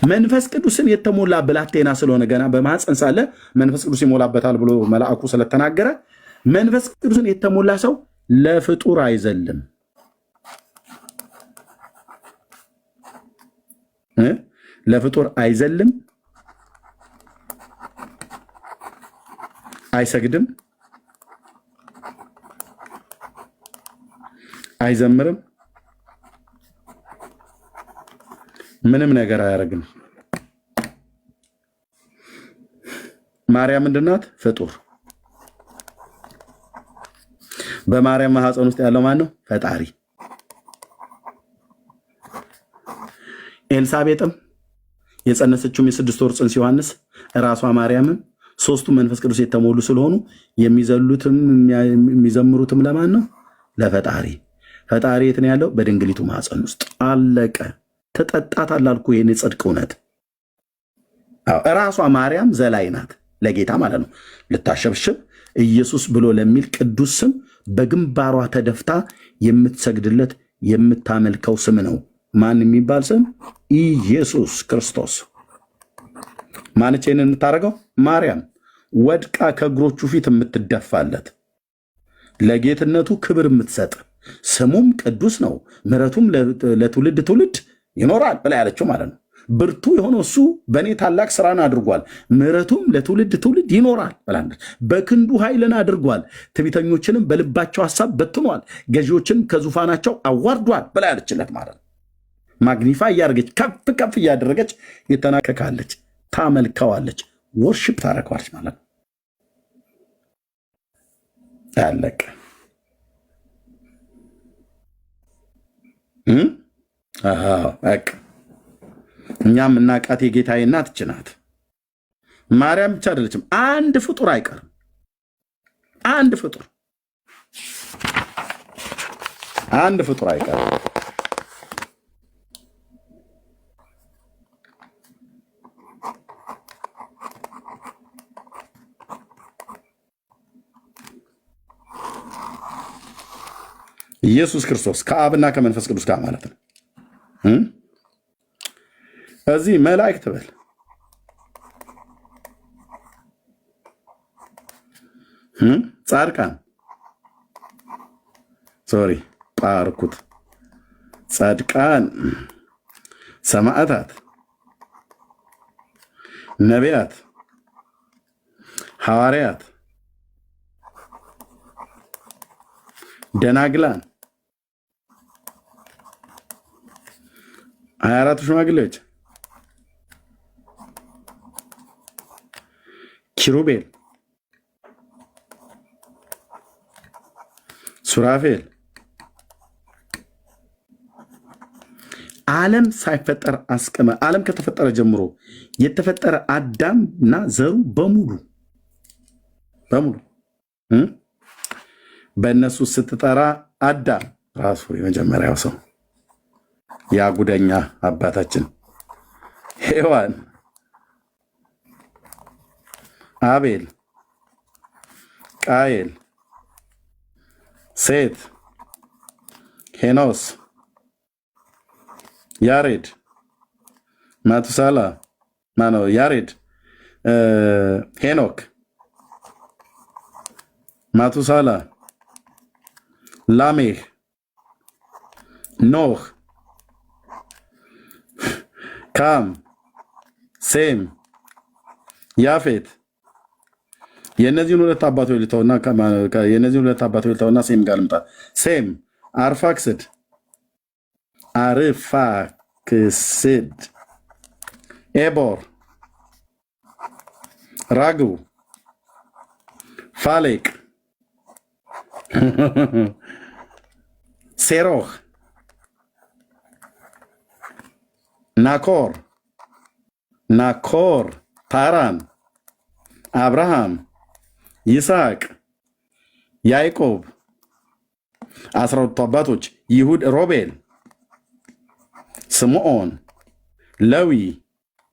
መንፈስ ቅዱስን የተሞላ ብላቴና ስለሆነ ገና በማኅፀን ሳለ መንፈስ ቅዱስ ይሞላበታል ብሎ መልአኩ ስለተናገረ መንፈስ ቅዱስን የተሞላ ሰው ለፍጡር አይዘልም። ለፍጡር አይዘልም፣ አይሰግድም፣ አይዘምርም፣ ምንም ነገር አያደርግም። ማርያም ምንድን ናት? ፍጡር። በማርያም ማኅፀን ውስጥ ያለው ማን ነው? ፈጣሪ። ኤልሳቤጥም የጸነሰችውም የ6 ወር ጽንስ ዮሐንስ ራሷ ማርያምም ሶስቱ መንፈስ ቅዱስ የተሞሉ ስለሆኑ የሚዘሉትም የሚዘምሩትም ለማን ነው? ለፈጣሪ። ፈጣሪ የት ነው ያለው? በድንግሊቱ ማኅፀን ውስጥ። አለቀ። ተጠጣታል አልኩ። ይሄን የጽድቅ እውነት ራሷ ማርያም ዘላይ ናት ለጌታ ማለት ነው። ልታሸብሽብ ኢየሱስ ብሎ ለሚል ቅዱስ ስም በግንባሯ ተደፍታ የምትሰግድለት የምታመልከው ስም ነው። ማን የሚባል ስም? ኢየሱስ ክርስቶስ። ማነች ይህንን የምታደርገው? ማርያም ወድቃ ከእግሮቹ ፊት የምትደፋለት ለጌትነቱ ክብር የምትሰጥ ስሙም ቅዱስ ነው ምሕረቱም ለትውልድ ትውልድ ይኖራል ብላ ያለችው ማለት ነው። ብርቱ የሆነው እሱ በእኔ ታላቅ ስራን አድርጓል፣ ምሕረቱም ለትውልድ ትውልድ ይኖራል ብላለች። በክንዱ ኃይልን አድርጓል፣ ትዕቢተኞችንም በልባቸው ሐሳብ በትኗል፣ ገዢዎችንም ከዙፋናቸው አዋርዷል ብላ ያለችለት ማለት ነው። ማግኒፋ እያደረገች ከፍ ከፍ እያደረገች የተናከካለች፣ ታመልከዋለች፣ ወርሽፕ ታደርገዋለች ማለት ነው። ያለቀ በቃ እኛም እናቃት የጌታዬ እናት እች ናት። ማርያም ብቻ አይደለችም። አንድ ፍጡር አይቀርም። አንድ ፍጡር አይቀርም። ኢየሱስ ክርስቶስ ከአብና ከመንፈስ ቅዱስ ጋር ማለት ነው። እዚህ መላእክት በል ጻድቃን ሶሪ ጳርኩት ጻድቃን፣ ሰማዕታት፣ ነቢያት፣ ሐዋርያት፣ ደናግላን 24 ሽማግሌዎች፣ ኪሩቤል፣ ሱራፌል ዓለም ሳይፈጠር ዓለም ከተፈጠረ ጀምሮ የተፈጠረ አዳም እና ዘሩ በሙሉ በእነሱ ስትጠራ አዳም ራሱ የመጀመሪያው ሰው ያ ጉደኛ አባታችን፣ ሔዋን፣ አቤል፣ ቃየል፣ ሴት፣ ሄኖስ፣ ያሬድ፣ ማቱሳላ ማነው ያሬድ፣ ሄኖክ፣ ማቱሳላ፣ ላሜህ፣ ኖህ፣ ካም፣ ሴም፣ ያፌት። የእነዚህን ሁለት አባቶች ልተውና ሴም ጋር ልምጣ። ሴም፣ አርፋክስድ፣ አርፋክስድ ኤቦር ራግቡ ፋሌቅ ሴሮህ ናኮር ታራን አብርሃም ይስሐቅ ያዕቆብ 12ቱ አባቶች ይሁድ ሮቤል ስምዖን ሌዊ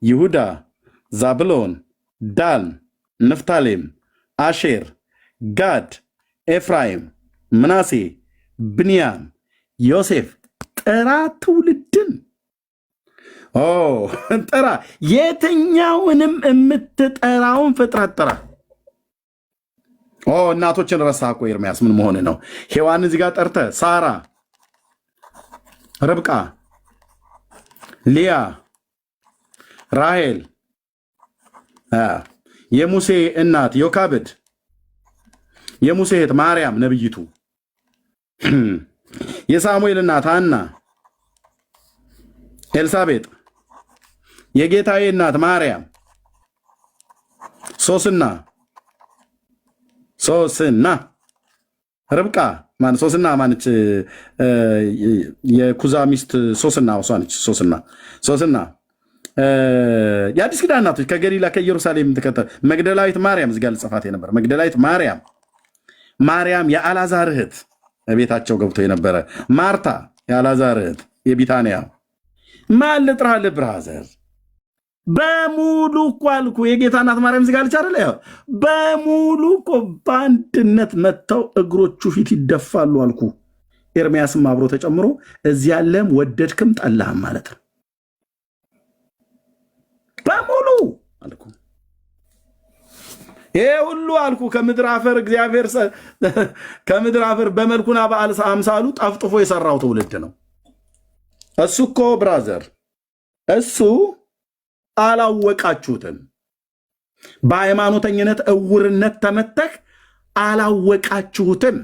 ይሁዳ ዛብሎን ዳን ንፍታሌም አሼር ጋድ ኤፍራይም ምናሴ ብንያም ዮሴፍ ጥራ ትውልድን ጥራ የትኛውንም የምትጠራውን ፍጥረት ጥራ። እናቶችን ረሳህ እኮ ኤርምያስ፣ ምን መሆን ነው? ሔዋን እዚህ ጋር ጠርተህ ሳራ፣ ርብቃ፣ ሊያ፣ ራሄል፣ የሙሴ እናት ዮካብድ፣ የሙሴ እህት ማርያም ነብይቱ፣ የሳሙኤል እናት ሐና፣ ኤልሳቤጥ፣ የጌታዬ እናት ማርያም፣ ሶስና ርብቃ ሶስና ማነች? የኩዛ ሚስት ሶስና እሷ ነች። ሶስና የአዲስ ኪዳን እናቶች ከገሊላ ከኢየሩሳሌም መግደላዊት ማርያም እዚህ ጋር ልጽፋት የነበረ መግደላዊት ማርያም የአልዓዛር እህት ቤታቸው ገብቶ የነበረ ማርታ የአልዓዛር እህት የቢታንያ ማን ልጥራልህ ብራዘር? በሙሉ እኮ አልኩ የጌታ እናት ማርያም እዚህ ጋር ልቻ አይደለ? በሙሉ እኮ በአንድነት መጥተው እግሮቹ ፊት ይደፋሉ አልኩ። ኤርምያስም አብሮ ተጨምሮ እዚህ ያለም ወደድክም ጠላህም ማለት ነው። በሙሉ አልኩ ይሄ ሁሉ አልኩ ከምድር አፈር እግዚአብሔር ከምድር አፈር በመልኩና በአምሳሉ ጠፍጥፎ የሰራው ትውልድ ነው። እሱ እኮ ብራዘር እሱ አላወቃችሁትም። በሃይማኖተኝነት እውርነት ተመተህ አላወቃችሁትም።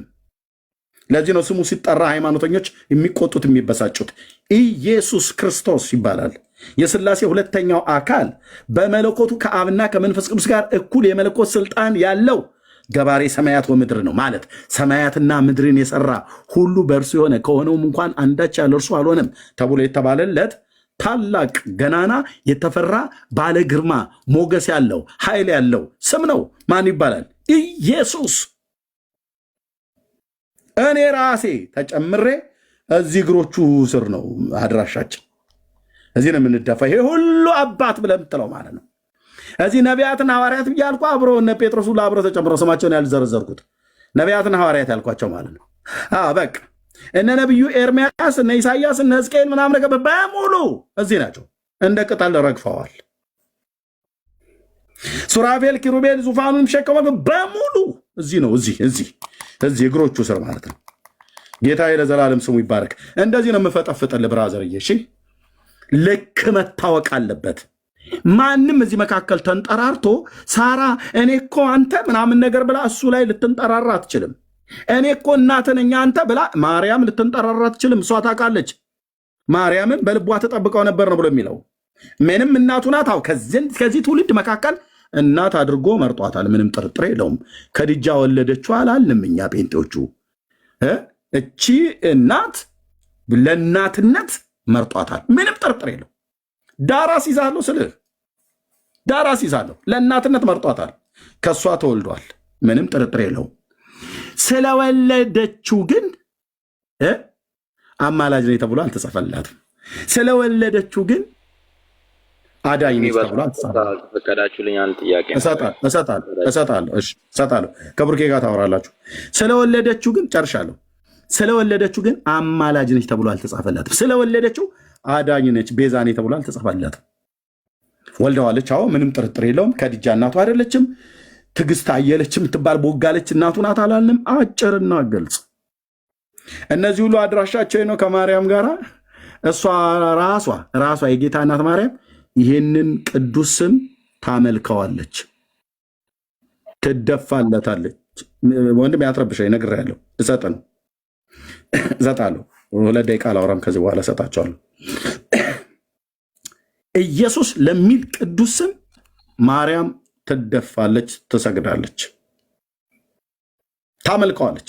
ለዚህ ነው ስሙ ሲጠራ ሃይማኖተኞች የሚቆጡት የሚበሳጩት። ኢየሱስ ክርስቶስ ይባላል። የሥላሴ ሁለተኛው አካል በመለኮቱ ከአብና ከመንፈስ ቅዱስ ጋር እኩል የመለኮት ስልጣን ያለው ገባሬ ሰማያት ወምድር ነው ማለት ሰማያትና ምድርን የሰራ ሁሉ በእርሱ የሆነ ከሆነውም እንኳን አንዳች ያለ እርሱ አልሆነም ተብሎ የተባለለት ታላቅ ገናና የተፈራ ባለ ግርማ ሞገስ ያለው ኃይል ያለው ስም ነው። ማን ይባላል? ኢየሱስ። እኔ ራሴ ተጨምሬ እዚህ እግሮቹ ስር ነው አድራሻችን። እዚህ ነው የምንደፋ። ይሄ ሁሉ አባት ብለህ የምትለው ማለት ነው። እዚህ ነቢያትና ሐዋርያት ብያልኩ አብሮ እነ ጴጥሮስ ሁሉ አብሮ ተጨምረው ስማቸውን ያልዘረዘርኩት ነቢያትና ሐዋርያት ያልኳቸው ማለት ነው። በቃ እነ ነቢዩ ኤርምያስ እነ ኢሳያስ እነ ሕዝቅኤል ምናምን ነገር በሙሉ እዚህ ናቸው። እንደ ቅጠል ረግፈዋል። ሱራፌል ኪሩቤል ዙፋኑን ሸከመው በሙሉ እዚህ ነው። እዚህ እግሮቹ ስር ማለት ነው። ጌታዬ ለዘላለም ስሙ ይባረክ። እንደዚህ ነው የምፈጠፍጥልህ ብራዘርዬ። እሺ ልክ መታወቅ አለበት። ማንም እዚህ መካከል ተንጠራርቶ ሳራ እኔ እኮ አንተ ምናምን ነገር ብላ እሱ ላይ ልትንጠራራ አትችልም። እኔ እኮ እናትህ ነኝ አንተ ብላ ማርያም ልትንጠራራ አትችልም። እሷ ታውቃለች። ማርያምን በልቧ ተጠብቀው ነበር ነው ብሎ የሚለው ምንም እናቱ ናት። ከዚህ ትውልድ መካከል እናት አድርጎ መርጧታል። ምንም ጥርጥር የለውም። ከድጃ ወለደችው አላልንም እኛ ጴንጤዎቹ። እቺ እናት ለእናትነት መርጧታል። ምንም ጥርጥር የለው። ዳራስ ይዛለሁ ስልህ ዳራስ ይዛለሁ ለእናትነት መርጧታል። ከእሷ ተወልዷል። ምንም ጥርጥር የለው። ስለወለደችው ግን አማላጅ ነኝ ተብሎ አልተጻፈላትም። ስለወለደችው ግን አዳኝ ነኝ ተብሎ አልተጻፈላትም። ፈቀዳችሁልኝ አንድ ጥያቄ እሰጣለሁ። ከብሩኬ ጋር ታወራላችሁ። ስለወለደችው ግን ጨርሻለሁ። ስለወለደችው ግን አማላጅ ነች ተብሎ አልተጻፈላትም። ስለወለደችው አዳኝ ነች ቤዛ ነኝ ተብሎ አልተጻፈላትም። ወልደዋለች። አዎ ምንም ጥርጥር የለውም። ከድጃ እናቱ አይደለችም። ትዕግስት አየለች የምትባል ቦጋለች እናቱ ናት አላልንም? አጭርና ግልጽ። እነዚህ ሁሉ አድራሻቸው ነው ከማርያም ጋር። እሷ ራሷ የጌታ እናት ማርያም ይህንን ቅዱስ ስም ታመልከዋለች፣ ትደፋለታለች። ወንድም ያትረብሻ ነግሬያለሁ። እሰጣለሁ 2 ደቂቃ አላወራም፣ ከዚህ በኋላ እሰጣቸዋለሁ። ኢየሱስ ለሚል ቅዱስ ስም ማርያም ትደፋለች፣ ትሰግዳለች፣ ታመልከዋለች።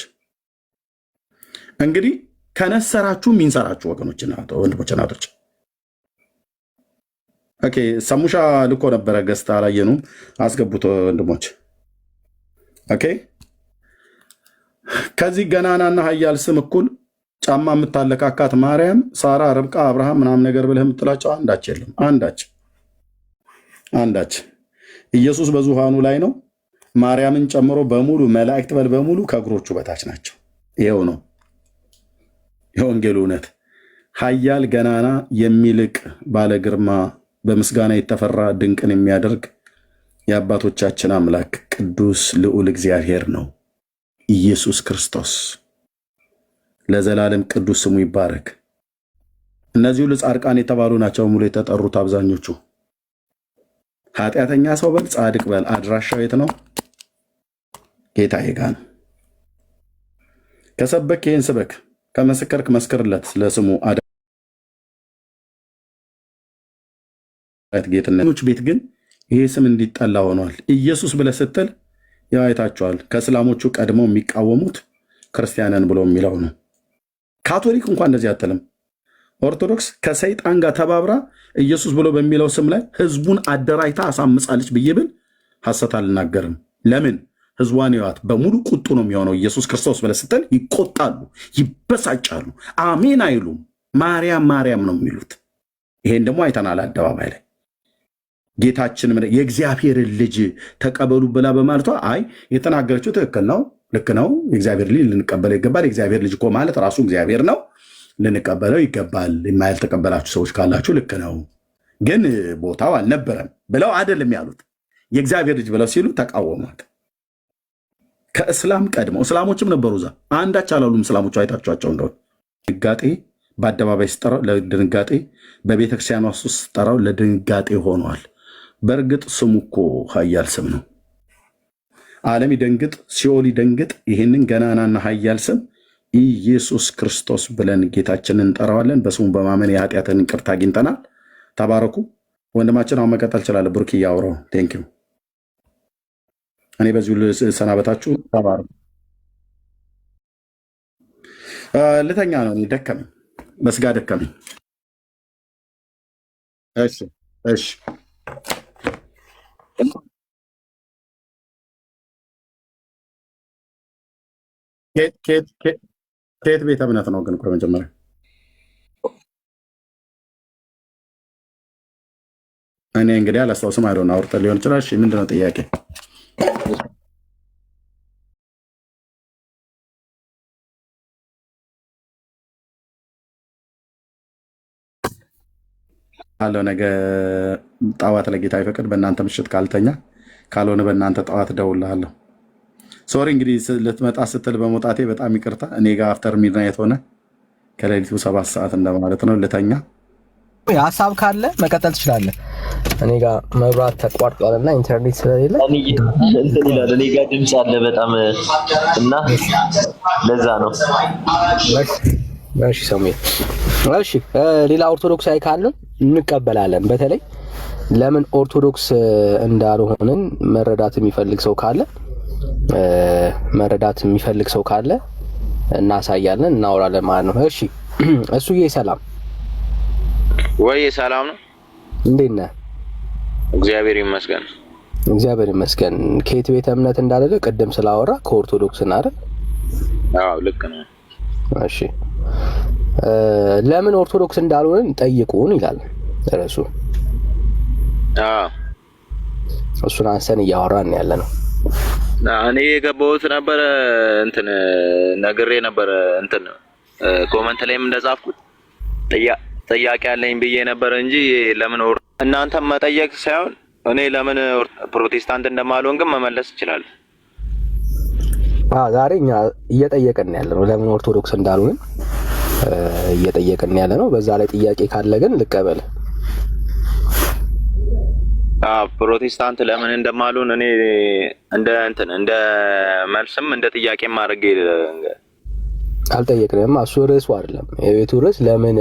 እንግዲህ ከነሰራችሁ የሚንሰራችሁ ወንድሞች እናቶች። ኦኬ ሰሙሻ ልኮ ነበረ ገዝታ አላየኑም፣ አስገቡት ወንድሞች። ኦኬ ከዚህ ገናናና ኃያል ስም እኩል ጫማ የምታለካካት ማርያም፣ ሳራ፣ ርብቃ፣ አብርሃም ምናምን ነገር ብለህ የምትላቸው አንዳች የለም። አንዳች ኢየሱስ በዙፋኑ ላይ ነው። ማርያምን ጨምሮ በሙሉ መላእክት በሙሉ ከእግሮቹ በታች ናቸው። ይኸው ነው የወንጌሉ እውነት። ኃያል ገናና የሚልቅ ባለ ግርማ በምስጋና የተፈራ ድንቅን የሚያደርግ የአባቶቻችን አምላክ ቅዱስ ልዑል እግዚአብሔር ነው ኢየሱስ ክርስቶስ። ለዘላለም ቅዱስ ስሙ ይባረክ። እነዚህ ሁሉ ጻድቃን የተባሉ ናቸው ሙሉ የተጠሩት። አብዛኞቹ ኃጢአተኛ ሰው በል ጻድቅ በል አድራሻው የት ነው? ጌታዬ ጋ ነው። ከሰበክ ይህን ስበክ፣ ከመሰከርክ መስክርለት ለስሙ ጌትነቶች ቤት ግን ይሄ ስም እንዲጠላ ሆኗል። ኢየሱስ ብለህ ስትል ያው አይታችኋል። ከእስላሞቹ ቀድመው የሚቃወሙት ክርስቲያንን ብሎ የሚለው ነው። ካቶሊክ እንኳን እንደዚህ አትልም። ኦርቶዶክስ ከሰይጣን ጋር ተባብራ ኢየሱስ ብሎ በሚለው ስም ላይ ህዝቡን አደራጅታ አሳምጻለች ብዬ ብል ሐሰት አልናገርም። ለምን? ህዝቧን ይዋት በሙሉ ቁጡ ነው የሚሆነው። ኢየሱስ ክርስቶስ ብለህ ስትል ይቆጣሉ፣ ይበሳጫሉ፣ አሜን አይሉም። ማርያም ማርያም ነው የሚሉት። ይሄን ደግሞ አይተናል አደባባይ ላይ ጌታችን የእግዚአብሔርን ልጅ ተቀበሉ ብላ በማለቷ አይ የተናገረችው ትክክል ነው፣ ልክ ነው። የእግዚአብሔር ልጅ ልንቀበለው ይገባል። የእግዚአብሔር ልጅ እኮ ማለት ራሱ እግዚአብሔር ነው፣ ልንቀበለው ይገባል። የማያልተቀበላችሁ ሰዎች ካላችሁ ልክ ነው፣ ግን ቦታው አልነበረም ብለው አይደለም ያሉት። የእግዚአብሔር ልጅ ብለው ሲሉ ተቃወሟት። ከእስላም ቀድመው እስላሞችም ነበሩ እዛ። አንዳች አላሉም እስላሞቹ። አይታችኋቸው እንደሆነ ድንጋጤ በአደባባይ ስጠራው ለድንጋጤ፣ በቤተክርስቲያኗ ውስጥ ስጠራው ለድንጋጤ ሆኗል። በእርግጥ ስሙ እኮ ኃያል ስም ነው። ዓለም ይደንግጥ፣ ሲኦል ይደንግጥ። ይህንን ገናናና ኃያል ስም ኢየሱስ ክርስቶስ ብለን ጌታችንን እንጠራዋለን። በስሙ በማመን የኃጢአትን ይቅርታ አግኝተናል። ተባረኩ። ወንድማችን አሁን መቀጠል ይችላል። ብሩክ እያወራው ቴንኪው። እኔ በዚሁ ልሰናበታችሁ። ተባረኩ። ልተኛ ነው፣ ደከመኝ፣ በስጋ ደከመኝ። እሺ እሺ። ከየት ቤተ እምነት ነው ግን? መጀመሪያ እኔ እንግዲህ አላስታውስም። አይደሆነ አውርተን ሊሆን ይችላል። እሺ ምንድነው ጥያቄ? አለው ነገ ጠዋት ለጌታ ይፈቅድ በእናንተ ምሽት ካልተኛ፣ ካልሆነ በእናንተ ጠዋት እደውልልሃለሁ። ሶሪ እንግዲህ ልትመጣ ስትል በመውጣቴ በጣም ይቅርታ። እኔ ጋር አፍተር ሚድናይት ሆነ ከሌሊቱ 7 ሰዓት እንደማለት ነው። ልተኛ። ሀሳብ ካለ መቀጠል ትችላለህ። እኔ ጋር መብራት ተቋርጧልና ኢንተርኔት ስለሌለ እንትን ይላል። እኔ ጋር ድምፅ አለ በጣም እና ለዛ ነው። እሺ ሰሙዬ፣ እሺ ሌላ ኦርቶዶክሳዊ ካለ እንቀበላለን። በተለይ ለምን ኦርቶዶክስ እንዳልሆንን መረዳት የሚፈልግ ሰው ካለ እናሳያለን፣ እናወራለን ማለት ነው። እሺ እሱዬ ሰላም ወይ? ሰላም ነው። እንዴት ነህ? እግዚአብሔር ይመስገን። እግዚአብሔር ይመስገን። ከየት ቤተ እምነት እንዳደለ ቅድም ስላወራ ከኦርቶዶክስ ነው አይደል? አዎ ልክ ነው። እሺ ለምን ኦርቶዶክስ እንዳልሆንን ጠይቁን ይላል ርዕሱ። አዎ እሱን አንሰን እያወራን ያለ ነው። እኔ የገባሁት ነበር እንትን ነግሬ ነበር እንትን ኮመንት ላይም እንደጻፍኩት ጥያቄ አለኝ ብዬ ነበር እንጂ ለምን እናንተም መጠየቅ ሳይሆን እኔ ለምን ፕሮቴስታንት እንደማልሆን ግን መመለስ ይችላል። ዛሬ እኛ እየጠየቅን ያለ ነው ለምን ኦርቶዶክስ እንዳልሆንን እየጠየቅን ያለ ነው። በዛ ላይ ጥያቄ ካለ ግን ልቀበል። ፕሮቴስታንት ለምን እንደማልሆን እኔ እንደ መልስም እንደ ጥያቄም አድርጌ አልጠየቅንም። እሱ ርዕሱ አይደለም። የቤቱ ርዕስ ለምን